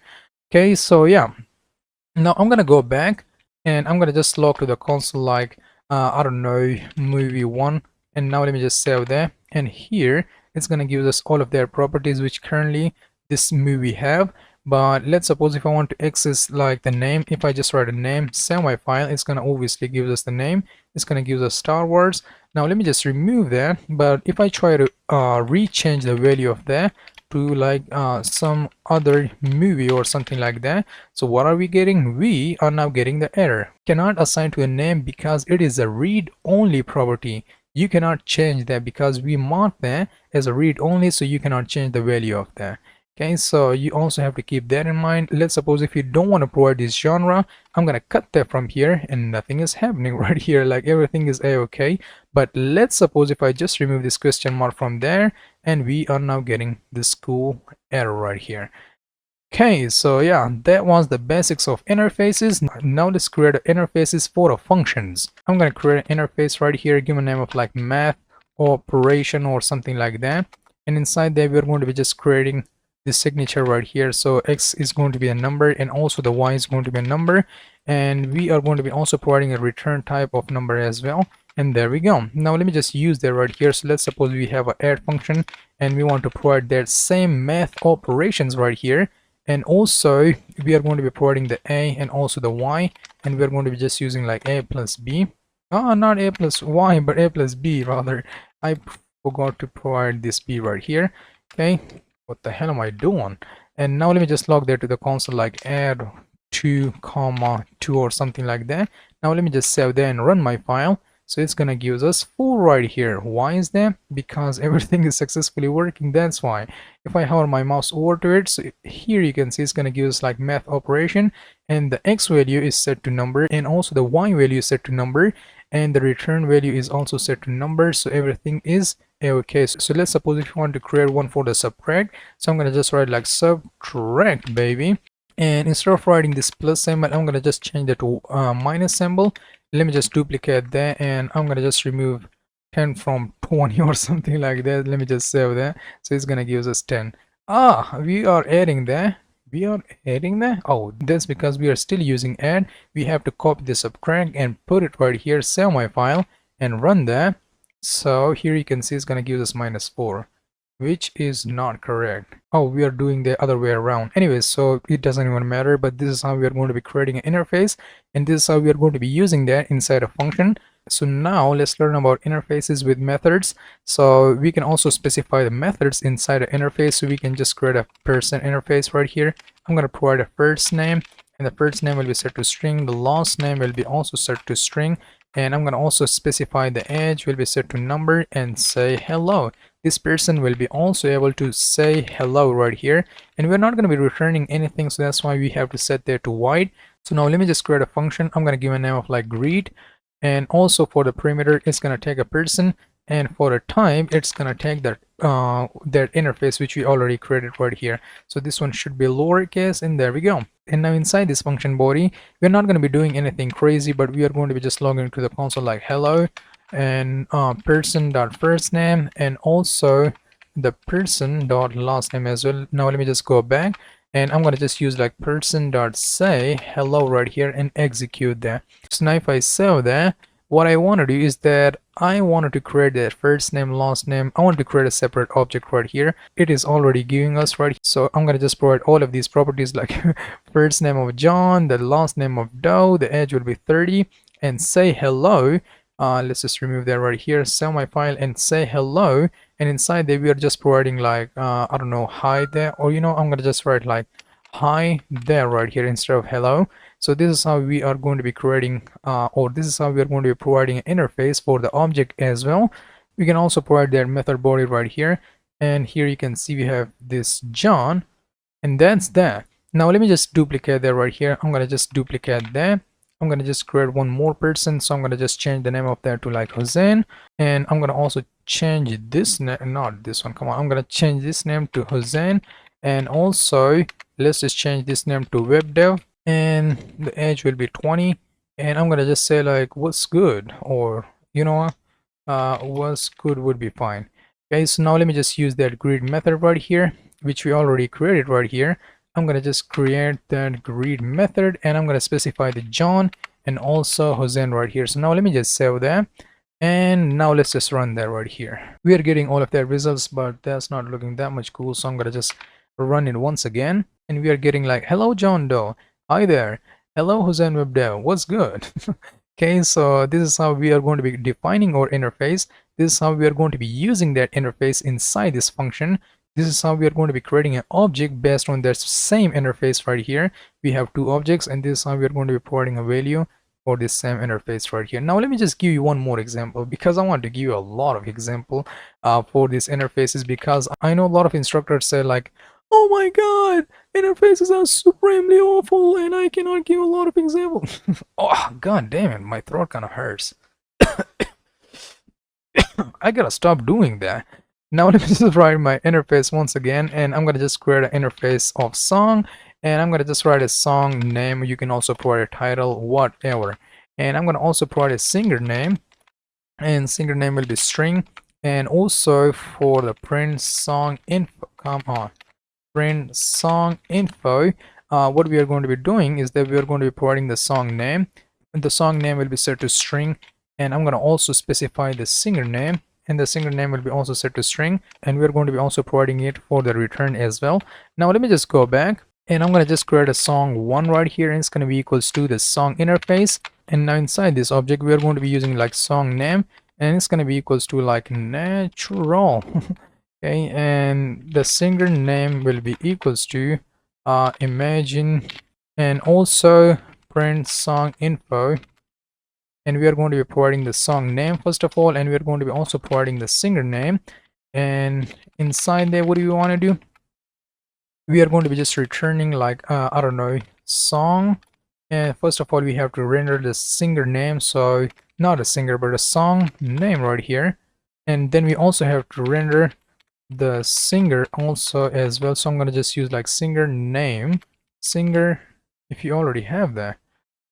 Okay, so yeah, now I'm gonna go back and I'm gonna just log to the console like I don't know, movie 1, and now let me just save that, and here it's gonna give us all of their properties which currently this movie have. But let's suppose if I want to access like the name, if I just write a name, save my file, it's gonna obviously give us the name, it's gonna give us Star Wars. Now let me just remove that, but if I try to rechange the value of that to like some other movie or something like that, so what are we getting? We are now getting the error, cannot assign to a name because it is a read only property. You cannot change that because we marked that as a read only, so you cannot change the value of that. Okay, so you also have to keep that in mind. Let's suppose if you don't want to provide this genre, I'm gonna cut that from here and nothing is happening right here, like everything is a-okay. But let's suppose if I just remove this question mark from there, and we are now getting this cool error right here. Okay, so yeah, that was the basics of interfaces. Now let's create interfaces for the functions. I'm gonna create an interface right here, give a name of like math operation or something like that, and inside there we're going to be just creating this signature right here. So x is going to be a number and also the y is going to be a number, and we are going to be also providing a return type of number as well. And there we go. Now let me just use that right here. So let's suppose we have an add function and we want to provide that same math operations right here, and also we are going to be providing the a and also the y, and we are going to be just using like a plus b. Not a plus y, but a plus b rather. I forgot to provide this b right here. Okay, what the hell am I doing? And now let me just log there to the console like add 2 comma 2 or something like that. Now let me just save that and run my file. So it's gonna give us 4 right here. Why is that? Because everything is successfully working, that's why. If I hover my mouse over to it, so here you can see it's gonna give us like math operation, and the x value is set to number, and also the y value is set to number, and the return value is also set to number, so everything is okay. So let's suppose if you want to create one for the subtract, so I'm gonna just write like subtract baby, and instead of writing this plus symbol, I'm gonna just change that to minus symbol. Let me just duplicate that, and I'm gonna just remove 10 from 20 or something like that. Let me just save that. So it's gonna give us 10. We are adding that. Oh, that's because we are still using add. We have to copy the subtract and put it right here, save my file and run that. So here you can see it's gonna give us -4, which is not correct. Oh, we are doing the other way around. Anyways, so it doesn't even matter, but this is how we are going to be creating an interface, and this is how we are going to be using that inside a function. So now let's learn about interfaces with methods. So we can also specify the methods inside an interface. So we can just create a person interface right here. I'm going to provide a first name, and the first name will be set to string. The last name will be also set to string, and I'm going to also specify the age will be set to number and say hello. This person will be also able to say hello right here, and we're not going to be returning anything, so that's why we have to set there to white. So now let me just create a function. I'm going to give a name of like greet, and also for the perimeter it's going to take a person, and for the type it's going to take that interface which we already created right here. So this one should be lowercase, and there we go. And now inside this function body, we're not going to be doing anything crazy, but we are going to be just logging into the console like hello, and person dot first name, and also the person dot last name as well. Now let me just go back, and I'm going to just use like person dot say hello right here and execute that. So now if I save that, what I want to do is that I wanted to create that first name, last name. I want to create a separate object right here. It is already giving us right here. So I'm going to just provide all of these properties like first name of John, the last name of Doe, the age will be 30, and say hello. Let's just remove that right here, save my file and say hello, and inside there we are just providing like I don't know, hi there, or I'm gonna just write like hi there right here instead of hello. So this is how we are going to be creating or this is how we are going to be providing an interface for the object as well. We can also provide their method body right here, and here you can see we have this John, and that's that. Now let me just duplicate that right here. I'm gonna just duplicate that. I'm gonna just create one more person, so I'm gonna just change the name of that to like Hussein, and I'm gonna also change this name, not this one, come on, I'm gonna change this name to Hussein, and also let's just change this name to web dev, and the age will be 20, and I'm gonna just say like what's good, or what's good would be fine. Okay, so now let me just use that greet method right here, which we already created right here. I'm gonna just create that greet method, and I'm gonna specify the John and also Hussein right here. So now let me just save that, and now let's just run that right here. We are getting all of their results, but that's not looking that much cool, so I'm gonna just run it once again, and we are getting like hello John Doe, hi there, hello Hussein web dev, what's good. Okay, so this is how we are going to be defining our interface. This is how we are going to be using that interface inside this function. This is how we are going to be creating an object based on that same interface right here. We have two objects, and this is how we are going to be providing a value for this same interface right here. Now let me just give you one more example, because I want to give you a lot of example for these interfaces, because I know a lot of instructors say like, Oh my god, interfaces are supremely awful and I cannot give a lot of examples. Oh god damn it, my throat kind of hurts. I gotta stop doing that. Now let me just write my interface once again, and I'm gonna just create an interface of song, and I'm gonna just write a song name. You can also provide a title, whatever. And I'm gonna also provide a singer name, and singer name will be string. And also for the print song info, come on, print song info. What we are going to be doing is that we are going to be providing the song name, and the song name will be set to string. And I'm going to also specify the singer name, and the singer name will be also set to string, and we're going to be also providing it for the return as well. Now let me just go back, and I'm going to just create a song 1 right here, and it's going to be equals to the song interface. And now inside this object we are going to be using like song name, and it's going to be equals to like natural. Okay, and the singer name will be equals to imagine, and also print song info. And we are going to be providing the song name first of all, and we are going to be also providing the singer name. And inside there, what do you want to do? We are going to be just returning like I don't know, song. And first of all, we have to render the singer name, so not a singer but a song name right here. And then we also have to render the singer also as well, so I'm going to just use like singer name, singer, if you already have that.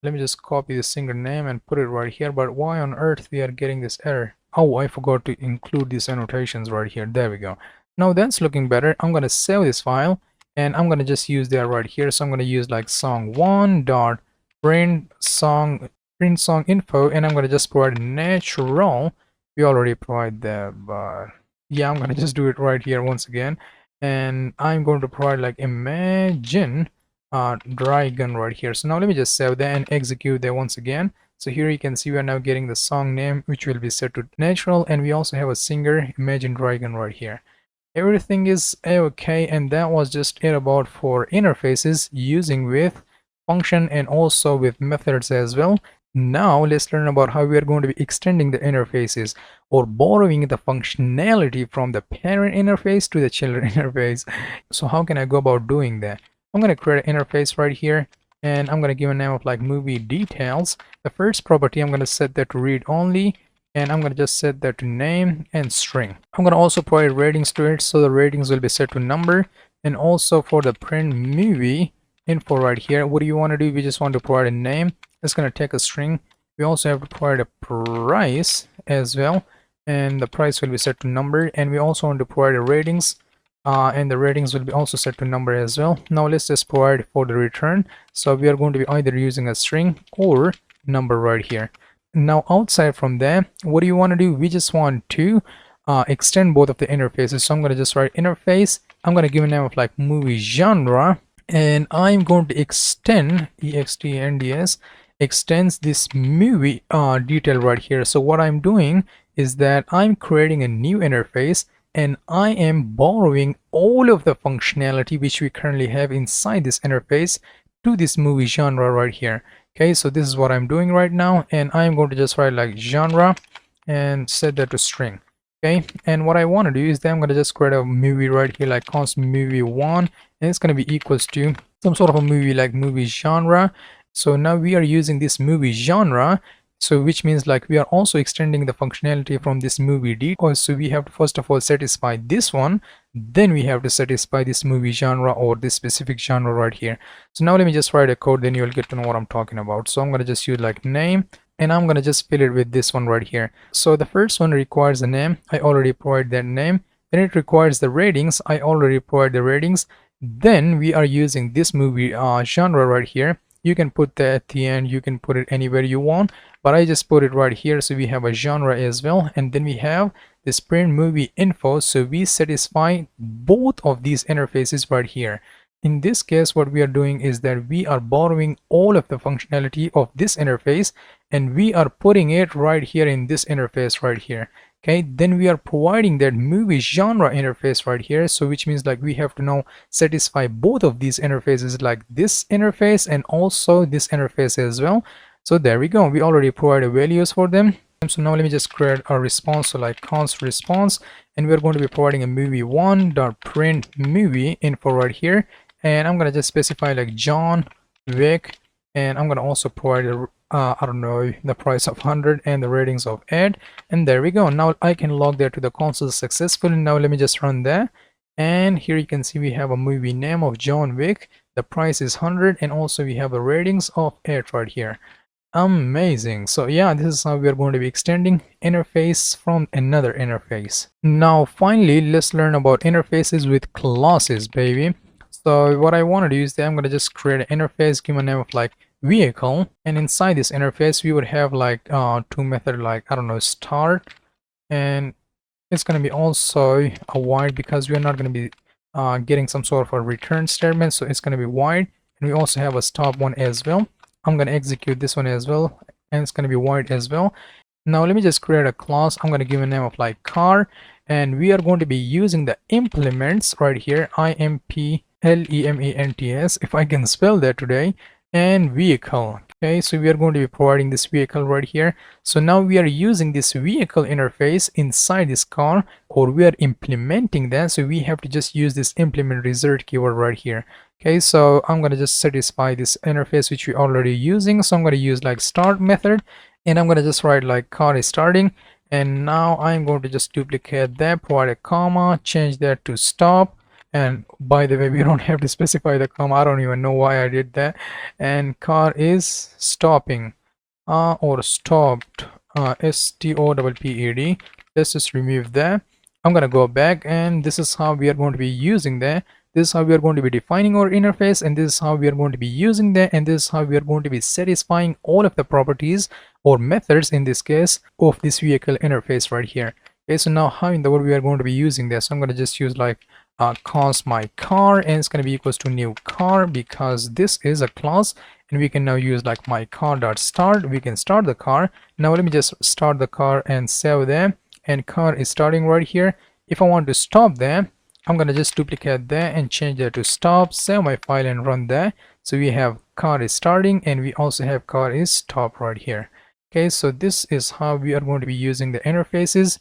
Let me just copy the singer name and put it right here. But why on earth we are getting this error? Oh, I forgot to include these annotations right here. There we go. Now that's looking better. I'm going to save this file, and I'm going to just use that right here. So I'm going to use like song1 dot print song info, and I'm going to just provide natural. We already provide that, but yeah, I'm going to just do it right here once again. And I'm going to provide like imagine dragon right here. So now let me just save that and execute that once again. So here you can see we are now getting the song name, which will be set to natural, and we also have a singer imagine dragon right here. Everything is okay, and that was just it about for interfaces using with function and also with methods as well. Now let's learn about how we are going to be extending the interfaces or borrowing the functionality from the parent interface to the children interface. So how can I go about doing that? I'm going to create an interface right here, and I'm going to give a name of like movie details. The first property, I'm going to set that to read only, and I'm going to just set that to name and string. I'm going to also provide ratings to it, so the ratings will be set to number. And also for the print movie info right here, what do you want to do? We just want to provide a name. It's going to take a string. We also have to provide a price as well, and the price will be set to number. And we also want to provide a ratings, and the ratings will be also set to number as well. Now let's just provide for the return. So we are going to be either using a string or number right here. Now outside from that, what do you want to do? We just want to extend both of the interfaces. So I'm going to just write interface. I'm going to give a name of like movie genre, and I'm going to extend extends extends this movie detail right here. So what I'm doing is that I'm creating a new interface, and I am borrowing all of the functionality which we currently have inside this interface to this movie genre right here. Okay, so this is what I'm doing right now, and I'm going to just write like genre and set that to string. Okay, and what I want to do is that I'm going to just create a movie right here like const movie 1, and it's going to be equals to some sort of a movie like movie genre. So now we are using this movie genre, so which means like we are also extending the functionality from this movie detail. So we have to first of all satisfy this one, then we have to satisfy this movie genre or this specific genre right here. So now let me just write a code, then you'll get to know what I'm talking about. So I'm going to just use like name, and I'm going to just fill it with this one right here. So the first one requires a name. I already provide that name. Then it requires the ratings. I already provide the ratings. Then we are using this movie genre right here. You can put that at the end, you can put it anywhere you want, but I just put it right here. So we have a genre as well, and then we have this print movie info. So we satisfy both of these interfaces right here. In this case, what we are doing is that we are borrowing all of the functionality of this interface, and we are putting it right here in this interface right here. Okay, then we are providing that movie genre interface right here. So which means like we have to now satisfy both of these interfaces, like this interface and also this interface as well. So there we go, we already provided values for them. So now let me just create a response, so like const response, and we're going to be providing a movie1.print movie info right here, and I'm going to just specify like John Wick, and I'm going to also provide a I don't know, the price of 100 and the ratings of 8, and there we go. Now I can log that to the console successfully. Now let me just run that, and here you can see we have a movie name of John Wick, the price is 100, and also we have the ratings of 8 right here. Amazing. So yeah, this is how we are going to be extending interface from another interface. Now finally, let's learn about interfaces with classes, baby. So what I want to do is that I'm going to just create an interface, give a name of like vehicle, and inside this interface we would have like two methods, like I don't know, start, and it's going to be also a void because we are not going to be getting some sort of a return statement, so it's going to be void. And we also have a stop one as well. I'm going to execute this one as well, and it's going to be void as well. Now let me just create a class. I'm going to give a name of like car, and we are going to be using the implements right here, implements, if I can spell that today, and vehicle. Okay, so we are going to be providing this vehicle right here. So now we are using this vehicle interface inside this car, or we are implementing that, so we have to just use this implement result keyword right here. Okay, so I'm going to just satisfy this interface which we already using. So I'm going to use like start method, and I'm going to just write like car is starting, and now I'm going to just duplicate that, provide a comma, change that to stop. And by the way, we don't have to specify the comma. I don't even know why I did that. And car is stopping or stopped, stopped. Let's just remove that. I'm gonna go back, and this is how we are going to be using that. This is how we are going to be defining our interface, and this is how we are going to be using that, and this is how we are going to be satisfying all of the properties or methods in this case of this vehicle interface right here. Okay, so now how in the world we are going to be using this? So I'm going to just use like const my car, and it's going to be equals to new car because this is a class, and we can now use like my car dot start. We can start the car. Now let me just start the car and save them, and car is starting right here. If I want to stop them, I'm going to just duplicate that and change that to stop, save my file and run that. So we have car is starting, and we also have car is stop right here. Okay, so this is how we are going to be using the interfaces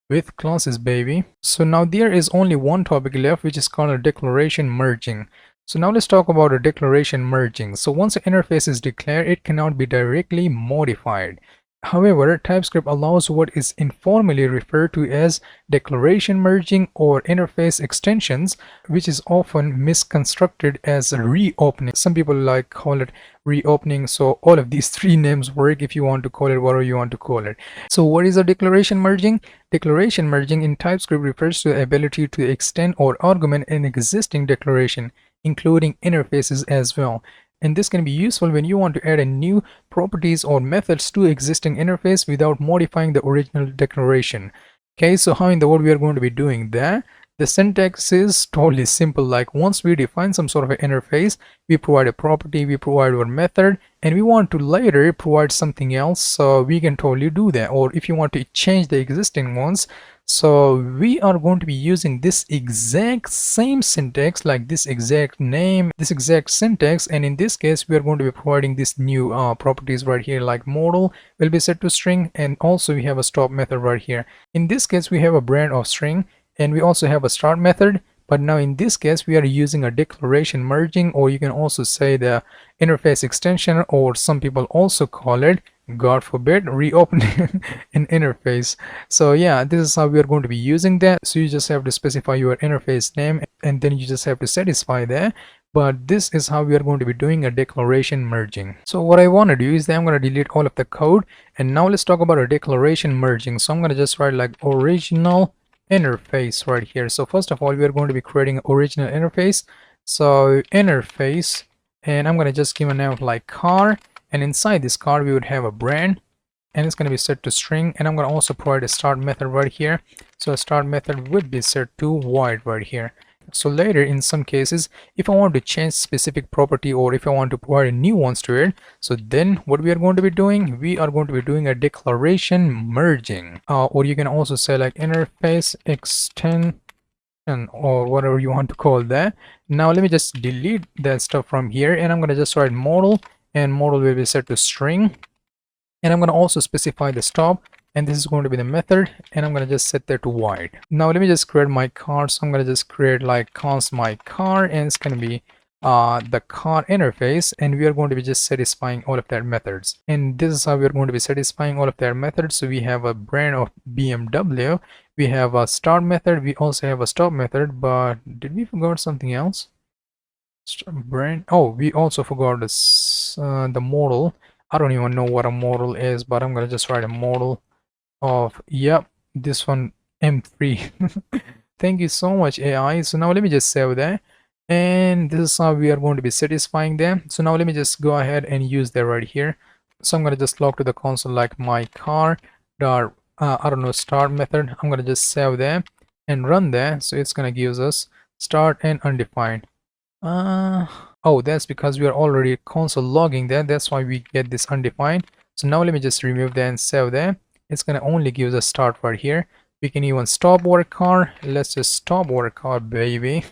with classes, baby. So now there is only one topic left, which is called a declaration merging. So now let's talk about a declaration merging. So once an interface is declared, it cannot be directly modified. However, TypeScript allows what is informally referred to as declaration merging or interface extensions, which is often misconstrued as reopening. Some people like call it reopening. So all of these three names work if you want to call it whatever you want to call it. So what is a declaration merging? Declaration merging in TypeScript refers to the ability to extend or augment an existing declaration, including interfaces as well. And this can be useful when you want to add a new properties or methods to existing interface without modifying the original declaration. Okay, so how in the world we are going to be doing that? The syntax is totally simple. Like once we define some sort of an interface, we provide a property, we provide our method, and we want to later provide something else, so we can totally do that. Or if you want to change the existing ones, so we are going to be using this exact same syntax, like this exact name, this exact syntax, and in this case we are going to be providing this new properties right here, like model will be set to string, and also we have a stop method right here. In this case we have a brand of string, and we also have a start method. But now in this case we are using a declaration merging, or you can also say the interface extension, or some people also call it, God forbid, reopening an interface. So yeah, this is how we are going to be using that. So you just have to specify your interface name, and then you just have to satisfy that. But this is how we are going to be doing a declaration merging. So what I want to do is that I'm going to delete all of the code, and now let's talk about a declaration merging. So I'm going to just write like original interface right here. So first of all, we are going to be creating an original interface. So interface, and I'm going to just give a name of like car, and inside this car we would have a brand, and it's going to be set to string, and I'm going to also provide a start method right here. So a start method would be set to void right here. So later in some cases, if I want to change specific property, or if I want to provide new ones to it, so then what we are going to be doing, we are going to be doing a declaration merging, or you can also say like interface extension, or whatever you want to call that. Now let me just delete that stuff from here, and I'm going to just write model, and model will be set to string, and I'm going to also specify the stop. and this is going to be the method, and I'm going to just set that to void. Now let me just create my car. So I'm going to just create like const my car, and it's going to be the car interface, and we are going to be just satisfying all of their methods, and this is how we are going to be satisfying all of their methods. So we have a brand of BMW, we have a start method, we also have a stop method, but did we forgot something else? Brand, oh, we also forgot this the model. I don't even know what a model is, but I'm gonna just write a model of, yep, this one, M3. Thank you so much, AI. So now let me just save that, and this is how we are going to be satisfying them. So now let me just go ahead and use that right here. So I'm going to just log to the console like my car dot I don't know, start method. I'm going to just save that and run that. So it's going to give us start and undefined. Oh, that's because we are already console logging that, that's why we get this undefined. So now let me just remove that and save that. It's going to only give us start right here. We can even stop our car. Let's just stop our car, baby.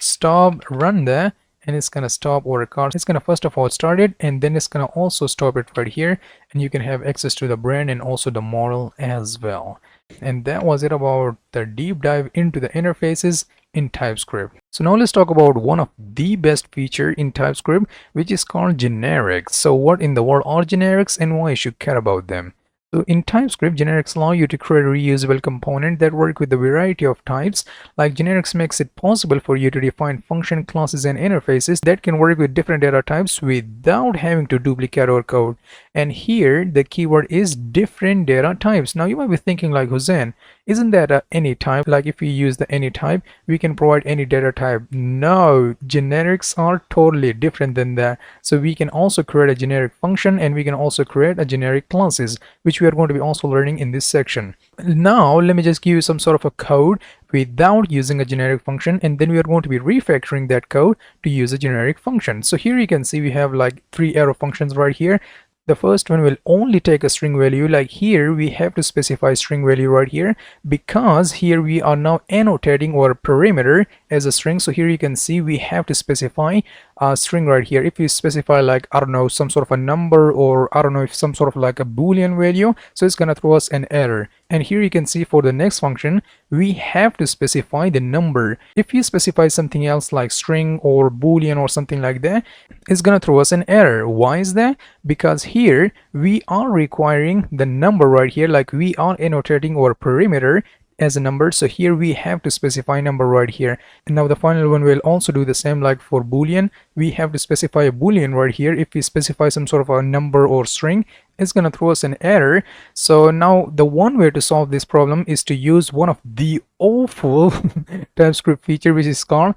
Stop, run there, and it's gonna stop our car. It's gonna first of all start it, and then it's gonna also stop it right here, and you can have access to the brand and also the model as well. And that was it about the deep dive into the interfaces in TypeScript. So now let's talk about one of the best feature in TypeScript, which is called generics. So what in the world are generics, and why you should care about them? So in TypeScript, generics allow you to create a reusable component that work with a variety of types. Like generics makes it possible for you to define function, classes, and interfaces that can work with different data types without having to duplicate our code. And here the keyword is different data types. Now you might be thinking like, Hussein, isn't that any type? Like if we use the any type, we can provide any data type. No, generics are totally different than that. So we can also create a generic function, and we can also create a generic classes, which we are going to be also learning in this section. Now let me just give you some sort of a code without using a generic function, and then we are going to be refactoring that code to use a generic function. So here you can see we have like 3 arrow functions right here. The first one will only take a string value. Like here we have to specify string value right here, because here we are now annotating our parameter as a string. So here you can see we have to specify a string right here. If you specify like, I don't know, some sort of a number, or I don't know, if some sort of like a boolean value, so it's gonna throw us an error. And here you can see for the next function we have to specify the number. If you specify something else like string or boolean or something like that, it's gonna throw us an error. Why is that? Because here we are requiring the number right here, like we are annotating our perimeter as a number. So here we have to specify number right here. And now the final one will also do the same. Like for boolean, we have to specify a boolean right here. If we specify some sort of a number or string, it's going to throw us an error. So now the one way to solve this problem is to use one of the awful TypeScript feature, which is called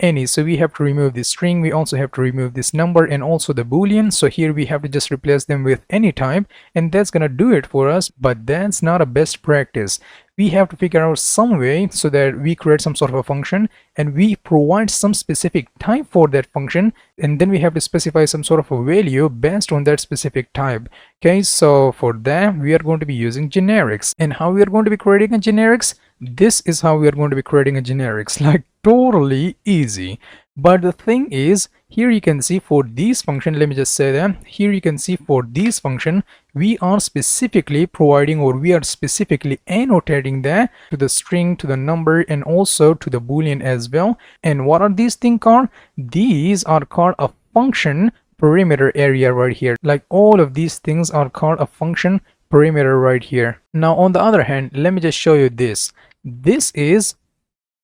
any. So we have to remove this string, we also have to remove this number, and also the boolean. So here we have to just replace them with any type, and that's gonna do it for us. But that's not a best practice. We have to figure out some way so that we create some sort of a function, and we provide some specific type for that function, and then we have to specify some sort of a value based on that specific type. Okay, so for that we are going to be using generics. And how we are going to be creating a generics? This is how we are going to be creating a generics. Like totally easy. But the thing is, here you can see for these function, let me just say that here you can see for these function we are specifically providing, or we are specifically annotating that to the string, to the number, and also to the boolean as well. And what are these things called? These are called a function perimeter area right here. Like all of these things are called a function perimeter right here. Now on the other hand, let me just show you this. This is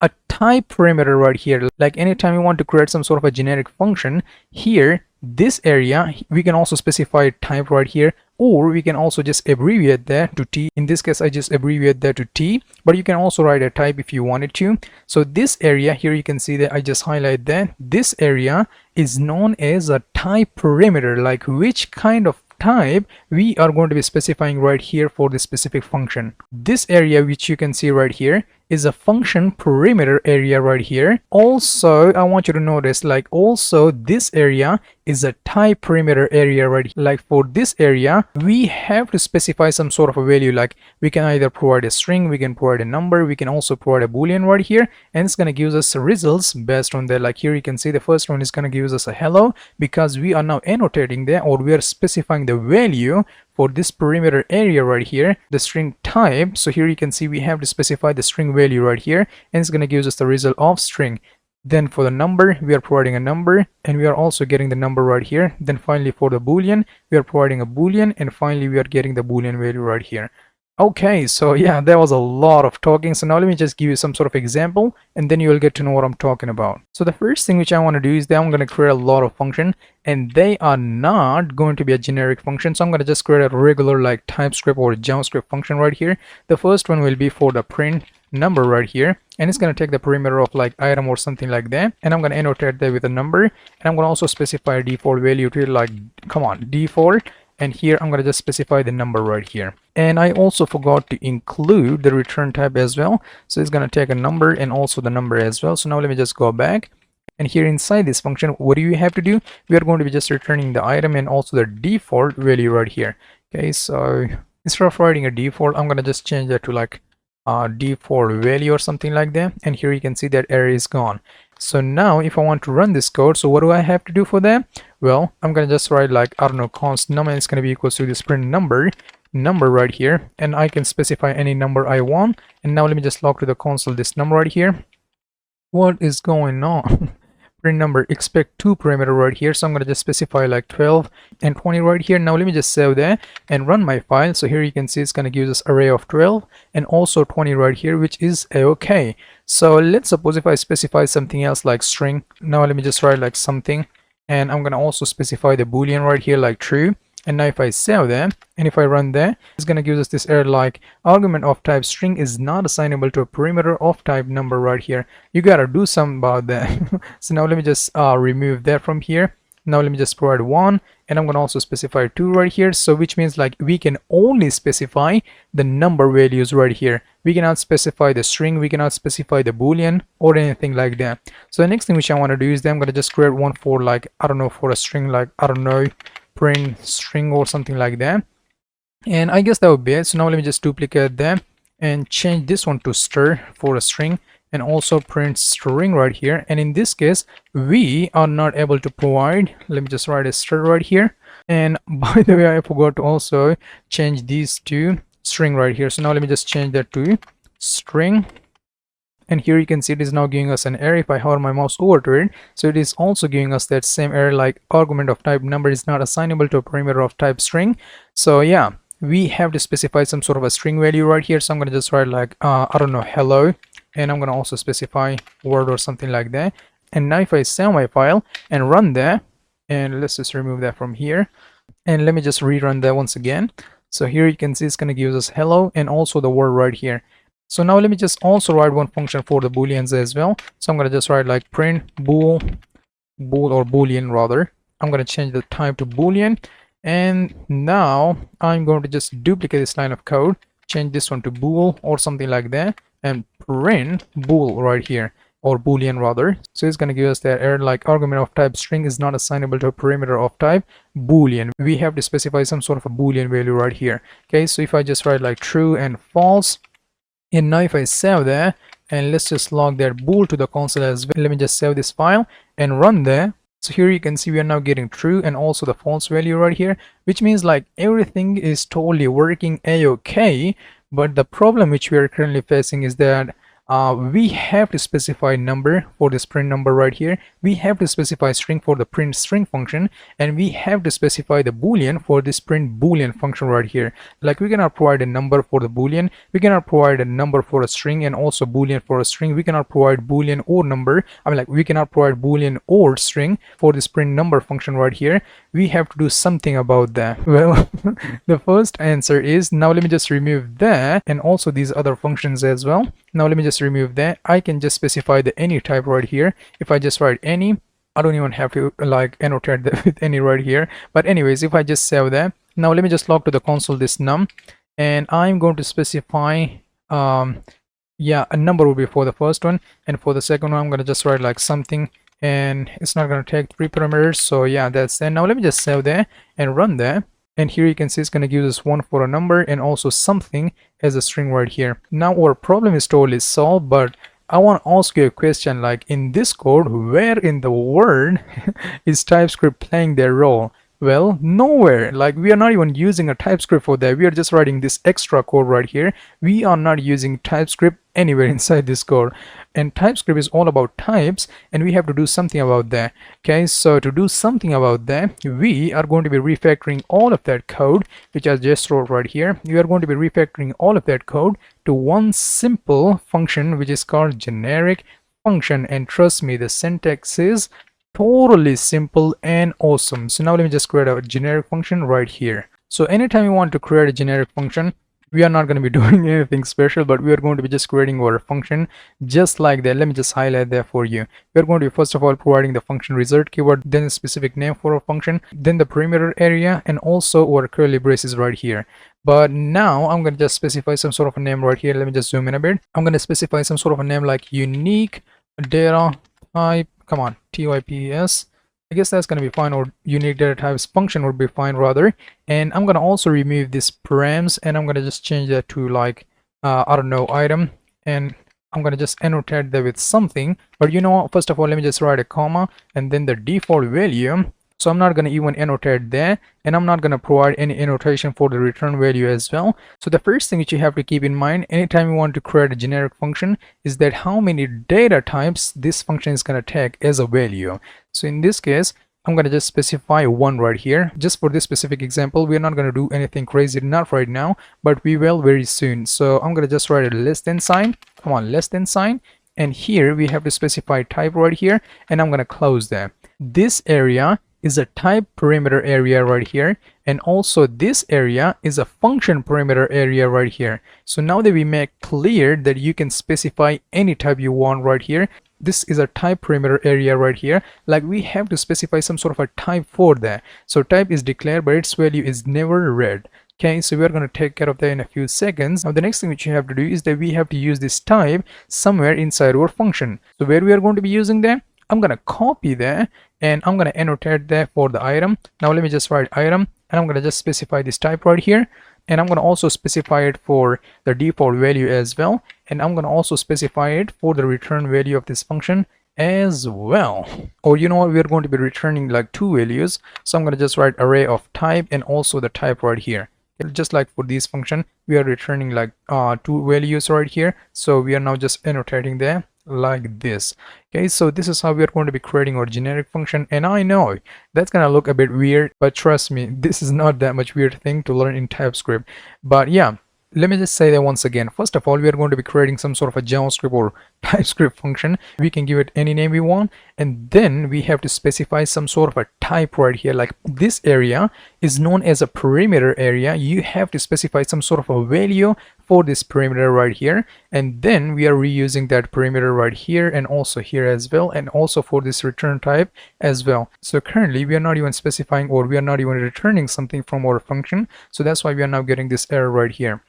a type parameter right here. Like anytime you want to create some sort of a generic function, here this area we can also specify type right here, or we can also just abbreviate that to T. In this case I just abbreviate that to T, but you can also write a type if you wanted to. So this area here you can see that I just highlight that this area is known as a type parameter, like which kind of type we are going to be specifying right here for this specific function. This area which you can see right here is a function perimeter area right here. Also I want you to notice, like also this area is a type perimeter area right here. Like for this area, we have to specify some sort of a value. Like we can either provide a string, we can provide a number, we can also provide a boolean right here, and it's going to give us results based on that. Like here you can see the first one is going to give us a hello, because we are now annotating there, or we are specifying the value for this perimeter area right here, the string type. So here you can see we have to specify the string value right here, and it's going to give us the result of string. Then for the number, we are providing a number, and we are also getting the number right here. Then finally for the boolean, we are providing a boolean, and finally we are getting the boolean value right here. Okay, so yeah, there was a lot of talking. So now let me just give you some sort of example, and then you will get to know what I'm talking about. So the first thing which I want to do is that I'm going to create a lot of function, and they are not going to be a generic function. So I'm going to just create a regular like TypeScript or JavaScript function right here. The first one will be for the print number right here, and it's going to take the perimeter of like item or something like that, and I'm going to annotate that with a number, and I'm going to also specify a default value to it, like come on, default. And here I'm going to just specify the number right here. And I also forgot to include the return type as well. So it's going to take a number and also the number as well. So now let me just go back. And here inside this function, what do you have to do? We are going to be just returning the item and also the default value right here. Okay, so instead of writing a default, I'm going to just change that to like default value or something like that. And here you can see that error is gone. So now if I want to run this code, so what do I have to do for that? Well, I'm going to just write like, I don't know, const num, and it's going to be equal to this print number right here, and I can specify any number I want. And now let me just log to the console this number right here. What is going on? Print number, expect 2 parameter right here, so I'm going to just specify like 12 and 20 right here. Now let me just save that and run my file. So here you can see it's going to give us array of 12 and also 20 right here, which is okay. So let's suppose if I specify something else like string. Now let me just write like something, and I'm going to also specify the boolean right here like true. And now if I save that and if I run that, it's going to give us this error like argument of type string is not assignable to a perimeter of type number right here. You gotta do something about that. So now let me just remove that from here. Now let me just provide 1, and I'm going to also specify 2 right here. So which means like we can only specify the number values right here. We cannot specify the string, we cannot specify the boolean or anything like that. So the next thing which I want to do is that I'm going to just create one for like, I don't know, for a string like, I don't know, print string or something like that, and I guess that would be it. So now let me just duplicate that and change this one to stir for a string, and also print string right here. And in this case we are not able to provide, let me just write a stir right here. And by the way, I forgot to also change these to string right here. So now let me just change that to string. And here you can see it is now giving us an error if I hover my mouse over to it. So it is also giving us that same error like argument of type number is not assignable to a perimeter of type string. So yeah, we have to specify some sort of a string value right here. So I'm going to just write like, I don't know, hello. And I'm going to also specify word or something like that. And now if I save my file and run that, and let's just remove that from here. And let me just rerun that once again. So here you can see it's going to give us hello and also the word right here. So now let me just also write one function for the booleans as well. So I'm going to just write like print bool or boolean rather. I'm going to change the type to boolean. And now I'm going to just duplicate this line of code, change this one to bool or something like that, and print bool right here, or boolean rather. So it's going to give us that error like argument of type string is not assignable to a perimeter of type boolean. We have to specify some sort of a boolean value right here. Okay, so if I just write like true and false, and now if I save that, and let's just log that bool to the console as well. Let me just save this file and run that. So here you can see we are now getting true and also the false value right here, which means like everything is totally working a-okay. But the problem which we are currently facing is that we have to specify number for this print number right here. We have to specify string for the print string function, and we have to specify the boolean for this print boolean function right here. Like we cannot provide a number for the boolean, we cannot provide a number for a string and also boolean for a string. We cannot provide boolean or number. I mean, like we cannot provide boolean or string for this print number function right here. We have to do something about that. Well, the first answer is, now let me just remove that and also these other functions as well. Now let me just remove that. I can just specify the any type right here. If I just write any, I don't even have to like annotate that with any right here. But anyways, if I just save that, now let me just log to the console this num, and I'm going to specify yeah, a number will be for the first one, and for the second one I'm going to just write like something, and it's not going to take 3 parameters. So yeah, that's it. Now let me just save that and run that. And here you can see it's going to give us 1 for a number and also something as a string right here. Now our problem is totally solved, but I want to ask you a question, like in this code, where in the world is TypeScript playing their role? Well, nowhere. Like we are not even using a TypeScript for that. We are just writing this extra code right here. We are not using TypeScript anywhere inside this code. And TypeScript is all about types, and we have to do something about that. Okay, so to do something about that, we are going to be refactoring all of that code, which I just wrote right here. We are going to be refactoring all of that code to one simple function, which is called generic function. And trust me, the syntax is totally simple and awesome. So now let me just create a generic function right here. So anytime you want to create a generic function, we are not going to be doing anything special, but we are going to be just creating our function just like that. Let me just highlight that for you. We are going to be first of all providing the function result keyword, then a specific name for our function, then the perimeter area, and also our curly braces right here. But now I'm going to just specify some sort of a name right here. Let me just zoom in a bit. I'm going to specify some sort of a name like unique data type. Come on, types. I guess that's going to be fine, or unique data types function would be fine rather. And I'm going to also remove this params, and I'm going to just change that to like I don't know, item, and I'm going to just annotate that with something. But you know what, first of all, let me just write a comma and then the default value. So I'm not going to even annotate there, and I'm not going to provide any annotation for the return value as well. So the first thing that you have to keep in mind anytime you want to create a generic function is that how many data types this function is going to take as a value. So in this case, I'm going to just specify 1 right here. Just for this specific example, we're not going to do anything crazy, not right now, but we will very soon. So I'm going to just write a less than sign. Come on, less than sign. And here we have to specify type right here, and I'm going to close that. This area is a type parameter area right here, and also this area is a function parameter area right here. So now that we make clear that you can specify any type you want right here, this is a type parameter area right here. Like we have to specify some sort of a type for that. So type is declared, but its value is never read. Okay, so we are going to take care of that in a few seconds. Now the next thing which you have to do is that we have to use this type somewhere inside our function. So where we are going to be using that, I'm going to copy that and I'm going to annotate that for the item. Now let me just write item, and I'm going to just specify this type right here, and I'm going to also specify it for the default value as well, and I'm going to also specify it for the return value of this function as well. Or you know what, we're going to be returning like 2 values, so I'm going to just write array of type and also the type right here. Just like for this function, we are returning like 2 values right here, so we are now just annotating there like this. Okay, so this is how we are going to be creating our generic function. And I know that's gonna look a bit weird, but trust me, this is not that much weird thing to learn in TypeScript. But yeah, let me just say that once again. First of all, we are going to be creating some sort of a JavaScript or TypeScript function. We can give it any name we want, and then we have to specify some sort of a type right here. Like this area is known as a perimeter area. You have to specify some sort of a value for this perimeter right here, and then we are reusing that perimeter right here and also here as well, and also for this return type as well. So currently we are not even specifying, or we are not even returning something from our function, so that's why we are now getting this error right here.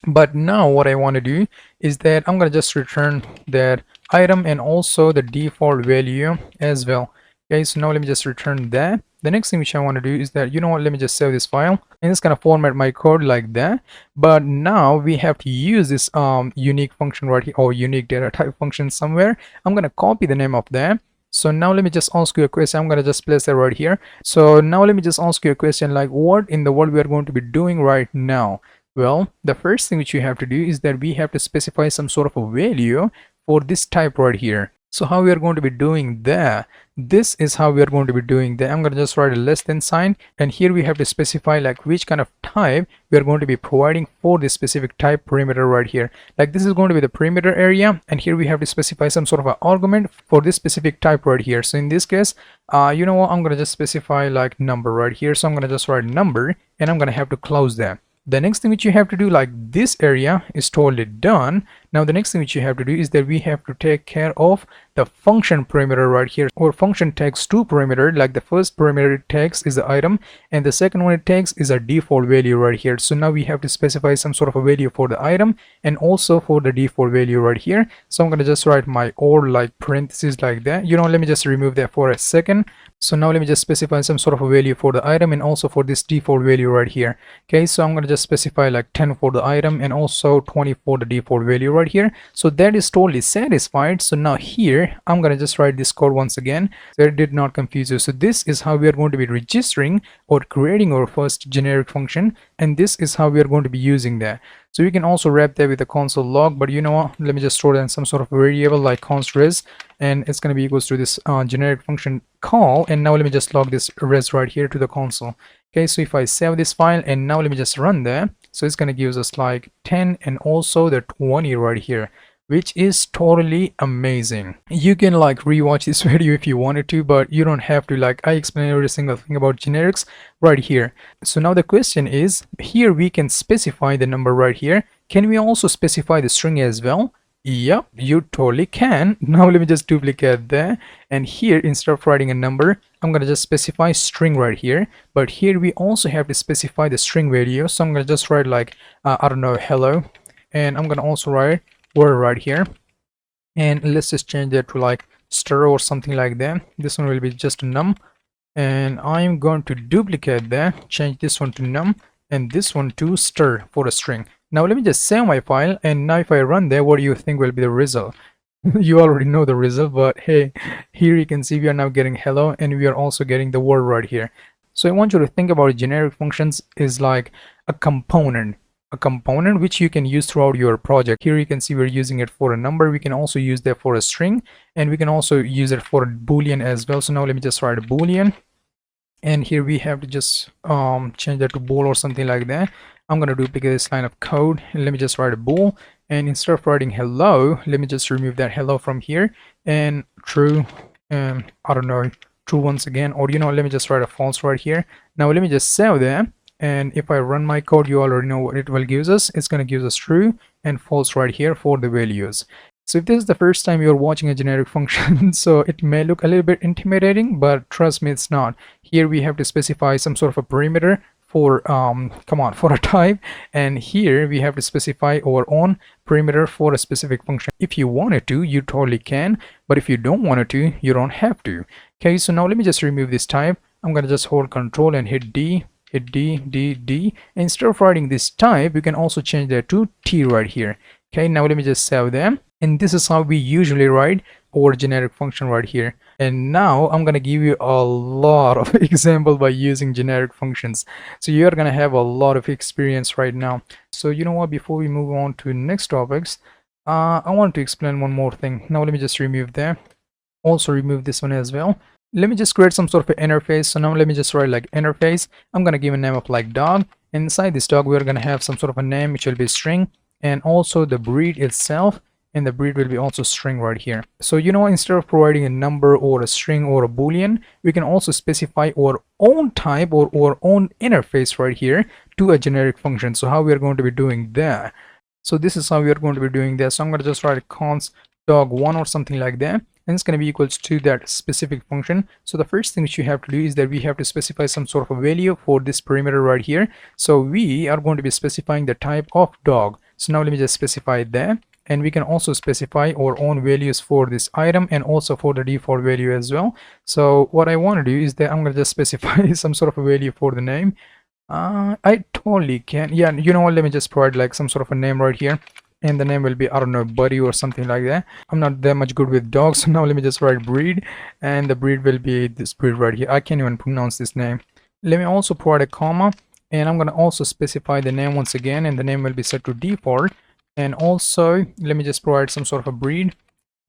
But now what I want to do is that I'm going to just return that item and also the default value as well. Okay, so now let me just return that. The next thing which I want to do is that, you know what, let me just save this file, and it's going to format my code like that. But now we have to use this unique function right here, or unique data type function somewhere. I'm going to copy the name of that. So now let me just ask you a question. I'm going to just place that right here. So now let me just ask you a question, like what in the world we are going to be doing right now? Well, the first thing which you have to do is that we have to specify some sort of a value for this type right here. So how we are going to be doing that? This is how we are going to be doing that. I'm going to just write a less than sign, and here we have to specify like which kind of type we are going to be providing for this specific type perimeter right here. Like this is going to be the perimeter area, and here we have to specify some sort of an argument for this specific type right here. So in this case, you know what, I'm going to just specify like number right here. So I'm going to just write number, and I'm going to have to close that. The next thing which you have to do, like this area is totally done. Now the next thing which you have to do is that we have to take care of the function parameter right here, or function takes two parameter. Like the first parameter it takes is the item, and the second one it takes is a default value right here. So now we have to specify some sort of a value for the item and also for the default value right here. So I'm going to just write my or like parentheses like that. Let me just remove that for a second. So now let me just specify some sort of a value for the item and also for this default value right here. Okay, so I'm going to just specify like 10 for the item and also 20 for the default value right here. So that is totally satisfied. So now here I'm going to just write this code once again so it did not confuse you. So this is how we are going to be registering or creating our first generic function, and this is how we are going to be using that. So we can also wrap that with a console log, but you know what, let me just store that in some sort of variable like const res, and it's going to be equals to this generic function call. And now let me just log this res right here to the console. Okay, so if I save this file and now let me just run that, so it's going to give us like 10 and also the 20 right here, which is totally amazing. You can like rewatch this video if you wanted to, but you don't have to. Like, I explain every single thing about generics right here. So now the question is, here we can specify the number right here. Can we also specify the string as well? Yep, you totally can. Now let me just duplicate that, and here instead of writing a number, I'm going to just specify string right here. But here we also have to specify the string value. So I'm going to just write like I don't know, hello, and I'm going to also write word right here, and let's just change that to like stir or something like that. This one will be just a num, and I'm going to duplicate that, change this one to num and this one to stir for a string. Now let me just save my file, and now if I run there, what do you think will be the result? You already know the result, but hey, here you can see we are now getting hello and we are also getting the word right here. So I want you to think about generic functions is like a component which you can use throughout your project. Here you can see we're using it for a number. We can also use that for a string, and we can also use it for a boolean as well. So now let me just write a boolean, and here we have to just change that to bool or something like that. I'm going to duplicate this line of code, and let me just write a bool, and instead of writing hello, let me just remove that hello from here and true, I don't know, true once again, or let me just write a false right here. Now let me just save that, and if I run my code, you already know what it will give us. It's going to give us true and false right here for the values. So if this is the first time you're watching a generic function, so it may look a little bit intimidating, but trust me, it's not. Here we have to specify some sort of a perimeter for for a type, and here we have to specify our own perimeter for a specific function. If you wanted to, you totally can, but if you don't want to, you don't have to. Okay, so now let me just remove this type. I'm going to just hold control and hit D. Instead of writing this type, you can also change that to T right here. Okay, now let me just save them, and this is how we usually write our generic function right here. And now I'm going to give you a lot of example by using generic functions, so you're going to have a lot of experience right now. So you know what, before we move on to next topics, I want to explain one more thing. Now let me just remove that, also remove this one as well. Let me just create some sort of an interface. So now let me just write like interface. I'm going to give a name of like dog. Inside this dog, we're going to have some sort of a name which will be string, and also the breed itself, and the breed will be also string right here. So instead of providing a number or a string or a boolean, we can also specify our own type or our own interface right here to a generic function. So how we are going to be doing that? So this is how we are going to be doing that. So I'm going to just write const dog1 or something like that, and it's going to be equals to that specific function. So the first thing which you have to do is that we have to specify some sort of a value for this perimeter right here. So we are going to be specifying the type of dog. So now let me just specify that, and we can also specify our own values for this item and also for the default value as well. So what I want to do is that I'm going to just specify some sort of a value for the name. I totally can, yeah, you know what, let me just provide like some sort of a name right here, and the name will be, I don't know, buddy or something like that. I'm not that much good with dogs, so now let me just write breed, and the breed will be this breed right here. I can't even pronounce this name. Let me also provide a comma, and I'm going to also specify the name once again, and the name will be set to default. And also let me just provide some sort of a breed,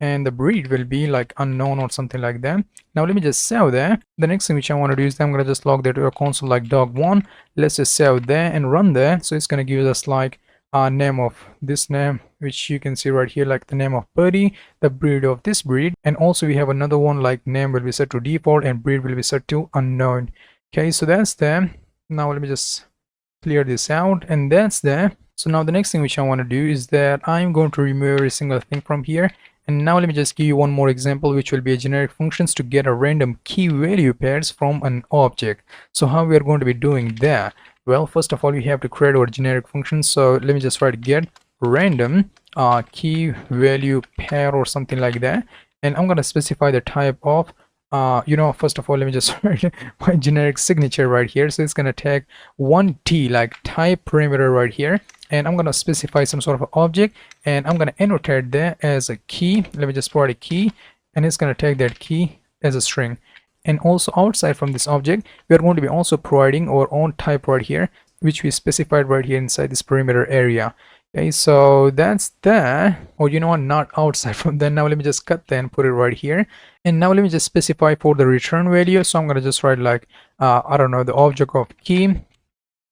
and the breed will be like unknown or something like that. Now let me just save that. The next thing which I want to do is that I'm going to just log that to a console like dog1. Let's just save that and run that. So it's going to give us like name of this name, which you can see right here, like the name of buddy, the breed of this breed, and also we have another one like name will be set to default and breed will be set to unknown. Okay, so that's that. Now let me just clear this out, and that's that. So now the next thing which I want to do is that I'm going to remove every single thing from here. And now let me just give you one more example, which will be a generic functions to get a random key value pairs from an object. So how we are going to be doing that? Well, first of all, we have to create our generic function. So let me just write get random key value pair or something like that. And I'm going to specify the type of first of all, let me just write my generic signature right here. So it's going to take 1t like type parameter right here, and I'm going to specify some sort of object, and I'm going to annotate that as a key. Let me just provide a key, and it's going to take that key as a string. And also outside from this object, we are going to be also providing our own type right here, which we specified right here inside this perimeter area. Okay, so that's that. Or you know what, not outside from that. Now let me just cut that and put it right here. And now let me just specify for the return value. So I'm going to just write like I don't know, the object of key,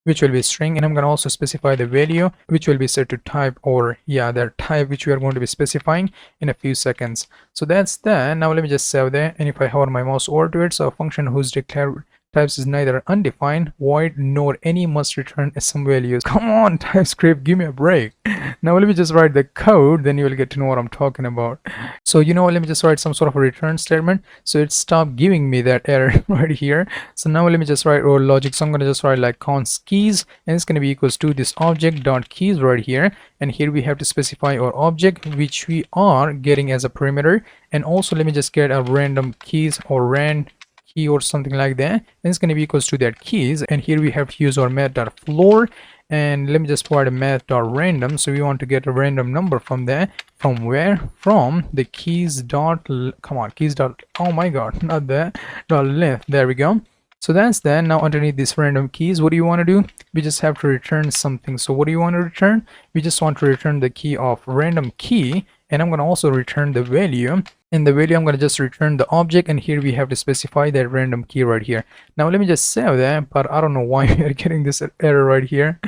which will be string, and I'm going to also specify the value which will be set to type, or yeah, their type, which we are going to be specifying in a few seconds. So that's that. Now let me just save that, and if I hover my mouse over to it, so a function whose declared types is neither undefined, void, nor any must return some values. Come on, TypeScript, give me a break. Now let me just write the code, then you will get to know what I'm talking about. So you know what, let me just write some sort of a return statement, so it stopped giving me that error right here. So now let me just write our logic. So I'm going to just write like const keys, and it's going to be equals to this object dot keys right here, and here we have to specify our object which we are getting as a parameter. And also let me just get a random keys or rand key or something like that, and it's going to be equals to that keys. And here we have to use our math.floor, and let me just provide a math.random. So we want to get a random number from there. From where? From the keys dot, come on, keys dot, oh my god, not that, dot length. There we go. So that's that. Now underneath these random keys, what do you want to do? We just have to return something. So what do you want to return? We just want to return the key of random key, and I'm going to also return the value. In the value, I'm going to just return the object, and here we have to specify that random key right here. Now let me just save that, but I don't know why we are getting this error right here.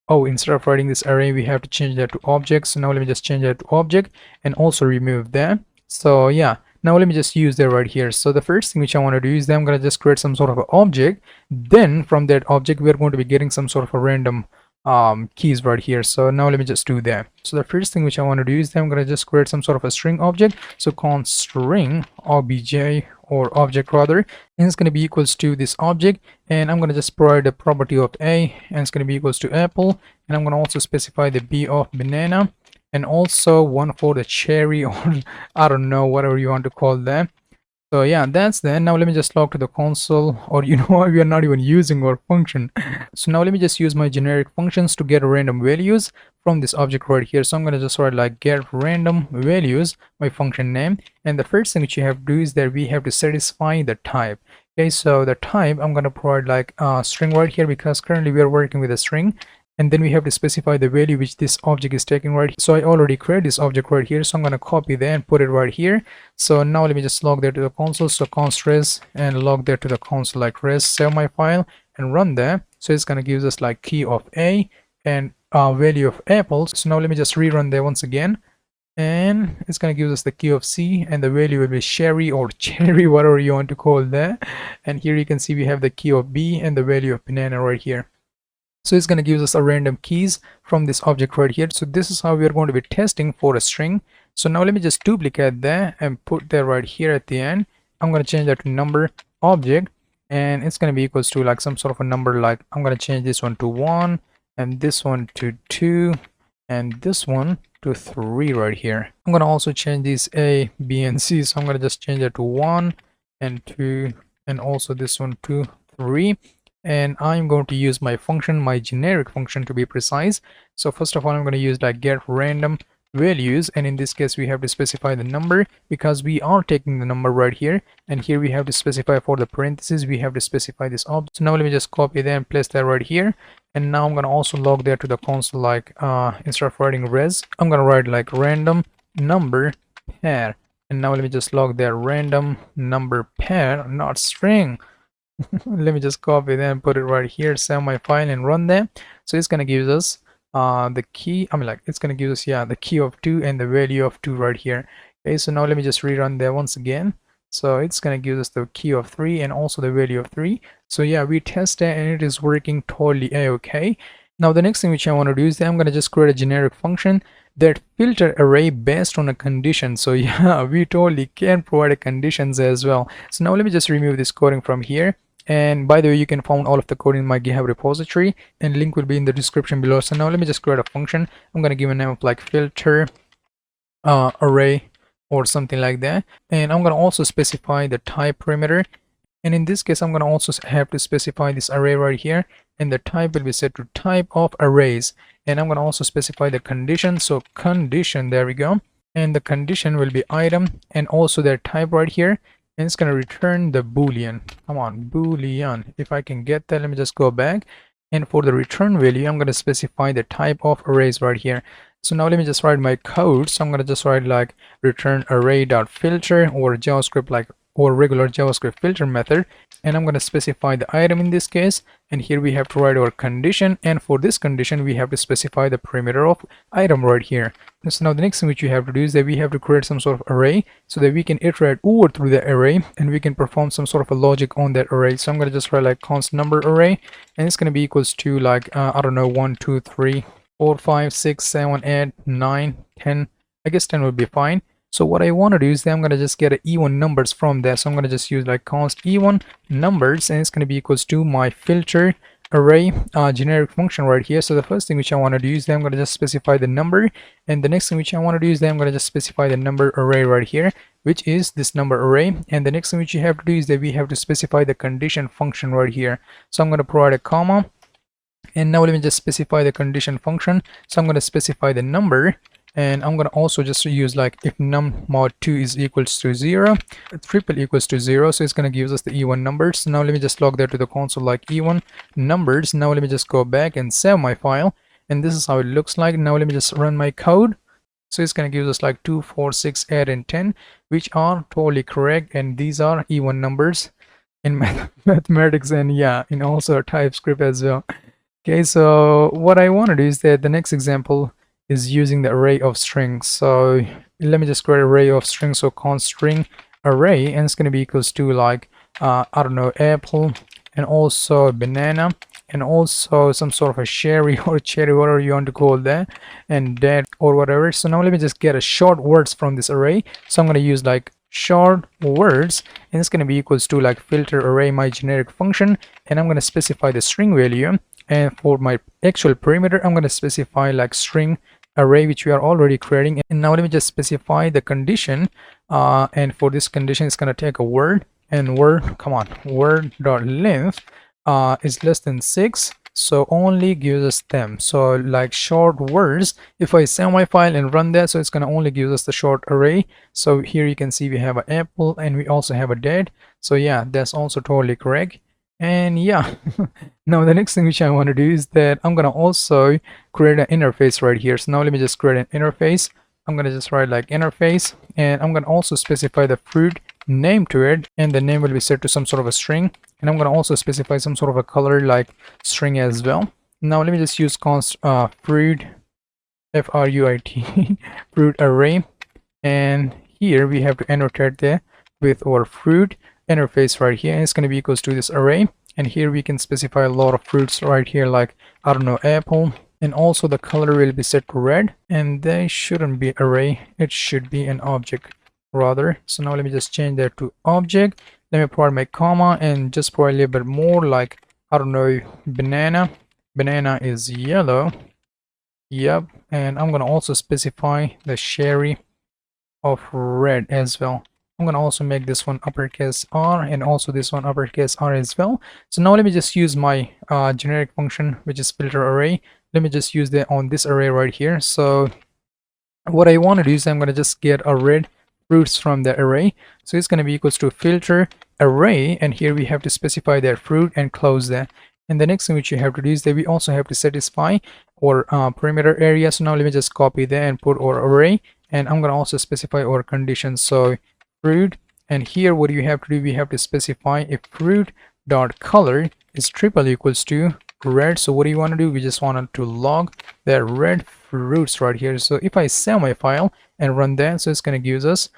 Oh, instead of writing this array, we have to change that to object. So now let me just change that to object and also remove that. So yeah, now let me just use that right here. So the first thing which I want to do is that I'm going to just create some sort of an object. Then from that object, we are going to be getting some sort of a random keys right here. So now let me just do that. So the first thing which I want to do is that I'm going to just create some sort of a string object. So const string obj, or object rather, and it's going to be equals to this object, and I'm going to just provide the property of a, and it's going to be equals to apple, and I'm going to also specify the b of banana, and also one for the cherry, or I don't know, whatever you want to call that. So yeah, that's that. Now let me just log to the console, or you know what, we are not even using our function. So now let me just use my generic functions to get random values from this object right here. So I'm going to just write like get random values, my function name, and the first thing which you have to do is that we have to satisfy the type. Okay, so the type, I'm going to provide like a string right here, because currently we are working with a string. And then we have to specify the value which this object is taking right here. So I already created this object right here, so I'm going to copy that and put it right here. So now let me just log that to the console. So const res, and log that to the console like res, save my file and run that. So it's going to give us like key of a and value of apple. So now let me just rerun that once again, and it's going to give us the key of c, and the value will be sherry or cherry, whatever you want to call that. And here you can see we have the key of b and the value of banana right here. So it's going to give us a random keys from this object right here. So this is how we are going to be testing for a string. So now let me just duplicate that and put that right here at the end. I'm going to change that to number object, and it's going to be equals to like some sort of a number. Like I'm going to change this one to 1, and this one to 2, and this one to 3 right here. I'm going to also change these a, b, and c. So I'm going to just change that to 1 and 2, and also this one to 3. And I'm going to use my function, my generic function, to be precise. So first of all, I'm going to use like get random values, and in this case we have to specify the number, because we are taking the number right here, and here we have to specify for the parentheses, we have to specify this object. So now let me just copy that and place that right here, and now I'm going to also log that to the console. Like instead of writing res, I'm going to write like random number pair, and now let me just log that random number pair, not string. Let me just copy that and put it right here, save my file and run that. So it's going to give us the key, it's going to give us the key of 2 and the value of 2 right here. Okay, so now let me just rerun that once again. So it's going to give us the key of 3 and also the value of 3. So yeah, we tested and it is working totally a-okay. Now the next thing which I want to do is that I'm going to just create a generic function that filter array based on a condition. So yeah, we totally can provide a conditions as well. So now let me just remove this coding from here. And by the way, you can find all of the code in my GitHub repository, and link will be in the description below. So now let me just create a function. I'm going to give a name of like filter array or something like that, and I'm going to also specify the type parameter. And in this case, I'm going to also have to specify this array right here, and the type will be set to type of arrays. And I'm going to also specify the condition. So condition, there we go, and the condition will be item, and also their type right here, and it's going to return the boolean. Come on, boolean. If I can get that, let me just go back, and for the return value, I'm going to specify the type of arrays right here. So now let me just write my code. So I'm going to just write like return array.filter or JavaScript like or regular JavaScript filter method, and I'm going to specify the item in this case, and here we have to write our condition, and for this condition we have to specify the parameter of item right here. So now the next thing which we have to do is that we have to create some sort of array so that we can iterate over through the array, and we can perform some sort of a logic on that array. So I'm going to just write like const number array, and it's going to be equals to like I don't know, 1 2 3 4 5 6 7 8 9 10. I guess 10 would be fine. So what I want to do is that I'm going to just get a e1 numbers from there. So I'm going to just use like const e1 numbers, and it's going to be equals to my filter array generic function right here. So the first thing which I want to do is that I'm going to just specify the number, and the next thing which I want to do is that I'm going to just specify the number array right here, which is this number array. And the next thing which you have to do is that we have to specify the condition function right here. So I'm going to provide a comma, and now let me just specify the condition function. So I'm going to specify the number, and I'm going to also just use like if num mod 2 is equals to 0, triple equals to 0, so it's going to give us the e1 numbers. So now let me just log that to the console like e1 numbers. Now let me just go back and save my file, and this is how it looks like. Now let me just run my code. So it's going to give us like 2 4 6 8 and 10, which are totally correct, and these are e1 numbers in mathematics, and yeah, in also TypeScript as well. Okay, so what I want to do is that the next example is using the array of strings. So let me just create an array of strings. So const string array, and it's going to be equals to like I don't know, apple, and also banana, and also some sort of a sherry or cherry, whatever you want to call that, and that or whatever. So now let me just get a short words from this array. So I'm going to use like short words, and it's going to be equals to like filter array my generic function, and I'm going to specify the string value. And for my actual parameter, I'm going to specify like string array, which we are already creating. And now let me just specify the condition, and for this condition it's going to take a word, and word, come on, word dot length is less than 6, so only gives us them. So like short words, if I save my file and run that, so it's going to only give us the short array. So here you can see we have an apple, and we also have a date. So yeah, that's also totally correct. And yeah, now the next thing which I want to do is that I'm going to also create an interface right here. So now let me just create an interface. I'm going to just write like interface, and I'm going to also specify the fruit name to it, and the name will be set to some sort of a string, and I'm going to also specify some sort of a color like string as well. Now let me just use const fruit fruit fruit array, and here we have to annotate there with our fruit interface right here, and it's going to be equals to this array, and here we can specify a lot of fruits right here like I don't know, apple, and also the color will be set to red, and they shouldn't be array, it should be an object rather. So now let me just change that to object. Let me provide my comma and just provide a little bit more like I don't know, banana is yellow, yep, and I'm going to also specify the sherry of red as well. I'm going to also make this one uppercase R, and also this one uppercase R as well. So now let me just use my generic function, which is filter array. Let me just use that on this array right here. So what I want to do is I'm going to just get a red fruits from the array. So it's going to be equals to filter array, and here we have to specify that fruit and close that. And the next thing which you have to do is that we also have to satisfy our perimeter area. So now let me just copy that and put our array, and I'm going to also specify our conditions. So fruit, and here what you have to do, we have to specify if fruit dot color is triple equals to red. So what do you want to do? We just wanted to log the red fruits right here. So if I save my file and run that, so it's going to give us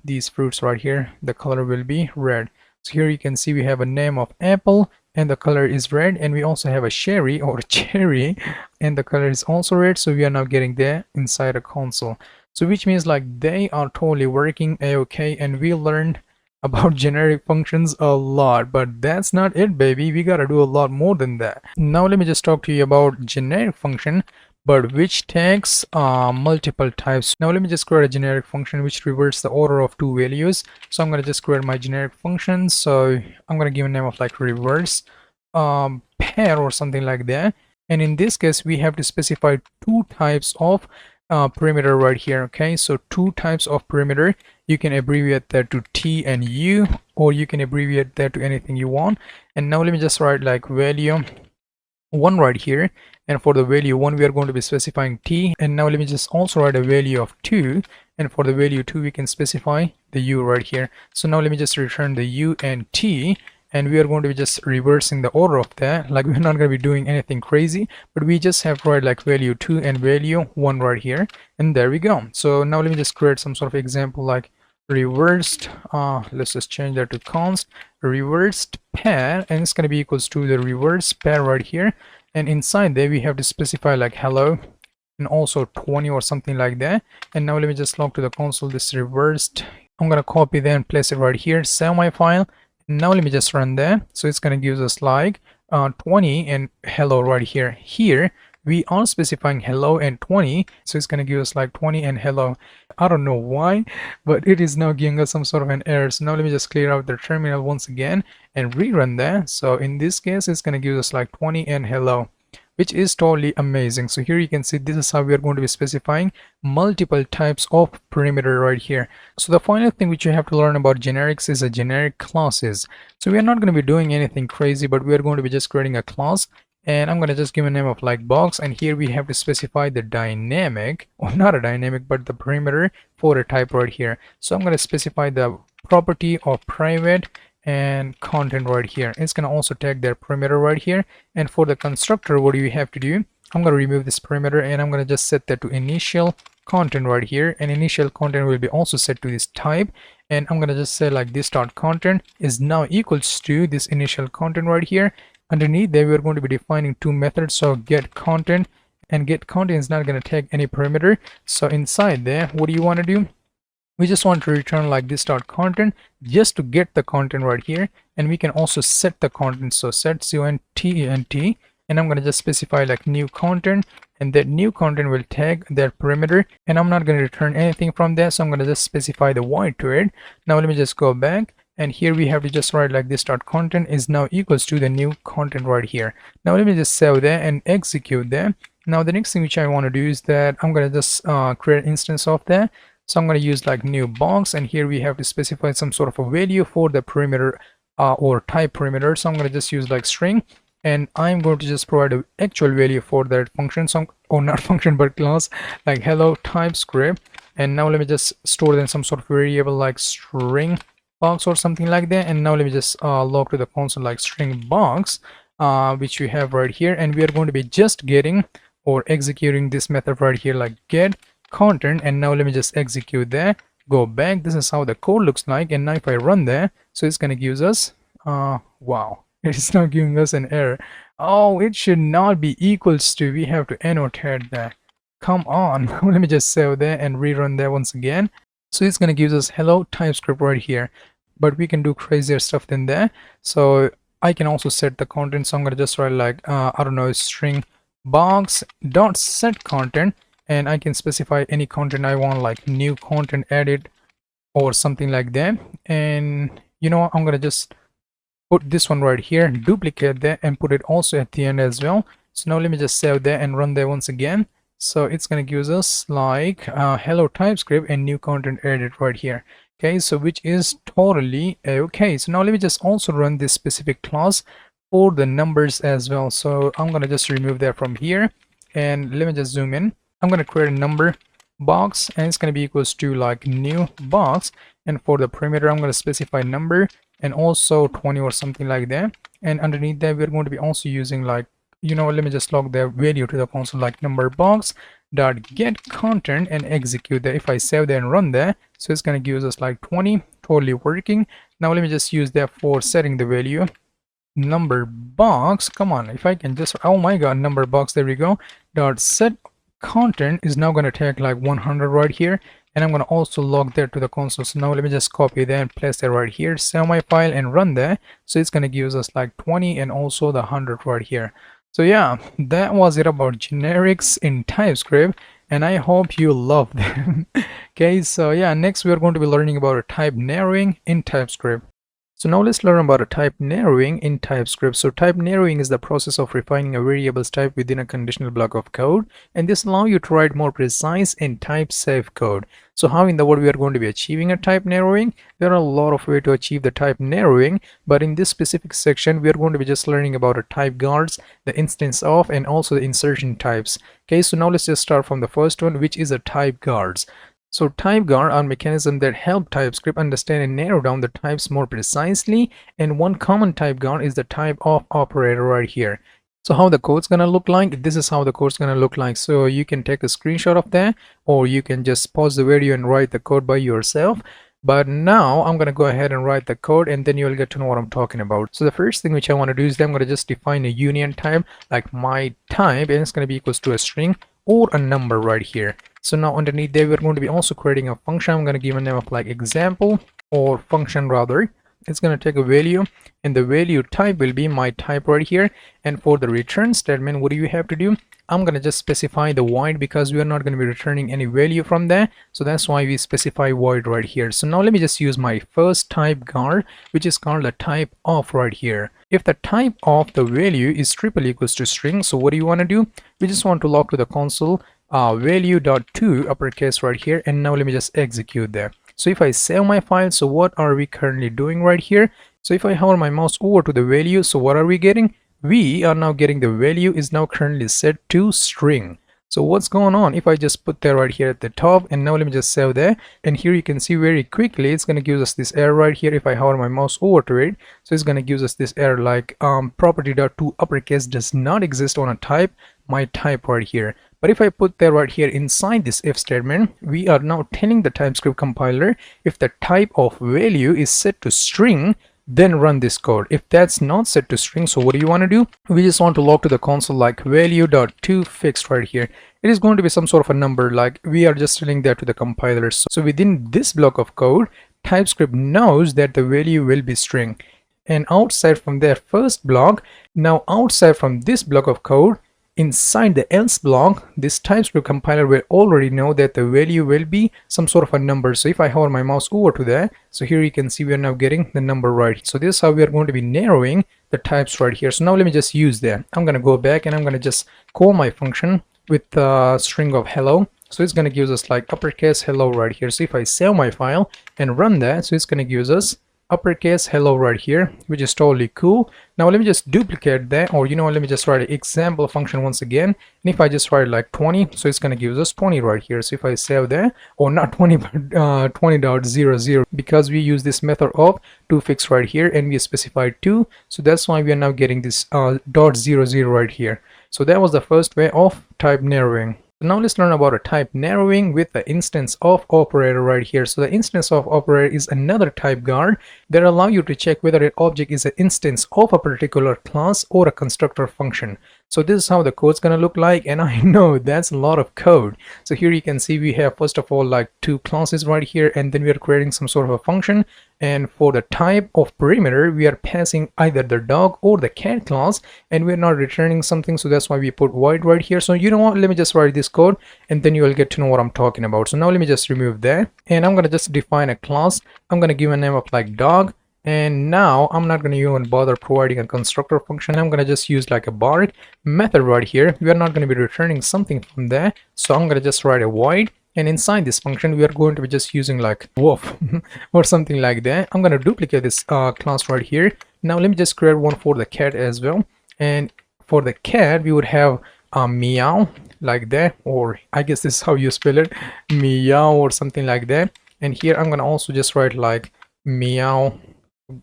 these fruits right here, the color will be red. So here you can see we have a name of apple, and the color is red, and we also have a sherry or cherry and the color is also red. So we are now getting there inside a console, so which means like they are totally working a-okay. And we learned about generic functions a lot, but that's not it, baby. We gotta do a lot more than that. Now let me just talk to you about generic function, but which takes multiple types. Now let me just create a generic function which reverts the order of two values. So I'm going to just create my generic function. So I'm going to give a name of like reverse pair or something like that. And in this case we have to specify two types of perimeter right here. Okay, so two types of perimeter. You can abbreviate that to T and U, or you can abbreviate that to anything you want. And now let me just write like value 1 right here, and for the value 1 we are going to be specifying T. And now let me just also write a value of 2, and for the value 2 we can specify the U right here. So now let me just return the U and T, and we are going to be just reversing the order of that. Like, we're not going to be doing anything crazy, but we just have to write like value 2 and value 1 right here, and there we go. So now let me just create some sort of example like reversed, let's just change that to const reversed pair, and it's going to be equals to the reverse pair right here. And inside there we have to specify like hello and also 20 or something like that. And now let me just log to the console this reversed. I'm going to copy that and place it right here, save my file. Now let me just run that. So it's going to give us like 20 and hello right here. Here we are specifying hello and 20, so it's going to give us like 20 and hello. I don't know why, but it is now giving us some sort of an error. So now let me just clear out the terminal once again and rerun that. So in this case it's going to give us like 20 and hello, which is totally amazing. So here you can see this is how we are going to be specifying multiple types of perimeter right here. So the final thing which you have to learn about generics is a generic classes. So we are not going to be doing anything crazy, but we are going to be just creating a class. And I'm going to just give a name of like box, and here we have to specify the dynamic, or not a dynamic, but the perimeter for a type right here. So I'm going to specify the property of private and content right here. It's going to also take their perimeter right here. And for the constructor, what do you have to do? I'm going to remove this perimeter, and I'm going to just set that to initial content right here, and initial content will be also set to this type. And I'm going to just say like this dot content is now equals to this initial content right here. Underneath there we are going to be defining two methods, so get content, and get content is not going to take any perimeter. So inside there, what do you want to do? We just want to return like this dot content just to get the content right here. And we can also set the content, so set content, and I'm going to just specify like new content, and that new content will tag that perimeter, and I'm not going to return anything from there. So I'm going to just specify the void to it. Now let me just go back, and here we have to just write like this dot content is now equals to the new content right here. Now let me just save that and execute that. Now the next thing which I want to do is that I'm going to just create an instance of that. So I'm going to use like new box, and here we have to specify some sort of a value for the perimeter or type perimeter. So I'm going to just use like string, and I'm going to just provide an actual value for that function, so or not function but class, like hello TypeScript. And now let me just store in some sort of variable like string box or something like that. And now let me just log to the console like string box, which we have right here, and we are going to be just getting or executing this method right here like get content. And now let me just execute that, go back. This is how the code looks like. And now if I run that, so it's going to give us wow, it's not giving us an error. Oh, it should not be equals to, we have to annotate that. Come on. Let me just save that and rerun that once again. So it's going to give us hello TypeScript right here, but we can do crazier stuff than that. So I can also set the content. So I'm going to just write like I don't know, string box dot set content, and I can specify any content I want, like new content added or something like that. And you know, I'm going to just put this one right here, duplicate that, and put it also at the end as well. So now let me just save that and run that once again. So it's going to give us like hello TypeScript and new content added right here. Okay, so which is totally okay. So now let me just also run this specific class for the numbers as well. So I'm going to just remove that from here, and let me just zoom in. I'm going to create a number box, and it's going to be equals to like new box, and for the perimeter I'm going to specify number and also 20 or something like that. And underneath that we're going to be also using like, you know, let me just log the value to the console like number box dot get content and execute that. If I save that and run that, so it's going to give us like 20, totally working. Now let me just use that for setting the value. number box. Come on, if I can just, oh my god, number box, there we go. Dot set content is now going to take like 100 right here, and I'm going to also log that to the console. So now let me just copy that and place that right here, save my file and run that. So it's going to give us like 20 and also the 100 right here. So yeah, that was it about generics in TypeScript, and I hope you love them. Okay, so yeah, next we are going to be learning about a type narrowing in TypeScript. So now let's learn about a type narrowing in TypeScript. So type narrowing is the process of refining a variable's type within a conditional block of code, and this allows you to write more precise and type-safe code. So how in the world we are going to be achieving a type narrowing? There are a lot of ways to achieve the type narrowing, but in this specific section we are going to be just learning about a type guards, the instance of, and also the insertion types. Okay, so now let's just start from the first one, which is a type guards. So type guard are mechanisms that help TypeScript understand and narrow down the types more precisely, and one common type guard is the type of operator right here. So how the code's gonna look like, this is how the code's gonna look like. So you can take a screenshot of that, or you can just pause the video and write the code by yourself. But now I'm gonna go ahead and write the code, and then you'll get to know what I'm talking about. So the first thing which I want to do is that I'm gonna just define a union type, like my type, and it's gonna be equals to a string or a number right here. So now underneath there we're going to be also creating a function. I'm going to give a name of like example, or function rather. It's going to take a value, and the value type will be my type right here. And for the return statement, what do you have to do? I'm going to just specify the void, because we are not going to be returning any value from there, so that's why we specify void right here. So now let me just use my first type guard, which is called the type of right here. If the type of the value is triple equals to string, so what do you want to do? We just want to log to the console value.to uppercase right here, and now let me just execute that. So if I save my file, so what are we currently doing right here? So if I hover my mouse over to the value, so what are we getting? We are now getting the value is now currently set to string. So what's going on? If I just put that right here at the top, and now let me just save that, and here you can see very quickly it's going to give us this error right here. If I hover my mouse over to it, so it's going to give us this error like property.to uppercase does not exist on a type, my type right here. But if I put that right here inside this if statement, we are now telling the TypeScript compiler if the type of value is set to string, then run this code. If that's not set to string, so what do you want to do? We just want to log to the console like value.to fixed right here. It is going to be some sort of a number, like we are just telling that to the compiler. So within this block of code, TypeScript knows that the value will be string. And outside from their first block, now outside from this block of code, inside the else block, this TypeScript compiler will already know that the value will be some sort of a number. So if I hover my mouse over to that, so here you can see we are now getting the number right. So this is how we are going to be narrowing the types right here. So now let me just use that. I'm going to go back and I'm going to just call my function with the string of hello. So it's going to give us like uppercase hello right here. So if I save my file and run that, so it's going to give us uppercase hello right here, which is totally cool. Now let me just duplicate that, or let me just write an example function once again, and if I just write like 20, so it's going to give us 20 right here. So if I save that, or not 20 but 20.00, because we use this method of toFix right here and we specified 2, so that's why we are now getting this .00 right here. So that was the first way of type narrowing. Now let's learn about a type narrowing with the instance of operator right here. So the instance of operator is another type guard that allow you to check whether an object is an instance of a particular class or a constructor function. So this is how the code's gonna look like, and I know that's a lot of code. So here you can see we have first of all like two classes right here, and then we are creating some sort of a function, and for the type of perimeter we are passing either the dog or the cat class, and we're not returning something, so that's why we put void right here. So you know what, let me just write this code and then you will get to know what I'm talking about. So now let me just remove that, and I'm gonna just define a class. I'm gonna give a name of like dog, and now I'm not going to even bother providing a constructor function. I'm going to just use like a bark method right here. We are not going to be returning something from there, so I'm going to just write a void, and inside this function we are going to be just using like wolf or something like that. I'm going to duplicate this class right here. Now let me just create one for the cat as well, and for the cat we would have meow like that, or I guess this is how you spell it, meow or something like that. And here I'm going to also just write like meow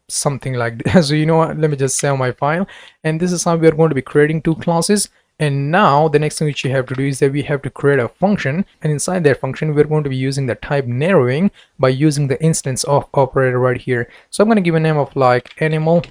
something like that. So you know what, let me just save my file, and this is how we are going to be creating two classes. And now the next thing which you have to do is that we have to create a function, and inside that function we're going to be using the type narrowing by using the instance of operator right here. So I'm going to give a name of like animal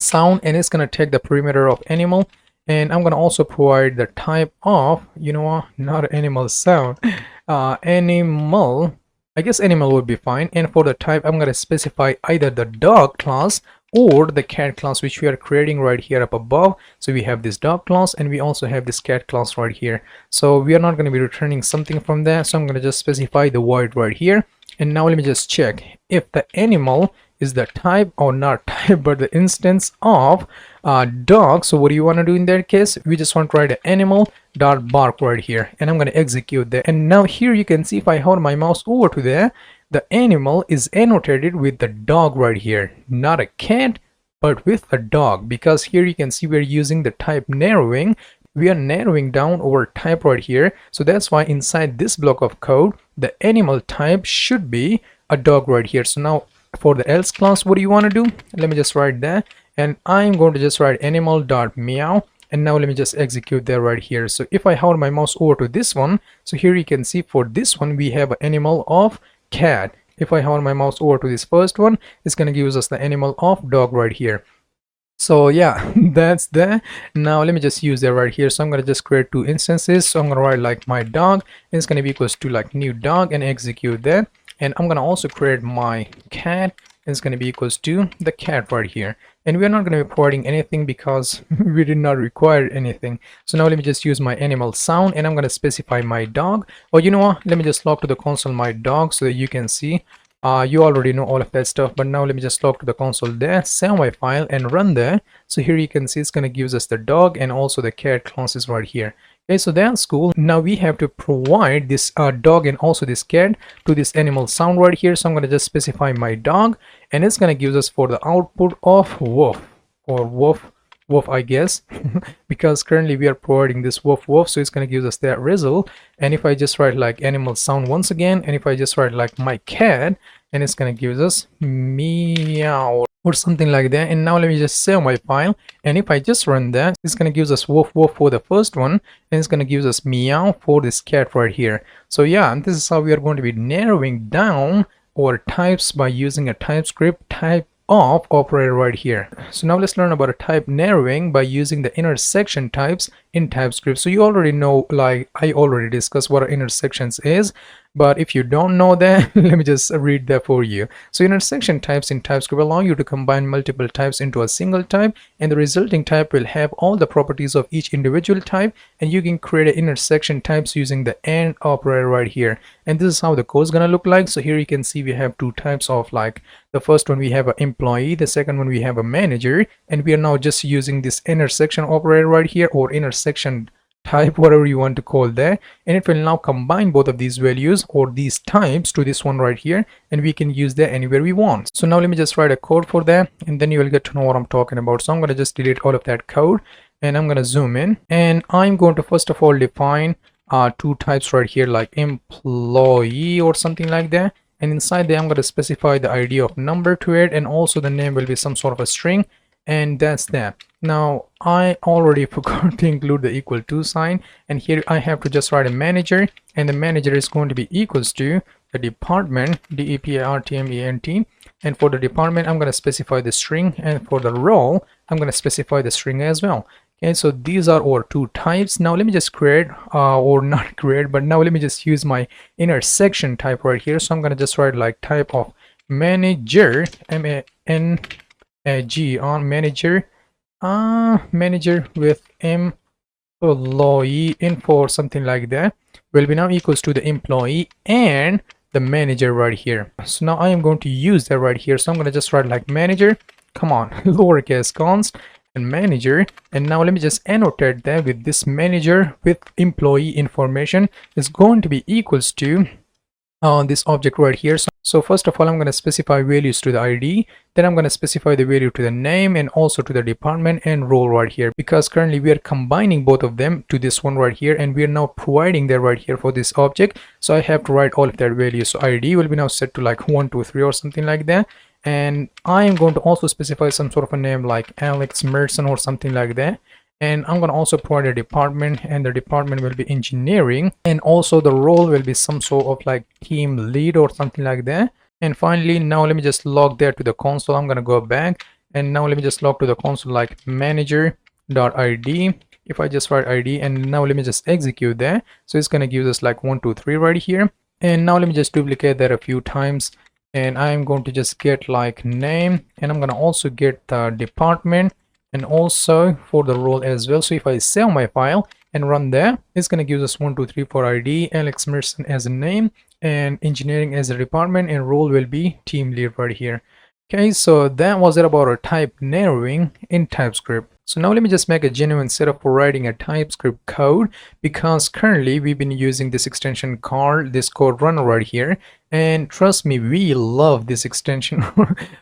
sound, and it's going to take the perimeter of animal. And I'm going to also provide the type of, you know what, not animal sound, animal. I guess animal would be fine. And for the type, I'm going to specify either the dog class or the cat class, which we are creating right here up above. So we have this dog class and we also have this cat class right here. So we are not going to be returning something from there. So I'm going to just specify the void right here. And now let me just check if the animal is the type or not type, but the instance of dog. So what do you want to do in that case? We just want to write an animal dot bark right here, and I'm going to execute that. And now here you can see if I hold my mouse over to there, the animal is annotated with the dog right here, not a cat but with a dog, because here you can see we're using the type narrowing. We are narrowing down our type right here. So that's why inside this block of code the animal type should be a dog right here. So now for the else class, what do you want to do? Let me just write that, and I'm going to just write animal dot meow. And now let me just execute that right here. So if I hold my mouse over to this one, so here you can see for this one we have an animal of cat. If I hold my mouse over to this first one, it's going to give us the animal of dog right here. So yeah, that's that. Now let me just use that right here. So I'm going to just create two instances. So I'm going to write like my dog, and it's going to be equals to like new dog, and execute that. And I'm going to also create my cat, and it's going to be equals to the cat right here. And we are not going to be providing anything because we did not require anything. So now let me just use my animal sound, and I'm going to specify my dog. Or you know what, let me just log to the console my dog so that you can see. You already know all of that stuff, but now let me just log to the console there, save my file and run there. So here you can see it's going to give us the dog and also the cat classes right here. Okay, so that's cool. Now we have to provide this dog and also this cat to this animal sound right here. So I'm going to just specify my dog, and it's going to give us for the output of woof or woof I guess, because currently we are providing this woof, so it's going to give us that result. And if I just write like animal sound once again, and if I just write like my cat, and it's going to give us meow or something like that. And now let me just save my file, and if I just run that, it's going to give us woof for the first one, and it's going to give us meow for this cat right here. So yeah, and this is how we are going to be narrowing down our types by using a TypeScript type of operator right here. So now let's learn about a type narrowing by using the intersection types in TypeScript. So you already know, like I already discussed what intersections is, but if you don't know that, let me just read that for you. So intersection types in TypeScript allow you to combine multiple types into a single type, and the resulting type will have all the properties of each individual type, and you can create an intersection types using the AND operator right here. And this is how the code is gonna look like. So here you can see we have two types of, like, the first one we have an employee, the second one we have a manager, and we are now just using this intersection operator right here, or intersection type, whatever you want to call that, and it will now combine both of these values or these types to this one right here, and we can use that anywhere we want. So now let me just write a code for that, and then you will get to know what I'm talking about. So I'm going to just delete all of that code, and I'm going to zoom in, and I'm going to first of all define two types right here, like employee or something like that. And inside there I'm going to specify the ID of number to it, and also the name will be some sort of a string, and that's that. Now I already forgot to include the equal to sign, and here I have to just write a manager, and the manager is going to be equals to the department, department, and for the department I'm going to specify the string, and for the role I'm going to specify the string as well. Okay, so these are our two types. Now let me just create or not create, but now let me just use my intersection type right here. So I'm going to just write like type of manager, M-A-N-A-G on manager, manager with employee info or something like that will be now equals to the employee and the manager right here. So now I am going to use that right here. So I'm going to just write like manager, come on, lowercase const, and manager, and now let me just annotate that with this manager with employee information is going to be equals to this object right here. So first of all I'm going to specify values to the ID, then I'm going to specify the value to the name and also to the department and role right here, because currently we are combining both of them to this one right here, and we are now providing that right here for this object. So I have to write all of that values. So ID will be now set to like 1 2 3 or something like that, and I am going to also specify some sort of a name like Alex Merson or something like that. And I'm going to also provide a department, and the department will be engineering, and also the role will be some sort of like team lead or something like that. And finally, now let me just log there to the console. I'm going to go back, And now let me just log to the console like manager.id. If I just write id, and now let me just execute that, so it's going to give us like 1 2 3 right here. And now let me just duplicate that a few times, and I'm going to just get like name, and I'm going to also get the department and also for the role as well. So if I save my file and run there, it's going to give us 1 2 3 for id, Alex Merson as a name, and engineering as a department, and role will be team lead right here. Okay, so that was it about our type narrowing in TypeScript. So now let me just make a genuine setup for writing a TypeScript code, because currently we've been using this extension called this code runner right here, and trust me, we love this extension.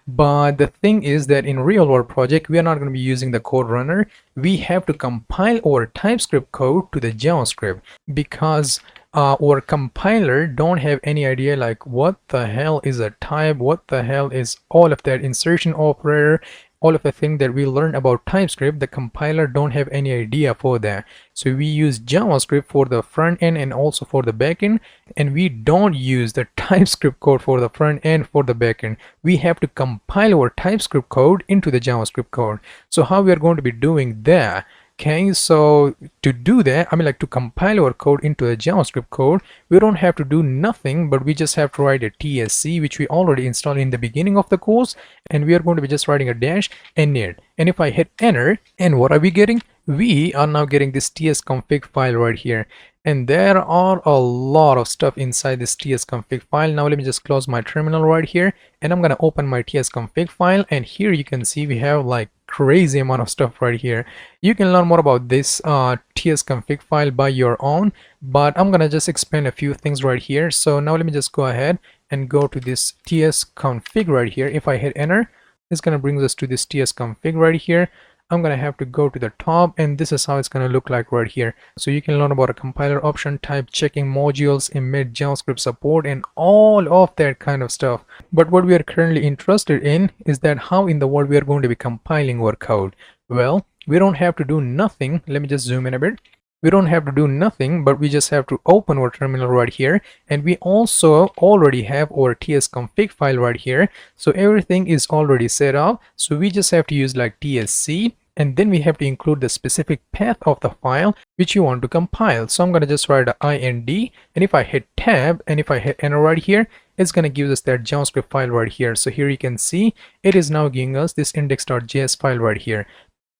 But the thing is that in real world project, we are not going to be using the code runner. We have to compile our TypeScript code to the JavaScript, because our compiler don't have any idea like what the hell is a type, what the hell is all of that insertion operator, all of the thing that we learned about TypeScript. The compiler don't have any idea for that. So we use JavaScript for the front end and also for the back end, and we don't use the TypeScript code for the front end for the back end. We have to compile our TypeScript code into the JavaScript code. So how we are going to be doing that? Okay, so to do that, I mean like to compile our code into a JavaScript code, we don't have to do nothing, but we just have to write a TSC, which we already installed in the beginning of the course, and we are going to be just writing a dash init. And if I hit enter, and what are we getting? We are now getting this tsconfig file right here. And there are a lot of stuff inside this tsconfig file. Now let me just close my terminal right here, and I'm going to open my tsconfig file, and here you can see we have like crazy amount of stuff right here. You can learn more about this tsconfig file by your own, but I'm gonna just explain a few things right here. So now let me just go ahead and go to this tsconfig right here. If I hit enter, it's gonna bring us to this tsconfig right here. I'm gonna have to go to the top, and this is how it's gonna look like right here. So you can learn about a compiler option, type checking, modules, embed JavaScript support, and all of that kind of stuff. But what we are currently interested in is that how in the world we are going to be compiling our code. Well, we don't have to do nothing. Let me just zoom in a bit. We don't have to do nothing, but we just have to open our terminal right here, and we also already have our tsconfig file right here. So everything is already set up, so we just have to use like tsc, and then we have to include the specific path of the file which you want to compile. So I'm going to just write a ind, and if I hit tab and if I hit enter right here, it's going to give us that JavaScript file right here. So here you can see it is now giving us this index.js file right here.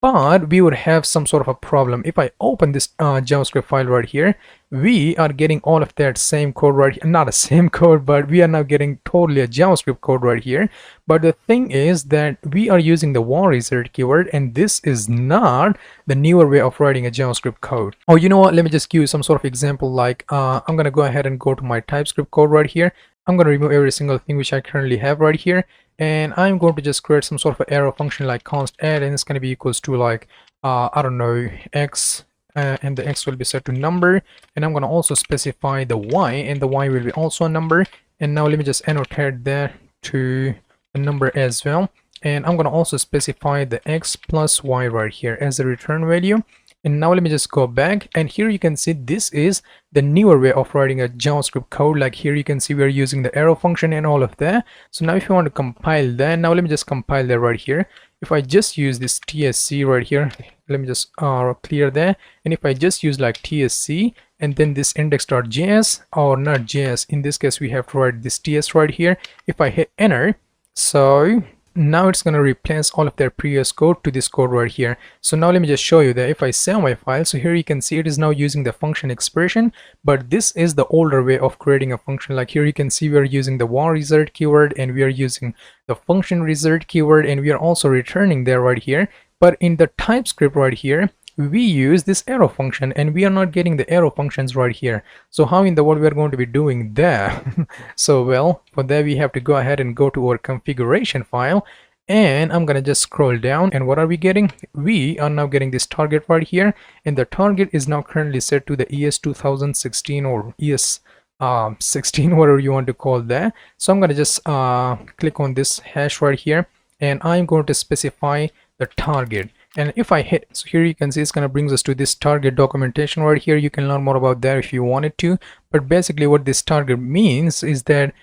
But we would have some sort of a problem. If I open this JavaScript file right here, we are getting all of that same code right here. Not the same code, but we are now getting totally a JavaScript code right here. But the thing is that we are using the var result keyword, and this is not the newer way of writing a JavaScript code. Oh, you know what? Let me just give you some sort of example. Like I'm going to go ahead and go to my TypeScript code right here. I'm going to remove every single thing which I currently have right here, and I'm going to just create some sort of an arrow function like const add, and it's going to be equals to like I don't know, x, and the x will be set to number, and I'm going to also specify the y, and the y will be also a number. And now let me just annotate that to a number as well, and I'm going to also specify the x plus y right here as a return value. And now let me just go back, and here you can see this is the newer way of writing a JavaScript code. Like here you can see we are using the arrow function and all of that. So now if you want to compile that, now let me just compile that right here. If I just use this tsc right here, let me just clear that, and if I just use like tsc and then this index.js, or not js, in this case we have to write this ts right here. If I hit enter, so now it's going to replace all of their previous code to this code right here. So now let me just show you that if I save my file, so here you can see it is now using the function expression, but this is the older way of creating a function. Like here you can see we are using the var result keyword, and we are using the function result keyword, and we are also returning there right here. But in the TypeScript right here, we use this arrow function, and we are not getting the arrow functions right here. So how in the world we are going to be doing that? So well, for that we have to go ahead and go to our configuration file, and I'm gonna just scroll down, and what are we getting? We are now getting this target right here, and the target is now currently set to the ES 2016 or ES 16, whatever you want to call that. So I'm gonna just click on this hash right here, and I'm going to specify the target. And if I hit, so here you can see it's going to bring us to this target documentation right here. You can learn more about that if you wanted to, but basically what this target means is that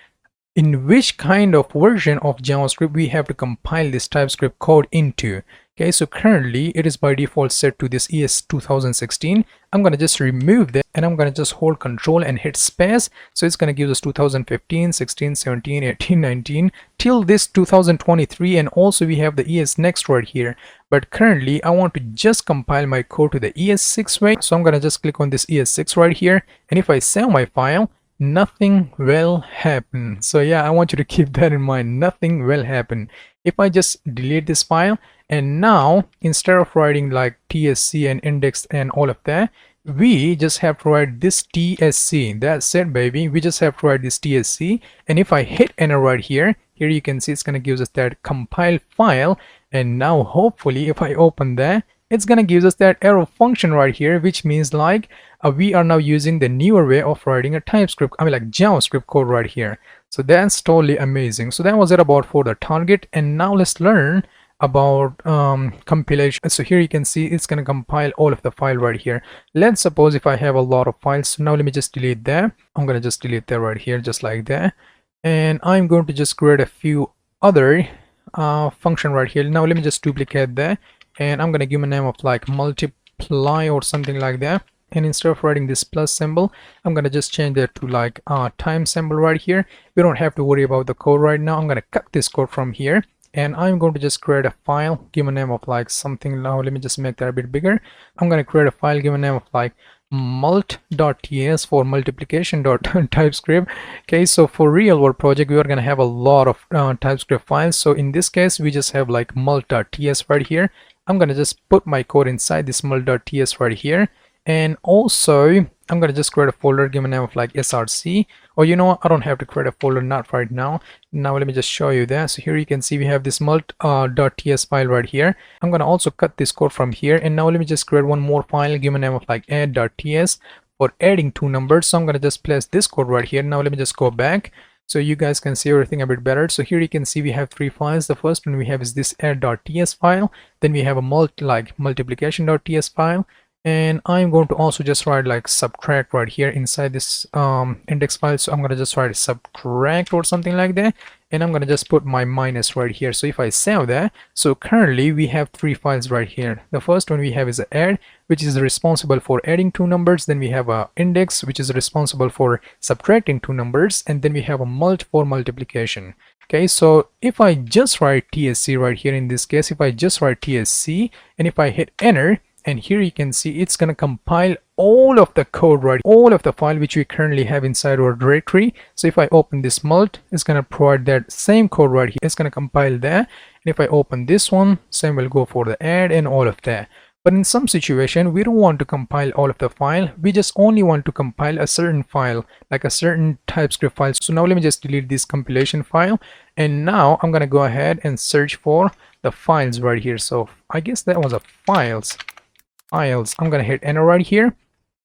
in which kind of version of JavaScript we have to compile this TypeScript code into. Okay, so currently it is by default set to this ES 2016. I'm going to just remove that and I'm going to just hold control and hit space. So it's going to give us 2015, 16, 17, 18, 19 till this 2023, and also we have the ES next right here. But currently I want to just compile my code to the ES6 way. So I'm going to just click on this ES6 right here, and if I save my file, nothing will happen. So yeah, I want you to keep that in mind. Nothing will happen. If I just delete this file, and now instead of writing like TSC and index and all of that, we just have to write this TSC. That's it, baby. We just have to write this TSC, and if I hit enter right here, you can see it's going to give us that compile file. And now hopefully if I open that, it's going to give us that arrow function right here, which means like we are now using the newer way of writing a TypeScript, like JavaScript code right here. So that's totally amazing. So that was it about for the target, and now let's learn about compilation. So here you can see it's going to compile all of the file right here. Let's suppose if I have a lot of files. So now let me just delete that. I'm going to just delete that right here, just like that, and I'm going to just create a few other function right here. Now let me just duplicate that, and I'm going to give a name of like multiply or something like that. And instead of writing this plus symbol, I'm going to just change that to like time symbol right here. We don't have to worry about the code right now. I'm going to cut this code from here, and I'm going to just create a file, give a name of like something. Now let me just make that a bit bigger. I'm going to create a file, give a name of like mult.ts for multiplication.typescript. Okay, so for real world project we are going to have a lot of TypeScript files. So in this case we just have like mult.ts right here. I'm going to just put my code inside this mult.ts right here, and also I'm going to just create a folder, give a name of like src, or you know what, I don't have to create a folder, not right now. Now let me just show you that. So here you can see we have this mult.ts file right here. I'm going to also cut this code from here, and now let me just create one more file, give a name of like add.ts for adding two numbers. So I'm going to just place this code right here. Now let me just go back so you guys can see everything a bit better. So here you can see we have three files. The first one we have is this add.ts file, then we have a multiplication.ts file, and I'm going to also just write like subtract right here inside this index file. So I'm going to just write subtract or something like that, and I'm going to just put my minus right here. So if I save that, so currently we have three files right here. The first one we have is add, which is responsible for adding two numbers. Then we have a index, which is responsible for subtracting two numbers, and then we have a mult for multiplication. Okay, so if I just write TSC right here, in this case if I just write TSC and if I hit enter, and here you can see it's going to compile all of the code, right, all of the file which we currently have inside our directory. So if I open this mult, it's going to provide that same code right here. It's going to compile that, and if I open this one, same will go for the add and all of that. But in some situation we don't want to compile all of the file, we just only want to compile a certain file, like a certain TypeScript file. So now let me just delete this compilation file, and now I'm going to go ahead and search for the files right here. So I guess that was a files. I'm going to hit enter right here.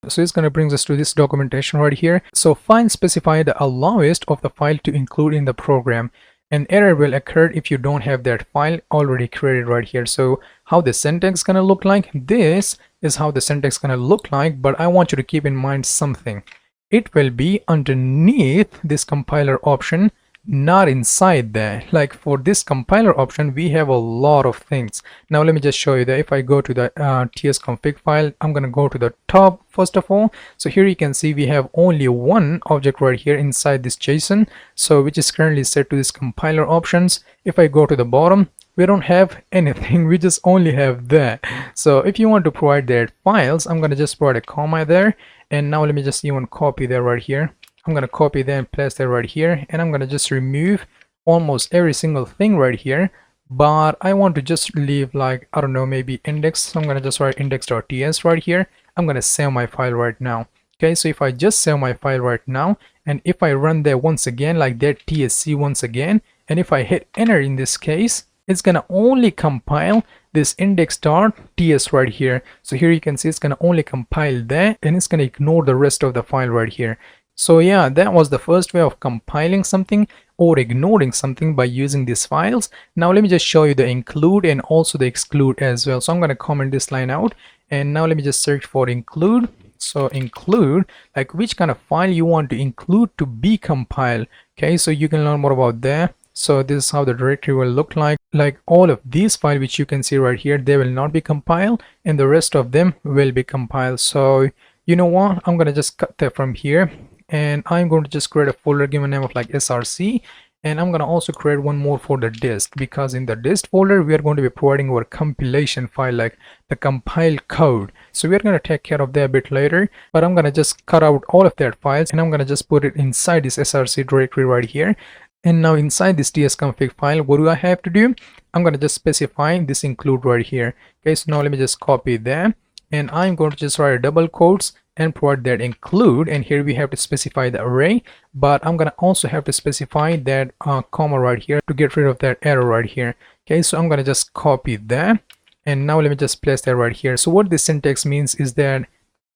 So it's going to bring us to this documentation right here. So files specify the allowest of the file to include in the program. An error will occur if you don't have that file already created right here. So how the syntax going to look like? This is how the syntax going to look like, but I want you to keep in mind something. It will be underneath this compiler option, not inside there. Like for this compiler option we have a lot of things. Now let me just show you that. If I go to the tsconfig file, I'm going to go to the top first of all. So here you can see we have only one object right here inside this JSON, so which is currently set to this compiler options. If I go to the bottom, we don't have anything, we just only have that. So if you want to provide that files, I'm going to just provide a comma there, and now let me just even copy that right here. I'm going to copy that and place that right here, and I'm going to just remove almost every single thing right here, but I want to just leave like, I don't know, maybe index. So I'm going to just write index.ts right here. I'm going to save my file right now. Okay, so if I just save my file right now, and if I run there once again like that TSC once again, and if I hit enter in this case, it's going to only compile this index.ts right here. So here you can see it's going to only compile that, and it's going to ignore the rest of the file right here. So yeah, that was the first way of compiling something or ignoring something by using these files. Now let me just show you the include and also the exclude as well. So I'm going to comment this line out, and now let me just search for include. So include, like which kind of file you want to include to be compiled. Okay, so you can learn more about that. So this is how the directory will look like all of these files which you can see right here, they will not be compiled and the rest of them will be compiled. So you know what, I'm gonna just cut that from here and I'm going to just create a folder, give a name of like src, and I'm gonna also create one more for the dist, because in the dist folder we are going to be providing our compilation file, like the compiled code. So we are going to take care of that a bit later, but I'm gonna just cut out all of that files and I'm gonna just put it inside this src directory right here. And now inside this tsconfig file, what do I have to do? I'm going to just specify this include right here. Okay, so now let me just copy that and I'm going to just write a double quotes and provide that include, and here we have to specify the array, but I'm going to also have to specify that comma right here to get rid of that error right here. Okay, so I'm going to just copy that and now let me just place that right here. So what this syntax means is that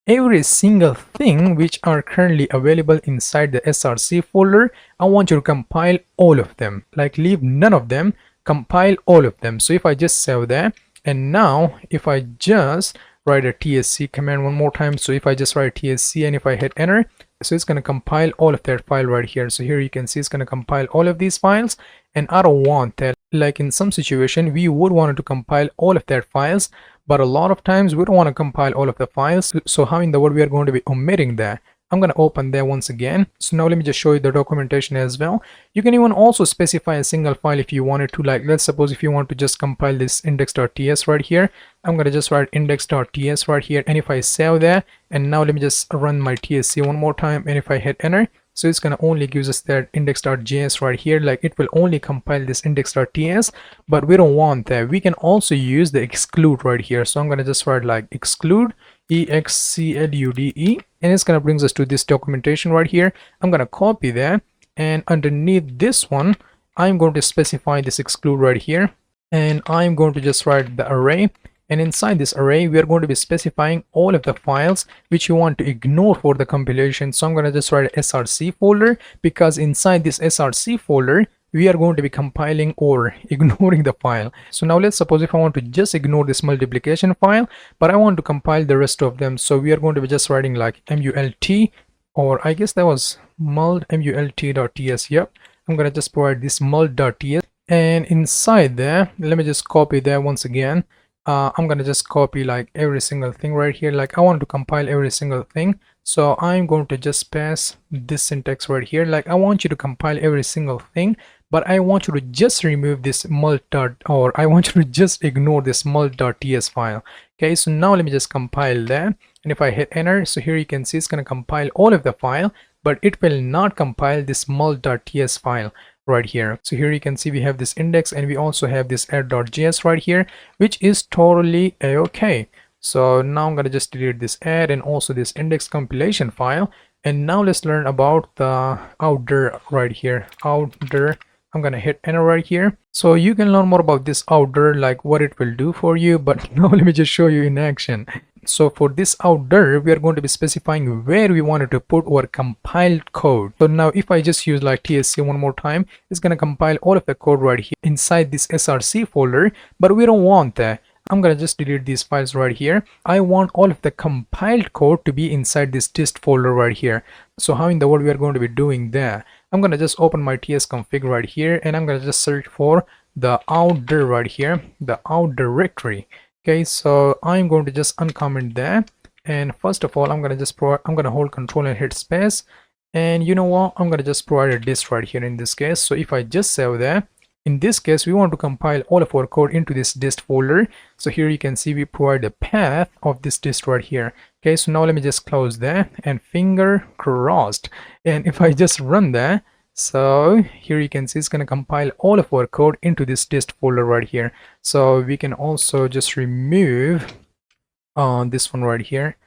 every single thing which are currently available inside the src folder, I want you to compile all of them, like leave none of them, compile all of them. So if I just save that, and now if I just write a tsc command one more time, so if I just write tsc and if I hit enter, so it's going to compile all of that file right here. So here you can see it's going to compile all of these files, and I don't want that. Like in some situation we would want to compile all of that files, but a lot of times we don't want to compile all of the files. So how in the world we are going to be omitting that? I'm going to open there once again. So now let me just show you the documentation as well. You can even also specify a single file if you wanted to. Like let's suppose if you want to just compile this index.ts right here, I'm going to just write index.ts right here, and if I save that, and now let me just run my tsc one more time, and if I hit enter, so it's going to only gives us that index.js right here, like it will only compile this index.ts, but we don't want that. We can also use the exclude right here. So I'm going to just write like exclude, exclude, and it's going to brings us to this documentation right here. I'm going to copy that, and underneath this one I'm going to specify this exclude right here, and I'm going to just write the array, and inside this array we are going to be specifying all of the files which you want to ignore for the compilation. So I'm going to just write a src folder, because inside this src folder we are going to be compiling or ignoring the file. So now let's suppose if I want to just ignore this multiplication file, but I want to compile the rest of them. So we are going to be just writing like mult, or I guess that was mult.ts. Yep, I'm going to just provide this mult.ts, and inside there let me just copy that once again. I'm gonna just copy like every single thing right here. Like I want to compile every single thing, so I'm going to just pass this syntax right here. Like I want you to compile every single thing, but I want you to just remove this mult or I want you to just ignore this mult.ts file. Okay, so now let me just compile that, and if I hit enter, so here you can see it's going to compile all of the file, but it will not compile this mult.ts file right here. So here you can see we have this index and we also have this add.js right here, which is totally a-okay. So now I'm going to just delete this add and also this index compilation file, and now let's learn about the outer right here. Outer, I'm going to hit enter right here. So you can learn more about this outer, like what it will do for you, but now let me just show you in action. So for this outer, we are going to be specifying where we wanted to put our compiled code. So now if I just use like tsc one more time, it's going to compile all of the code right here inside this src folder, but we don't want that. I'm going to just delete these files right here. I want all of the compiled code to be inside this dist folder right here. So how in the world we are going to be doing that? I'm going to just open my tsconfig right here, and I'm going to just search for the outer right here, the out directory. Okay, so I'm going to just uncomment that, and first of all I'm going to just I'm going to hold control and hit space, and you know what, I'm going to just provide a dist right here in this case. So if I just save that, in this case we want to compile all of our code into this dist folder. So here you can see we provide a path of this dist right here. Okay, so now let me just close that and finger crossed, and if I just run that, so here you can see it's going to compile all of our code into this dist folder right here. So we can also just remove this one right here.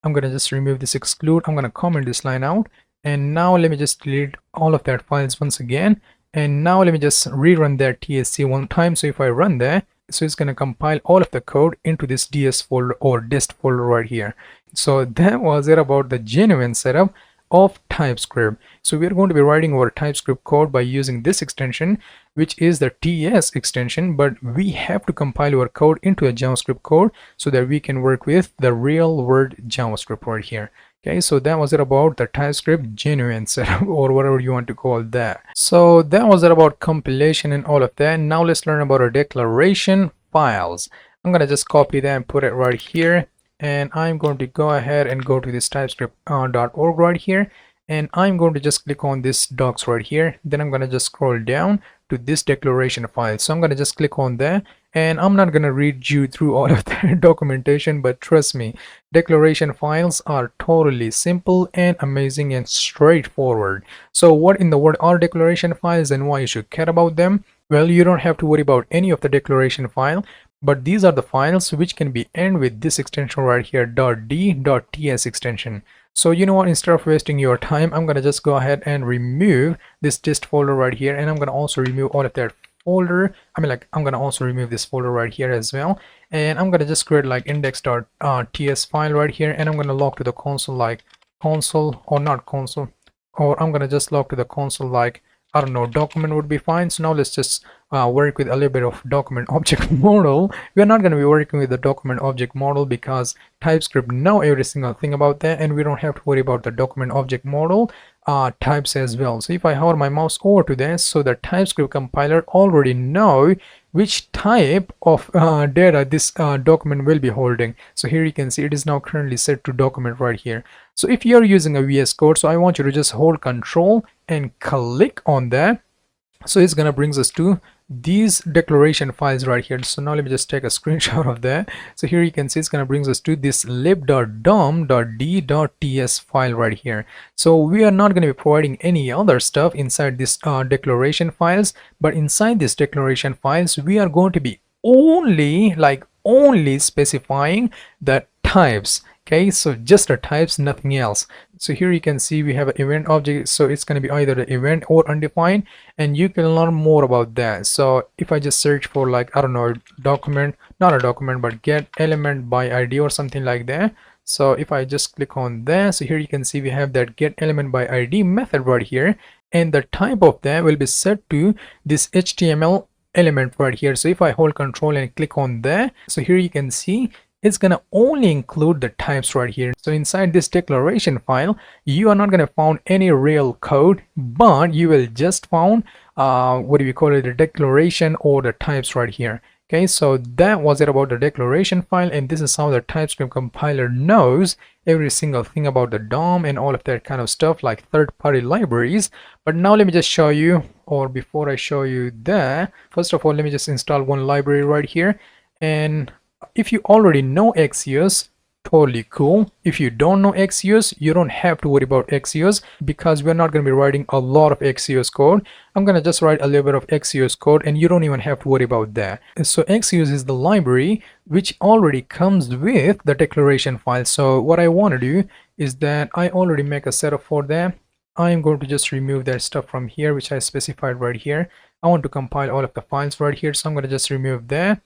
I'm going to just remove this exclude. I'm going to comment this line out, and now let me just delete all of that files once again, and now let me just rerun that tsc one time. So if I run that, so it's going to compile all of the code into this ds folder or dist folder right here. So that was it about the genuine setup. of TypeScript. So we are going to be writing our TypeScript code by using this extension, which is the TS extension, but we have to compile our code into a JavaScript code so that we can work with the real world JavaScript right here. Okay, so that was it about the TypeScript genuine setup or whatever you want to call that. So that was it about compilation and all of that. Now let's learn about our declaration files. I'm gonna just copy that and put it right here, and I'm going to go ahead and go to this typescript.org right here, and I'm going to just click on this docs right here. Then I'm going to just scroll down to this declaration file. So I'm going to just click on that, and I'm not going to read you through all of the documentation, but trust me, declaration files are totally simple and amazing and straightforward. So what in the world are declaration files and why you should care about them? Well, you don't have to worry about any of the declaration file, but these are the files which can be ended with this extension right here, .d.ts extension. So you know what, instead of wasting your time, I'm gonna just go ahead and remove this dist folder right here, and I'm gonna also remove all of that folder. I'm gonna also remove this folder right here as well, and I'm gonna just create like index.ts file right here, and I'm gonna log to the console like console, or not console, or I'm gonna just log to the console like, I don't know, document would be fine. So now let's just work with a little bit of document object model. We're not going to be working with the document object model because TypeScript know every single thing about that, and we don't have to worry about the document object model types as well. So if I hover my mouse over to that, so the TypeScript compiler already know which type of data this document will be holding. So here you can see it is now currently set to document right here. So if you're using a VS Code, so I want you to just hold Control and click on that. So it's gonna brings us to these declaration files right here. So now let me just take a screenshot of that. So here you can see it's gonna brings us to this lib.dom.d.ts file right here. So we are not going to be providing any other stuff inside this declaration files, but inside this declaration files we are going to be only specifying the types. Okay, so just the types, nothing else. So here you can see we have an event object, so it's going to be either the event or undefined, and you can learn more about that. So if I just search for like, I don't know, document, not a document, but get element by ID or something like that. So if I just click on that, so here you can see we have that get element by ID method right here, and the type of that will be set to this HTML element right here. So if I hold Control and click on that, so here you can see it's gonna only include the types right here. So inside this declaration file, you are not gonna find any real code, but you will just found what do we call it, the declaration or the types right here. Okay, so that was it about the declaration file, and this is how the TypeScript compiler knows every single thing about the DOM and all of that kind of stuff, like third-party libraries. But now let me just show you, or before I show you that, first of all, let me just install one library right here. And if you already know Axios, totally cool. If you don't know Axios, you don't have to worry about Axios, because we're not going to be writing a lot of Axios code. I'm going to just write a little bit of Axios code, and you don't even have to worry about that. So Axios is the library which already comes with the declaration file. So what I want to do is that I already make a setup for that. I'm going to just remove that stuff from here, which I specified right here. I want to compile all of the files right here, so I'm going to just remove that.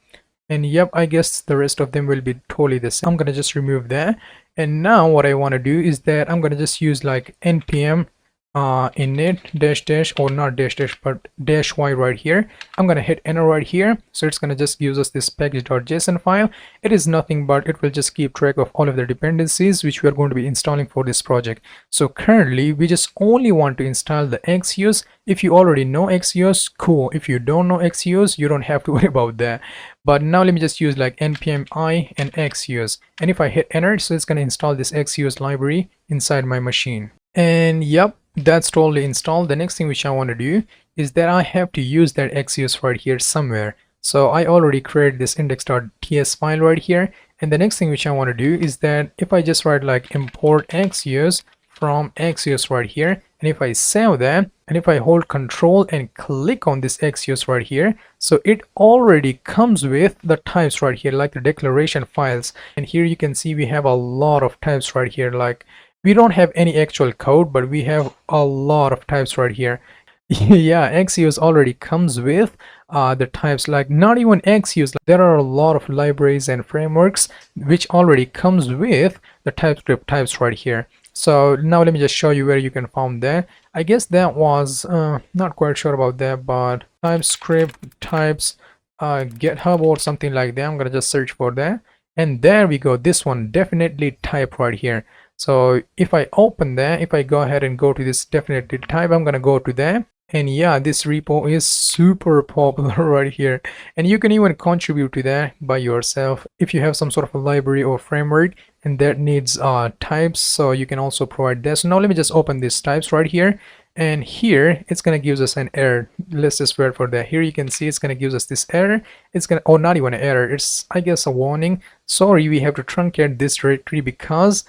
And yep, I guess the rest of them will be totally the same. I'm gonna just remove that, and now what I want to do is that I'm gonna just use like npm init dash or not dash but dash y right here. I'm gonna hit enter right here, so it's gonna just give us this package.json file. It is nothing but it will just keep track of all of the dependencies which we are going to be installing for this project. So currently we just only want to install the Axios. If you already know Axios, cool. If you don't know Axios, you don't have to worry about that. But now let me just use like npm I and Axios, and if I hit enter, so it's going to install this Axios library inside my machine. And yep, that's totally installed. The next thing which I want to do is that I have to use that Axios right here somewhere. So I already created this index.ts file right here, and the next thing which I want to do is that if I just write like import Axios from Axios right here, and if I save that, and if I hold Control and click on this Axios right here, so it already comes with the types right here, like the declaration files. And here you can see we have a lot of types right here. Like we don't have any actual code, but we have a lot of types right here. Yeah, Axios already comes with the types. Like not even Axios, there are a lot of libraries and frameworks which already comes with the TypeScript types right here. So now let me just show you where you can find that. I guess that was not quite sure about that, but TypeScript types GitHub or something like that. I'm gonna just search for that, and there we go. This one definitely type right here. So if I open that, if I go ahead and go to this definitely type, I'm gonna go to that. And yeah, this repo is super popular right here, and you can even contribute to that by yourself if you have some sort of a library or framework and that needs types, so you can also provide this. So now let me just open these types right here, and here it's gonna give us an error. Let's just wait for that. Here you can see it's gonna give us this error. It's gonna, or not even an error, it's I guess a warning. Sorry, we have to truncate this directory because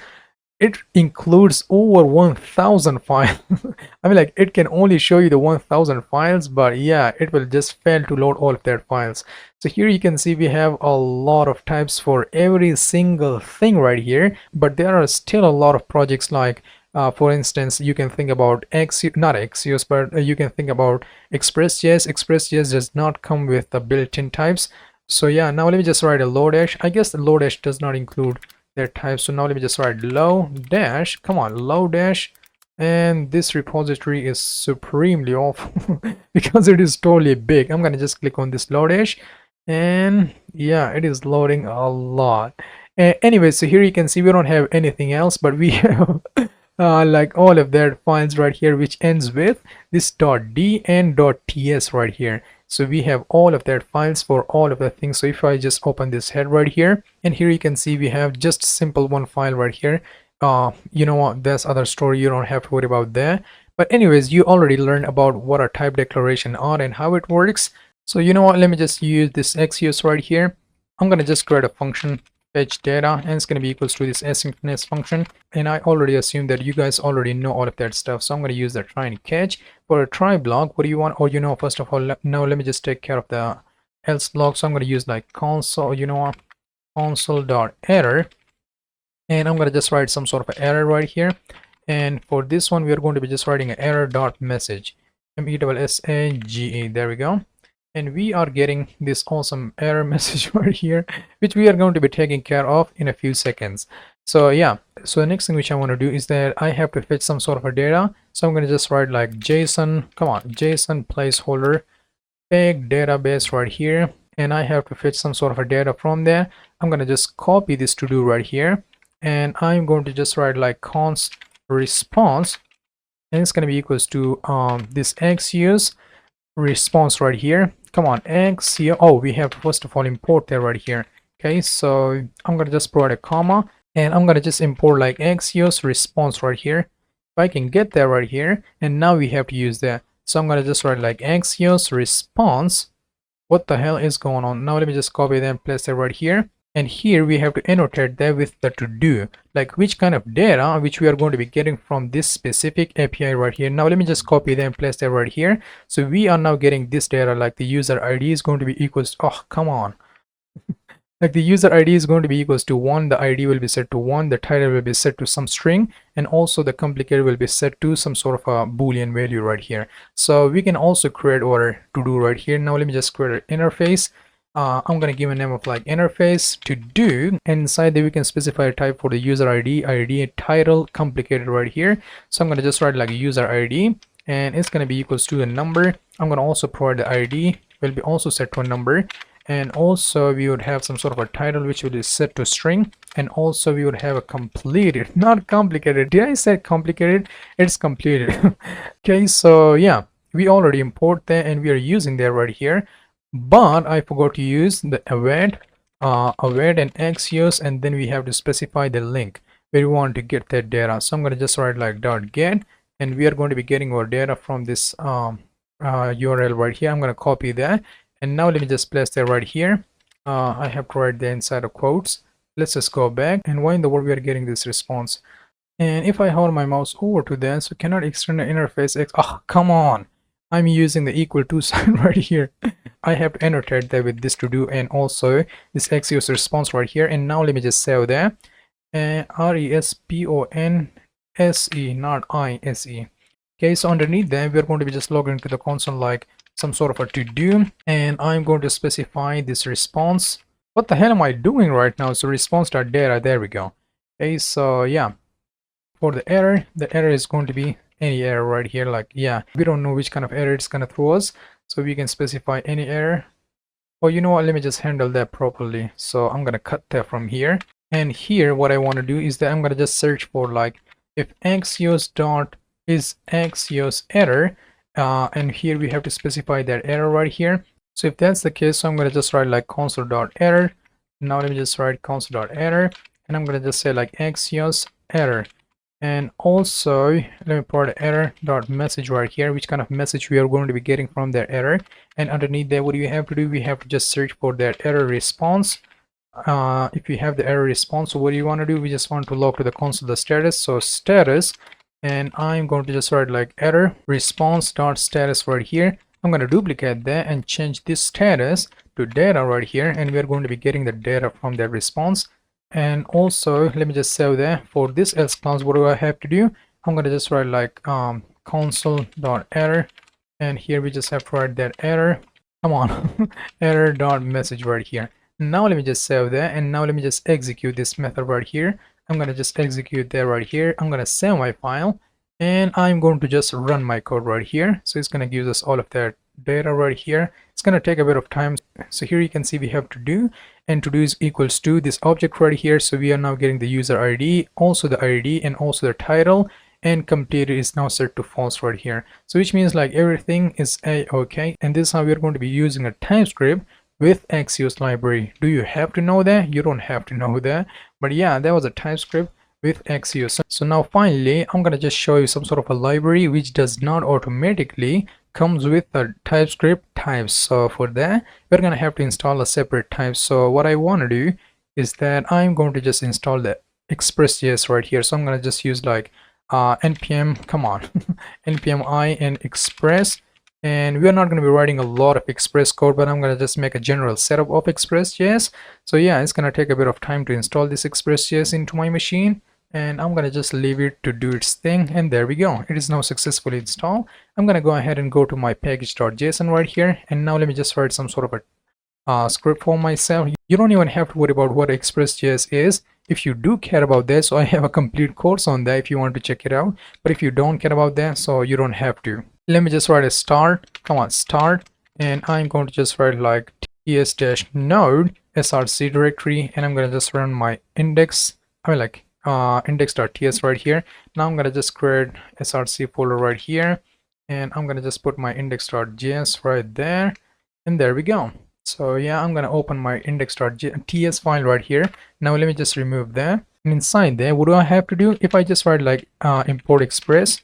it includes over 1000 files. I mean, like, it can only show you the 1000 files, but yeah, it will just fail to load all of their files. So here you can see we have a lot of types for every single thing right here, but there are still a lot of projects like for instance, you can think about not Axios, but you can think about Express.js. Express.js does not come with the built-in types. So yeah, now let me just write a Lodash. I guess the Lodash does not include their types. So now let me just write Lodash. Come on, Lodash. And this repository is supremely awful because it is totally big. I'm gonna just click on this Lodash, and yeah, it is loading a lot. Anyway, so here you can see we don't have anything else, but we have like all of their files right here, which ends with this .d and .ts right here. So we have all of their files for all of the things. So if I just open this head right here, and here you can see we have just simple one file right here. You know what, that's other story, you don't have to worry about that. But anyways, you already learned about what a type declaration are and how it works. So you know what, let me just use this Axios right here. I'm gonna just create a function, fetch data, and it's going to be equals to this asynchronous function. And I already assume that you guys already know all of that stuff, so I'm going to use the try and catch. For a try block, what do you want? Or, you know, first of all, now let me just take care of the else block. So I'm going to use like console, you know what, console.error, and I'm going to just write some sort of error right here. And for this one, we are going to be just writing an error.message, MESSAGE. There we go. And we are getting this awesome error message right here, which we are going to be taking care of in a few seconds. So yeah, so the next thing which I want to do is that I have to fetch some sort of a data. So I'm going to just write like JSON, come on, JSON placeholder, fake database right here. And I have to fetch some sort of a data from there. I'm going to just copy this to do right here. And I'm going to just write like const response. And it's going to be equals to this Axios response right here. Come on, Axios. Oh, we have to first of all import there right here. Okay, so I'm gonna just provide a comma, and I'm gonna just import like Axios response right here. If I can get there right here, and now we have to use that. So I'm gonna just write like Axios response. What the hell is going on? Now let me just copy them, place that right here. And here we have to annotate that with the to do, like which kind of data which we are going to be getting from this specific API right here. Now let me just copy them, place that right here. So we are now getting this data, like the user ID is going to be equals, oh come on, like the user ID is going to be equals to 1, the ID will be set to 1, the title will be set to some string, and also the complicated will be set to some sort of a boolean value right here. So we can also create our to do right here. Now let me just create an interface. I'm going to give a name of like interface to do, and inside there we can specify a type for the user ID, title, complicated right here. So I'm going to just write like user ID, and it's going to be equals to a number. I'm going to also provide the ID will be also set to a number, and also we would have some sort of a title which will be set to string, and also we would have a completed, not complicated. Did I say complicated? It's completed. Okay, so yeah, we already import that and we are using that right here. But I forgot to use the await and Axios, and then we have to specify the link where we want to get that data. So I'm going to just write like .get, and we are going to be getting our data from this URL right here. I'm going to copy that, and now let me just place that right here. I have to write the inside of quotes. Let's just go back, and why in the world we are getting this response? And if I hold my mouse over to that, so cannot extend the interface X. Oh, come on. I'm using the equal to sign right here. I have to annotate that with this to do, and also this Axios response right here. And now let me just save that. RESPONSE, not ISE. Okay, so underneath that we're going to be just logging into the console like some sort of a to do, and I'm going to specify this response. What the hell am I doing right now? So response.data, there we go. Okay, so yeah, for the error is going to be any error right here. Like, yeah, we don't know which kind of error it's gonna throw us, so we can specify any error. Or you know what, let me just handle that properly. So I'm gonna cut that from here, and here what I want to do is that I'm gonna just search for like if Axios dot is Axios error, and here we have to specify that error right here. So if that's the case, so I'm gonna just write like console dot error. Now let me just write console dot error, and I'm gonna just say like Axios error. And also let me put error dot message right here, which kind of message we are going to be getting from that error. And underneath that, what do we have to do? We have to just search for that error response. If we have the error response, so what do you want to do? We just want to log to the console the status. So status, and I'm going to just write like error response dot status right here. I'm going to duplicate that and change this status to data right here, and we are going to be getting the data from that response. And also let me just save that. For this else class, what do I have to do? I'm going to just write like console dot error, and here we just have to write that error, come on, error dot message right here. Now let me just save that, and now let me just execute this method right here. I'm going to just execute that right here. I'm going to save my file, and I'm going to just run my code right here. So it's going to give us all of that data right here. It's going to take a bit of time. So here you can see we have to do, and to do is equals to this object right here. So we are now getting the user ID, also the ID, and also the title, and completed is now set to false right here. So which means like everything is okay, and this is how we are going to be using a TypeScript with Axios library. Do you have to know that? You don't have to know that, but yeah, that was a TypeScript with Axios. So now finally I'm gonna just show you some sort of a library which does not automatically comes with the TypeScript types. So for that, we're gonna have to install a separate type. So what I want to do is that I'm going to just install the Express.js right here. So I'm gonna just use like npm, come on, npm I and express. And we are not going to be writing a lot of Express code, but I'm going to just make a general setup of Express.js. So yeah, it's going to take a bit of time to install this Express.js into my machine, and I'm going to just leave it to do its thing. And there we go, it is now successfully installed. I'm going to go ahead and go to my package.json right here, and now let me just write some sort of a script for myself. You don't even have to worry about what Express.js is. If you do care about that, so I have a complete course on that if you want to check it out. But if you don't care about that, so you don't have to. Let me just write a start, come on, start, and I'm going to just write like ts-node src directory, and I'm going to just run my index, index.ts right here. Now I'm going to just create src folder right here, and I'm going to just put my index.js right there, and there we go. So yeah, I'm going to open my index.ts file right here. Now let me just remove that, and inside there, what do I have to do? If I just write like import express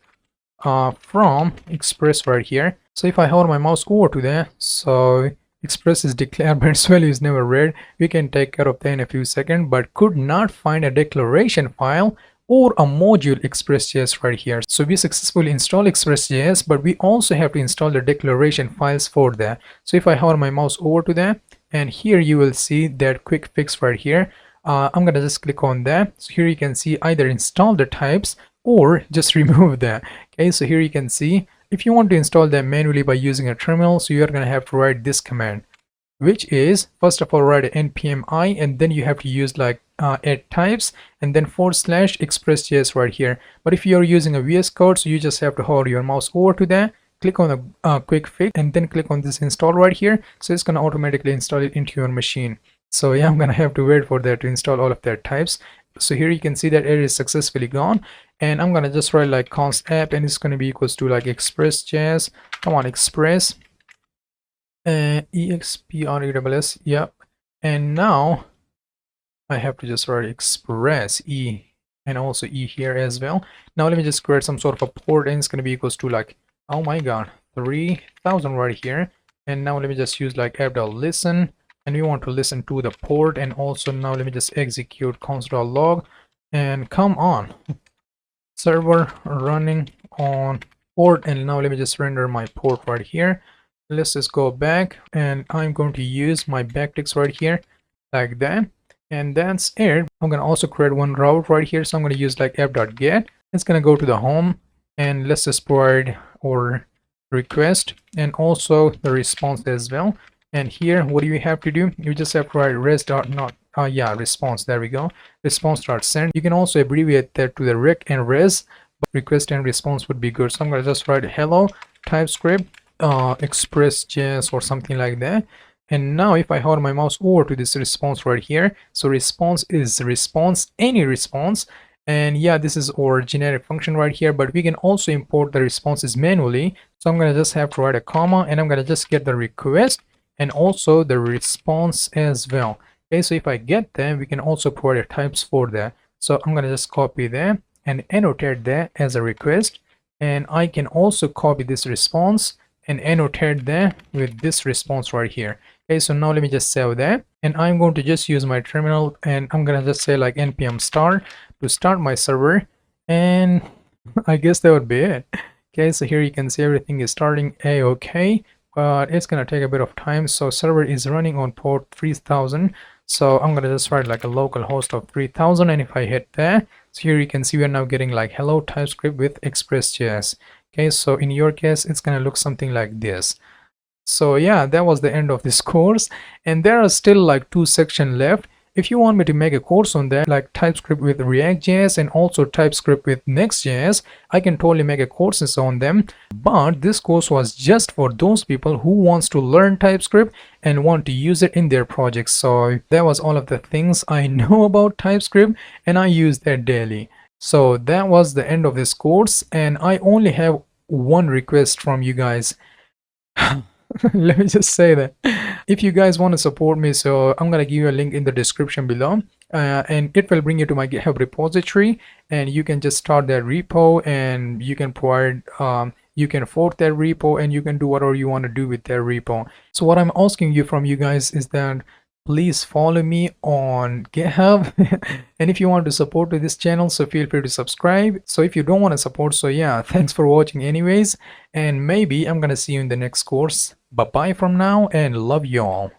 from express right here. So if I hold my mouse over to there, so express is declared but its value is never read. We can take care of that in a few seconds, but could not find a declaration file or a module Express.js right here. So we successfully install Express.js, but we also have to install the declaration files for that. So if I hover my mouse over to that, and here you will see that quick fix right here. I'm gonna just click on that. So here you can see either install the types or just remove that. Okay, so here you can see if you want to install them manually by using a terminal, so you are going to have to write this command, which is first of all write npm I, and then you have to use like add types and then / express.js right here. But if you are using a VS Code, so you just have to hover your mouse over to that, click on the quick fix, and then click on this install right here. So it's going to automatically install it into your machine. So yeah, I'm going to have to wait for that to install all of their types. So here you can see that error is successfully gone, and I'm gonna just write like const app, and it's gonna be equals to like express.js, come on, express express, yep. And now I have to just write express e, and also e here as well. Now let me just create some sort of a port, and it's gonna be equals to like, oh my god, 3000 right here. And now let me just use like app.listen, and we want to listen to the port. And also now let me just execute console.log, and come on, server running on port. And now let me just render my port right here. Let's just go back, and I'm going to use my backticks right here like that, and that's it. I'm going to also create one route right here, so I'm going to use like app.get. It's going to go to the home, and let's just provide or request and also the response as well. And here what do you have to do? You just have to write res.not yeah, response, there we go, response.send. You can also abbreviate that to the rec and res, but request and response would be good. So I'm going to just write hello TypeScript express.js or something like that. And now if I hold my mouse over to this response right here, so response is response, any response. And yeah, this is our generic function right here, but we can also import the responses manually. So I'm going to just have to write a comma, and I'm going to just get the request and also the response as well. Okay, so if I get them, we can also provide types for that. So I'm going to just copy that and annotate that as a request. And I can also copy this response and annotate that with this response right here. Okay, so now let me just save that, and I'm going to just use my terminal, and I'm gonna just say like npm start to start my server, and I guess that would be it. Okay, so here you can see everything is starting a-okay, but it's gonna take a bit of time. So server is running on port 3000, so I'm gonna just write like a local host of 3000, and if I hit that, so here you can see we are now getting like hello TypeScript with express.js. Okay, so in your case it's gonna look something like this. So yeah, that was the end of this course, and there are still like 2 sections left. If you want me to make a course on that, like TypeScript with React.js and also TypeScript with Next.js, I can totally make a courses on them. But this course was just for those people who wants to learn TypeScript and want to use it in their projects. So that was all of the things I know about TypeScript, and I use that daily. So that was the end of this course, and I only have one request from you guys. Let me just say that if you guys want to support me, so I'm gonna give you a link in the description below, and it will bring you to my GitHub repository, and you can just start that repo, and you can provide you can fork that repo, and you can do whatever you want to do with that repo. So what I'm asking you from you guys is that please follow me on GitHub. And if you want to support to this channel, so feel free to subscribe. So if you don't want to support, so yeah, thanks for watching anyways, and maybe I'm gonna see you in the next course. Bye bye from now, and love you all.